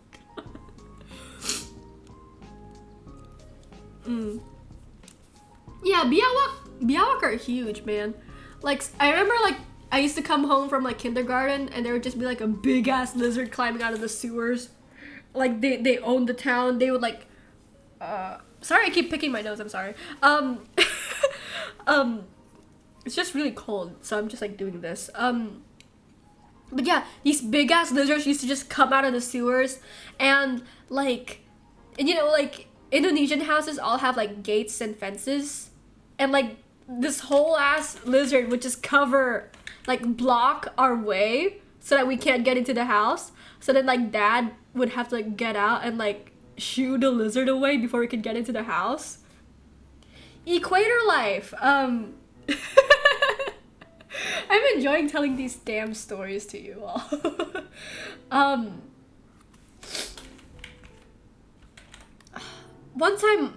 god. Yeah, Biawak are huge, man. Like, I remember, like, I used to come home from, like, kindergarten, and there would just be, like, a big-ass lizard climbing out of the sewers. Like, they owned the town. They would, like, sorry, I keep picking my nose, I'm sorry. It's just really cold, so I'm just, like, doing this. But yeah, these big-ass lizards used to just come out of the sewers, and, like, and, you know, like, Indonesian houses all have, like, gates and fences, and, like, this whole ass lizard would just cover, like, block our way so that we can't get into the house. So then, like, Dad would have to, like, get out and, like, shoo the lizard away before we could get into the house. Equator life. I'm enjoying telling these damn stories to you all. One time,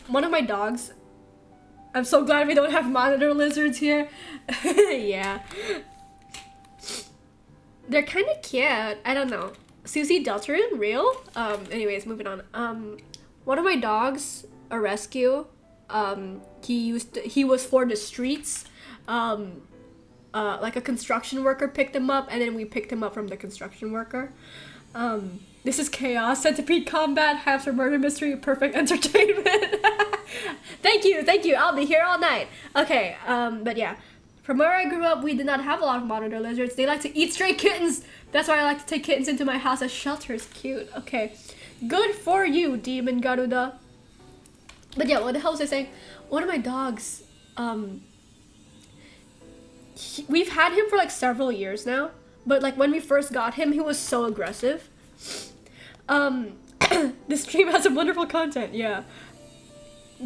one of my dogs, I'm so glad we don't have monitor lizards here. Yeah. They're kind of cute. I don't know. Susie Deltarin, real? Anyways, moving on. One of my dogs, a rescue, he was for the streets. Like a construction worker picked him up, and then we picked him up from the construction worker. This is chaos, centipede combat, hamster murder mystery, perfect entertainment. Thank you. I'll be here all night. Okay, but yeah. From where I grew up, we did not have a lot of monitor lizards. They like to eat stray kittens. That's why I like to take kittens into my house as shelters. Cute. Okay. Good for you, Demon Garuda. But yeah, what the hell was I saying? One of my dogs, we've had him for like several years now. But like when we first got him, he was so aggressive. This stream has some wonderful content, yeah.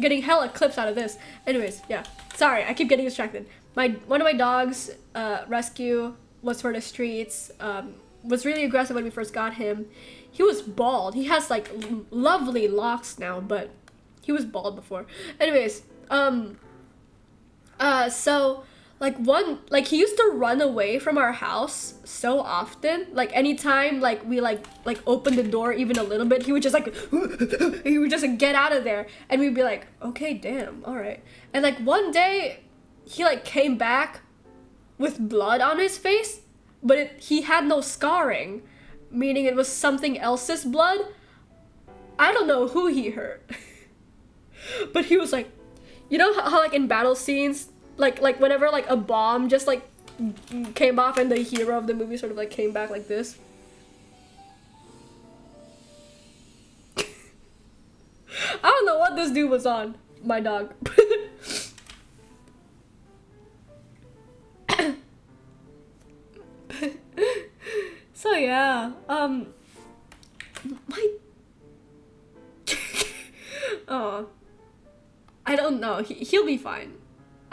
Getting hella clips out of this. Anyways, yeah. Sorry, I keep getting distracted. One of my dogs, rescue, was for the streets, was really aggressive when we first got him. He was bald. He has like lovely locks now, but he was bald before. Anyways, so like he used to run away from our house so often. Like anytime like we like open the door even a little bit, he would just like he would just like, get out of there, and we'd be like, okay, damn, all right. And like one day he like came back with blood on his face, but he had no scarring, meaning it was something else's blood. I don't know who he hurt. But he was like, you know how like in battle scenes, like whenever like a bomb just like came off and the hero of the movie sort of like came back like this. I don't know what this dude was on, my dog. So yeah, oh, I don't know. He'll be fine.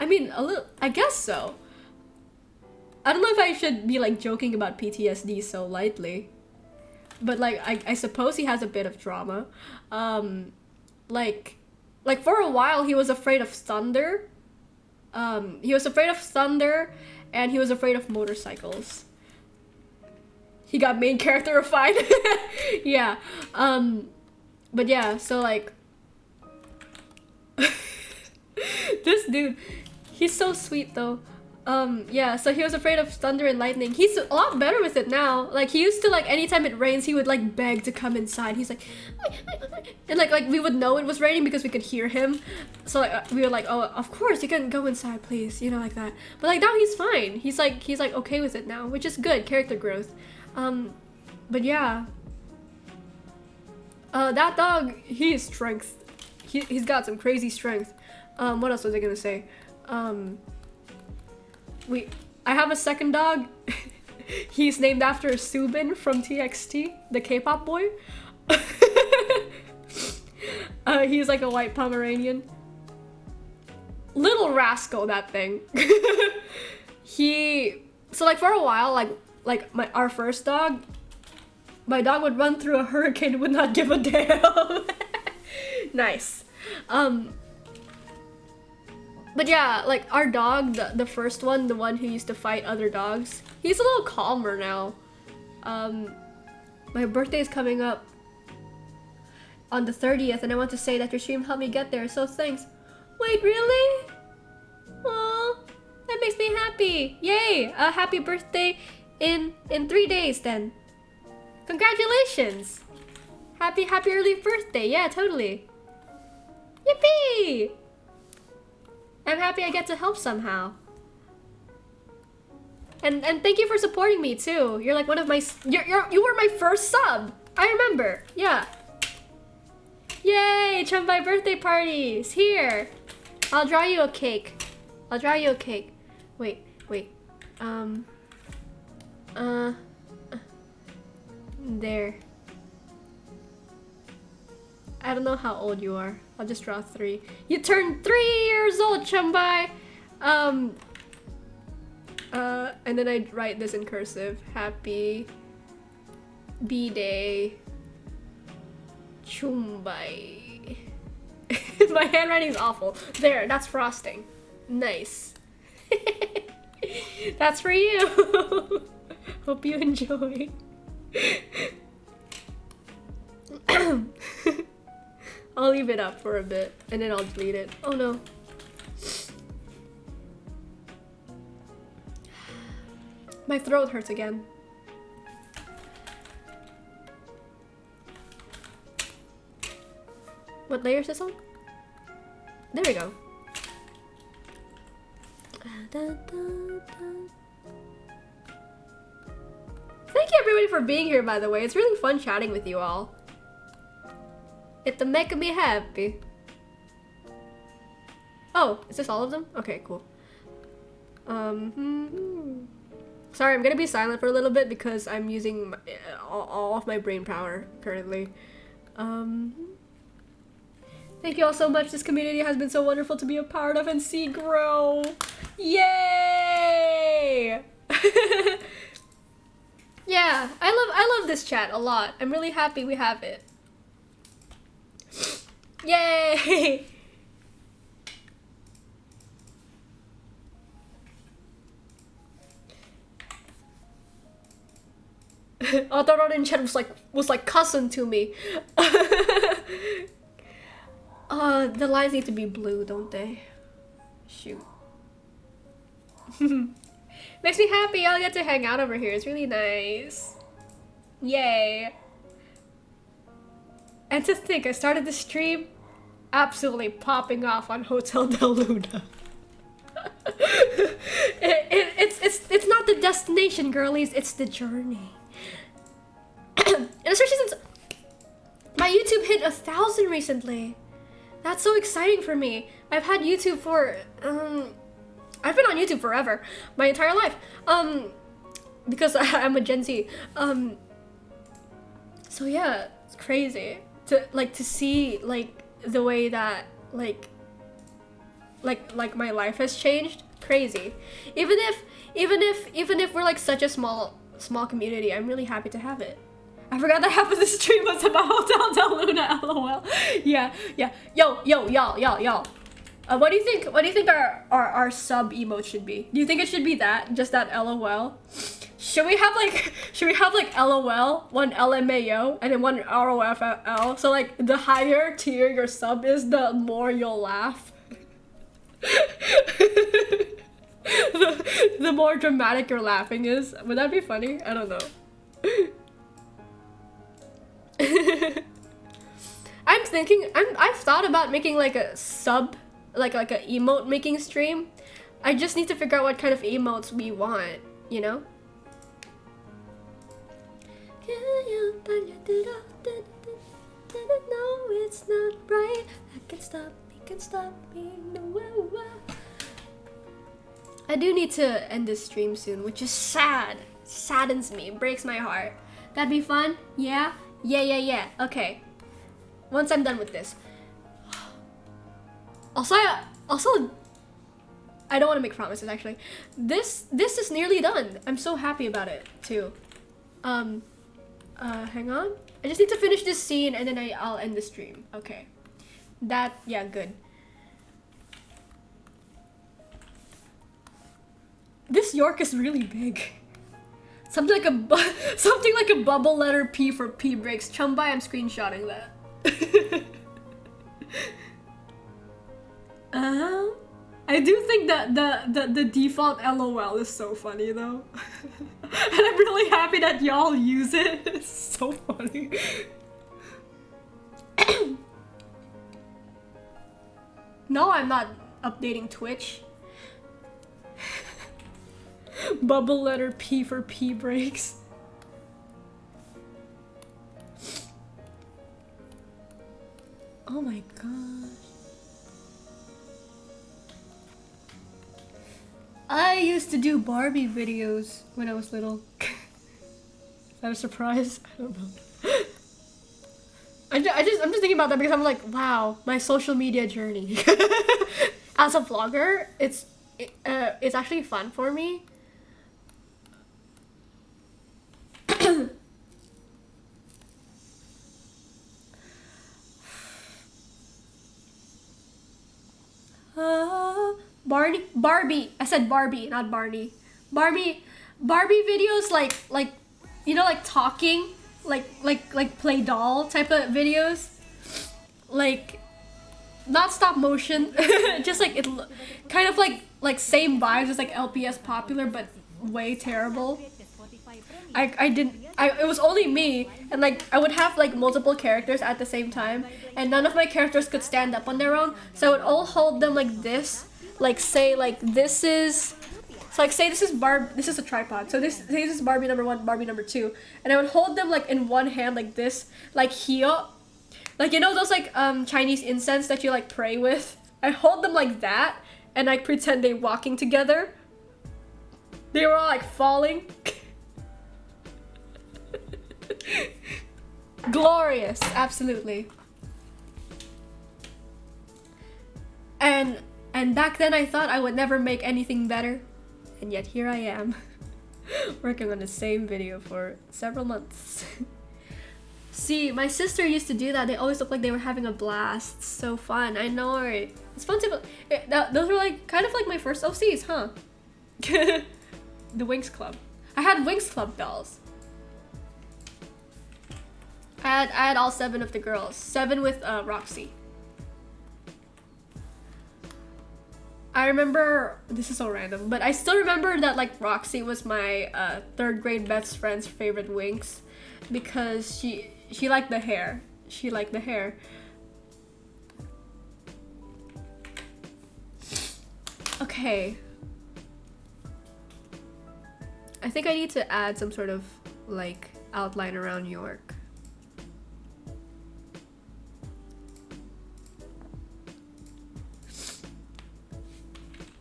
I mean, a little. I guess so. I don't know if I should be like joking about PTSD so lightly, but like I suppose he has a bit of trauma. Like for a while he was afraid of thunder. He was afraid of thunder, and he was afraid of motorcycles. He got main characterified. Yeah. But yeah, so like this dude, he's so sweet though. Yeah, so he was afraid of thunder and lightning. He's a lot better with it now. Like he used to like anytime it rains, he would like beg to come inside. He's like, and like we would know it was raining because we could hear him. So like we were like, oh, of course you can go inside, please, you know, like that. But like now he's fine. He's like okay with it now, which is good, character growth. But yeah, that dog, he is strength. He's got some crazy strength. What else was I gonna say? I have a second dog. He's named after Subin from TXT, the K-pop boy. He's like a white Pomeranian. Little rascal, that thing. So like for a while, our first dog, my dog would run through a hurricane and would not give a damn. Nice. But yeah, like our dog, the first one, the one who used to fight other dogs, he's a little calmer now. My birthday is coming up on the 30th, and I want to say that your stream helped me get there, so thanks. Wait, really? Aw, that makes me happy. Yay! A happy birthday in 3 days then. Congratulations! Happy early birthday. Yeah, totally. Yippee! I'm happy I get to help somehow. And thank you for supporting me too. You're like one of my you were my first sub. I remember. Yeah. Yay! Chumbai birthday parties here. I'll draw you a cake. I'll draw you a cake. Wait. There. I don't know how old you are. I'll just draw 3. You turned 3 years old, Chumbai! And then I write this in cursive. Happy B-Day, Chumbai. My handwriting's awful. There, that's frosting. Nice. That's for you. Hope you enjoy. I'll leave it up for a bit and then I'll delete it. Oh no. My throat hurts again. What layer is this on? There we go. Thank you everybody for being here, by the way. It's really fun chatting with you all. It's making me happy. Oh, is this all of them? Okay, cool. Sorry, I'm gonna be silent for a little bit because I'm using all of my brain power currently. Thank you all so much. This community has been so wonderful to be a part of and see grow. Yay! Yeah, I love this chat a lot. I'm really happy we have it. Yay! Ottororin chat was like cussing to me. The lines need to be blue, don't they? Shoot. Makes me happy. I'll get to hang out over here. It's really nice. Yay. And to think, I started the stream absolutely popping off on Hotel Del Luna. It's not the destination, girlies. It's the journey. And especially since my YouTube hit 1,000 recently. That's so exciting for me. I've had YouTube for I've been on YouTube forever, my entire life. Because I'm a Gen Z. So yeah, it's crazy to see the way that like my life has changed. Crazy. Even if we're like such a small community, I'm really happy to have it. I forgot that half of the stream was about Hotel Del Luna, lol. Yeah. Yo, y'all. What do you think our sub emote should be? Do you think it should be just that LOL? Should we have like LOL, one LMAO, and then one ROFL? So like the higher tier your sub is, the more you'll laugh. the more dramatic your laughing is. Would that be funny? I don't know. I've thought about making like a sub, like a emote making stream. I just need to figure out what kind of emotes we want, you know? No, it's not right. I can stop me. No. I do need to end this stream soon, which is sad. saddens me, breaks my heart. That'd be fun? Yeah? Yeah. Okay. Once I'm done with this. Also, I don't want to make promises actually. This is nearly done. I'm so happy about it too. Hang on. I just need to finish this scene and then I'll end the stream. Okay. Yeah, good. This York is really big. Something like a bubble letter P for P breaks. Chumbai, I'm screenshotting that. I do think that the default LOL is so funny though. And I'm really happy that y'all use it. It's so funny. No, I'm not updating Twitch. Bubble letter P for P breaks. Oh my gosh. I used to do Barbie videos when I was little. Is that a surprise? I don't know. I'm just thinking about that because I'm like, wow, my social media journey. As a vlogger, it's actually fun for me. Barbie. I said Barbie, not Barney. Barbie videos like you know, like talking, like play doll type of videos, like not stop motion, just like it kind of like same vibes as like LPS popular but way terrible. It was only me, and like I would have like multiple characters at the same time, and none of my characters could stand up on their own, so I would all hold them like this, like say like this is, so like say this is a tripod, so this is Barbie number 1, Barbie number 2, and I would hold them like in one hand like this, like here, like you know those like Chinese incense that you like pray with. I hold them like that, and I pretend they're walking together. They were all like falling. Glorious, absolutely. And back then I thought I would never make anything better, and yet here I am, working on the same video for several months. See, my sister used to do that. They always looked like they were having a blast. So fun. I know, right? It's fun to. Those were like kind of like my first OCs, huh? The Winx Club. I had Winx Club dolls. I had all 7 of the girls. 7 with Roxy. I remember, this is so random, but I still remember that like Roxy was my 3rd grade best friend's favorite Winx, because she liked the hair. She liked the hair. Okay. I think I need to add some sort of like outline around York.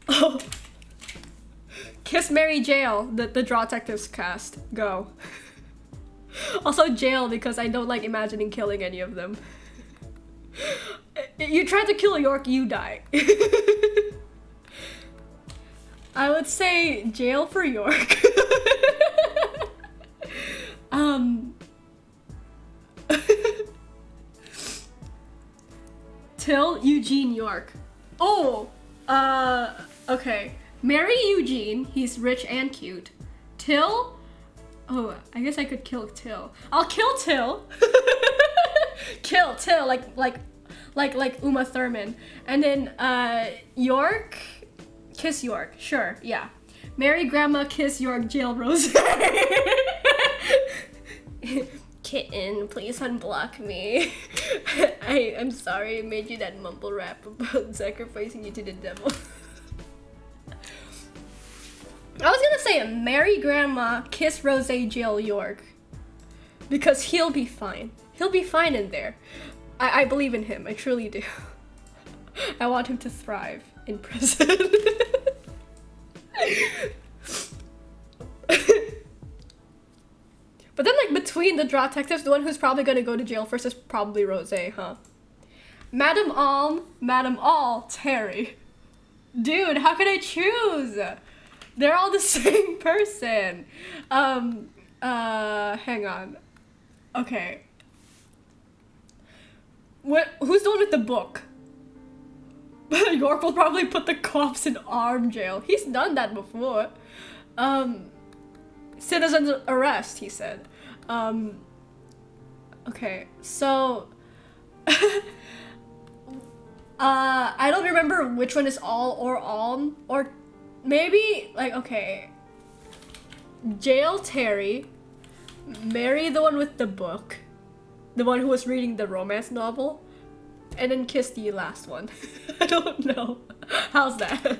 Oh. Kiss, Marry, Jail, the Drawtectives cast. Go. Also Jail, because I don't like imagining killing any of them. You try to kill York, you die. I would say Jail for York. Till Eugene York. Oh, okay. Marry Eugene, he's rich and cute. Till, oh, I guess I could kill Till. I'll kill Till. Kill Till, like Uma Thurman. And then, York, kiss York, sure, yeah. Marry Grandma, kiss York, jail Rose. Kitten, please unblock me. I'm sorry I made you that mumble rap about sacrificing you to the devil. I was gonna say marry Grandma, kiss Rose, jail York. Because he'll be fine. He'll be fine in there. I believe in him, I truly do. I want him to thrive in prison. between the drawtectives, the one who's probably gonna go to jail first is probably Rose, huh? Madam All, Terry. Dude, how can I choose? They're all the same person. Hang on. Okay. Who's the one with the book? York will probably put the cops in armed jail. He's done that before. Citizen's arrest, he said. Okay, so I don't remember which one is all or on, or maybe like, okay, jail Terry, marry the one with the book, the one who was reading the romance novel, and then kiss the last one. I don't know. How's that?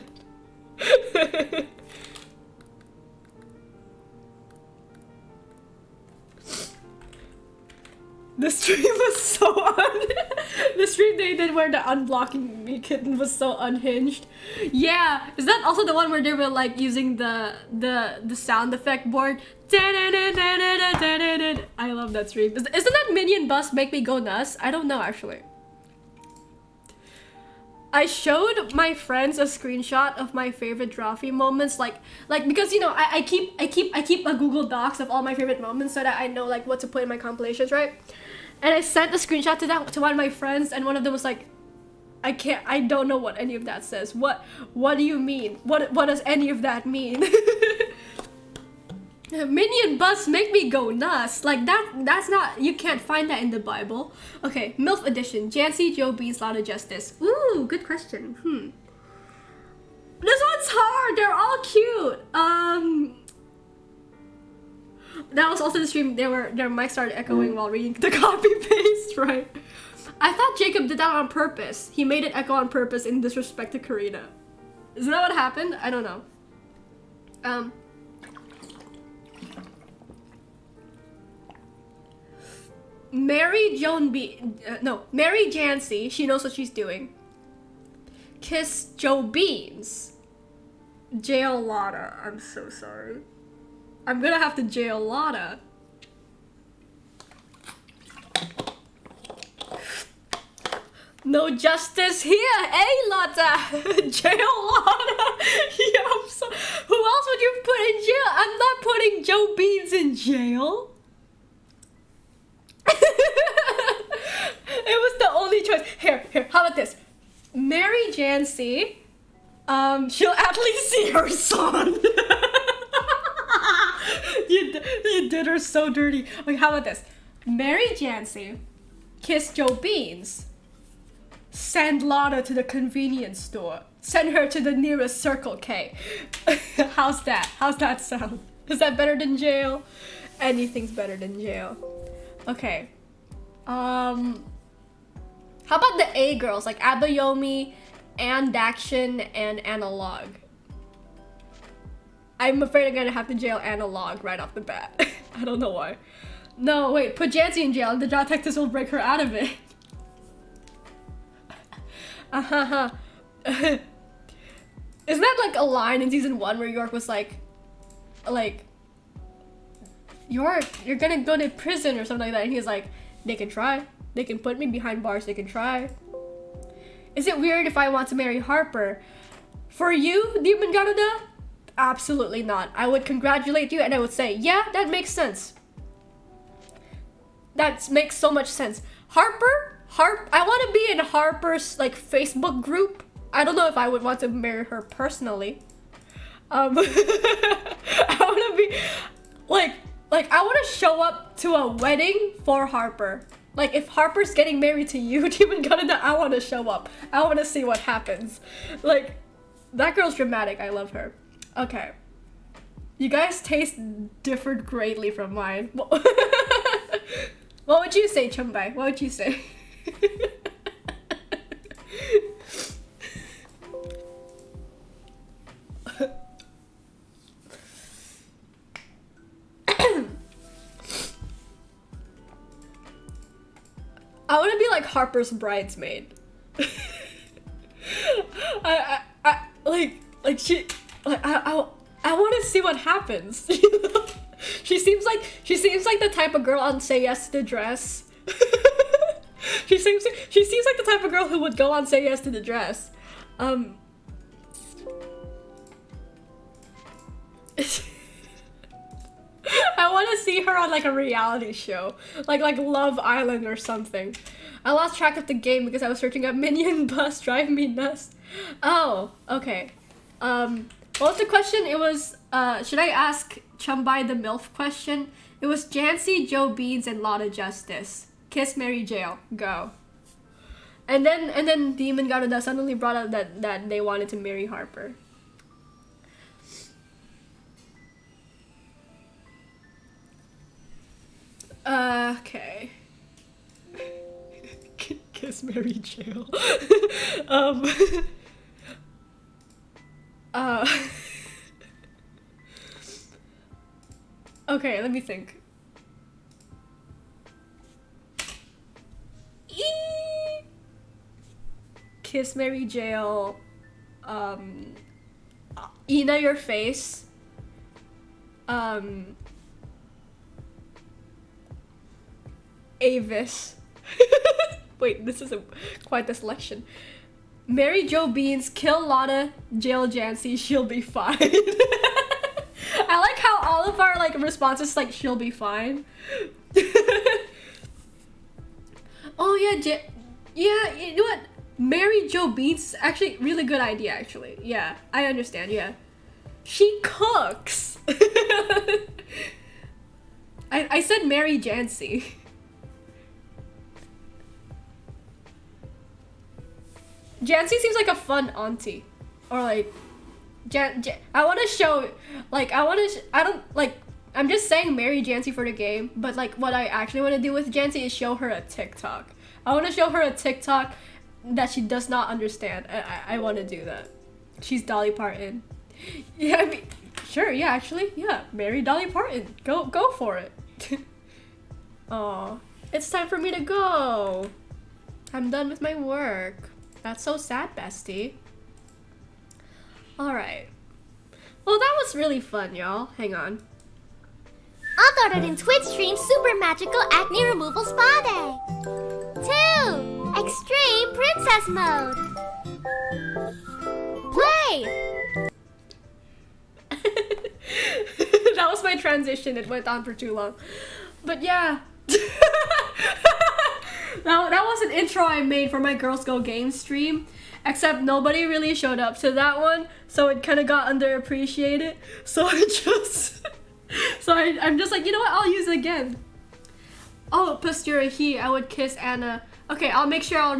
The stream was so the stream they did where the unblocking me kitten was so unhinged. Yeah, is that also the one where they were like using the sound effect board? I love that stream. Isn't that Minion Bus Make Me Go Nuts? I don't know actually. I showed my friends a screenshot of my favorite Drawfee moments, like because you know I keep a Google Docs of all my favorite moments so that I know like what to put in my compilations, right? And I sent a screenshot to one of my friends, and one of them was like, I don't know what any of that says. What do you mean? What does any of that mean? Minion Bus Make Me Go Nuts. Like that's not, you can't find that in the Bible. Okay, MILF edition. Jancy, Joe Beans, Lot of Justice. Ooh, good question. This one's hard. They're all cute. That was also the stream. Their mic started echoing while reading the copy paste, right? I thought Jacob did that on purpose. He made it echo on purpose in disrespect to Karina. Is that what happened? I don't know. Mary Jancy, she knows what she's doing. Kiss Joe Beans. Jail Lotta. I'm so sorry. I'm gonna have to jail Lotta. No justice here, eh, Lotta? Jail Lotta. Yeah, who else would you put in jail? I'm not putting Joe Beans in jail. It was the only choice. Here, how about this? Mary Jancy, she'll at least see her son. You did her so dirty. Okay, how about this? Mary Jancy, kiss Joe Beans, send Lotta to the convenience store, send her to the nearest Circle K. How's that? How's that sound? Is that better than jail? Anything's better than jail. Okay. How about the A girls, like Abayomi, Ann Dakshin, and Analog? I'm afraid I'm gonna have to jail Analog right off the bat. I don't know why. No, wait, put Jancy in jail and the drawtectives will break her out of it. Isn't that like a line in season 1 where York was like, York, you're gonna go to prison or something like that, and he's like, they can try. They can put me behind bars, they can try. Is it weird if I want to marry Harper? For you, Demon Garuda? Absolutely not. I would congratulate you and I would say, yeah, that makes sense. That makes so much sense. I want to be in Harper's like Facebook group. I don't know if I would want to marry her personally. I want to be like I want to show up to a wedding for Harper. Like if Harper's getting married to you, Demon Garuda, I want to show up. I want to see what happens. Like that girl's dramatic. I love her. Okay. You guys taste differed greatly from mine. What would you say, Chumbai? What would you say? I want to be like Harper's bridesmaid. I want to see what happens. You know? She seems like the type of girl on Say Yes to the Dress. she seems like the type of girl who would go on Say Yes to the Dress. I want to see her on like a reality show, like Love Island or something. I lost track of the game because I was searching up Minion Bus Drive Me Nuts. Oh, okay. What was the question? It was should I ask Chumbai the MILF question? It was Jancy, Joe Beans, and Lotta Justice. Kiss, Mary, Jail, go. And then Demon Garuda suddenly brought up that they wanted to marry Harper. Okay. Kiss, Mary, Jail. Okay, let me think. Kiss, Mary, Jail. Ina Your Face. Avis. Wait, this is quite the selection. Mary Jo Beans, kill Lotta, jail Jancy, she'll be fine. I like how all of our like responses like she'll be fine. Oh yeah, yeah, you know what? Mary Jo Beans, actually really good idea actually. Yeah, I understand, yeah. She cooks. I said Mary Jancy. Jancy seems like a fun auntie, or like, I want to show, like, I'm just saying marry Jancy for the game, but like what I actually want to do with Jancy is show her a TikTok. I want to show her a TikTok that she does not understand. I want to do that. She's Dolly Parton. Yeah, I mean, sure, yeah, actually, yeah, marry Dolly Parton. Go for it. Oh, it's time for me to go. I'm done with my work. That's so sad, bestie. Alright. Well, that was really fun, y'all. Hang on. Ottororin Twitch stream Super Magical Acne Removal Spa Day. 2. Extreme Princess Mode. Play! That was my transition. It went on for too long. But yeah. That was an intro I made for my Girls Go Games stream, except nobody really showed up to that one, so it kind of got underappreciated. So I'm just like, you know what? I'll use it again. Oh, postura he. I would kiss Anna. Okay, I'll make sure I'll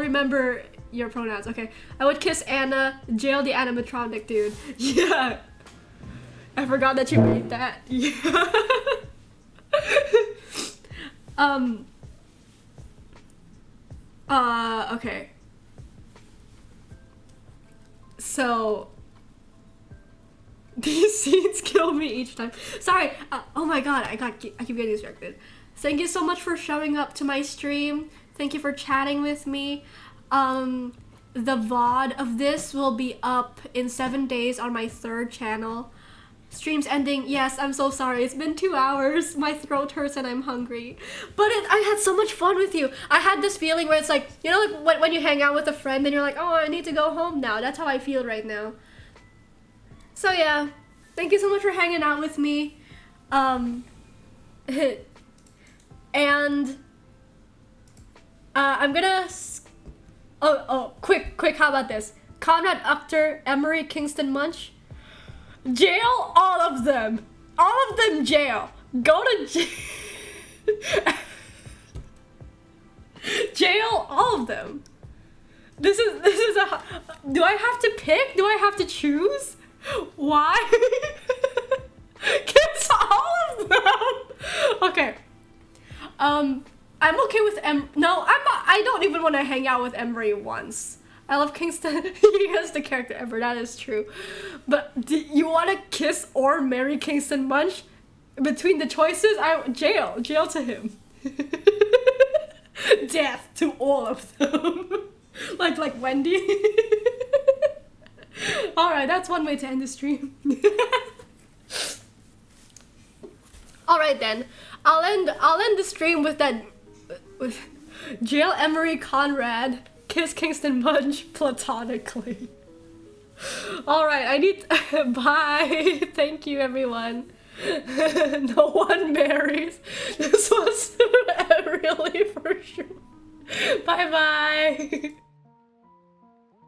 remember your pronouns. Okay, I would kiss Anna. Jail the animatronic dude. Yeah. I forgot that you made that. Yeah. Okay. So these scenes kill me each time. Sorry. Oh my god, I keep getting distracted. Thank you so much for showing up to my stream. Thank you for chatting with me. The VOD of this will be up in 7 days on my 3rd channel. Stream's ending. Yes, I'm so sorry. It's been 2 hours. My throat hurts and I'm hungry. But I had so much fun with you. I had this feeling where it's like, you know, like when you hang out with a friend and you're like, oh, I need to go home now. That's how I feel right now. So yeah, thank you so much for hanging out with me. And I'm gonna. Quick. How about this? Conrad Uchter, Emery, Kingston Munch. Jail all of them. All of them jail. Go to jail. Jail all of them. This is a. Do I have to pick? Do I have to choose? Why? Kiss all of them. Okay. I'm okay with No, I'm not. I don't even want to hang out with Emery once. I love Kingston. He is the character ever. That is true. But do you want to kiss or marry Kingston Munch? Between the choices, jail to him. Death to all of them. like Wendy. All right, that's one way to end the stream. All right then. I'll end the stream with that with Jail Emery Conrad kiss Kingston Mudge platonically. All right, I need bye. Thank you everyone. No one marries. This was really for sure. Bye bye.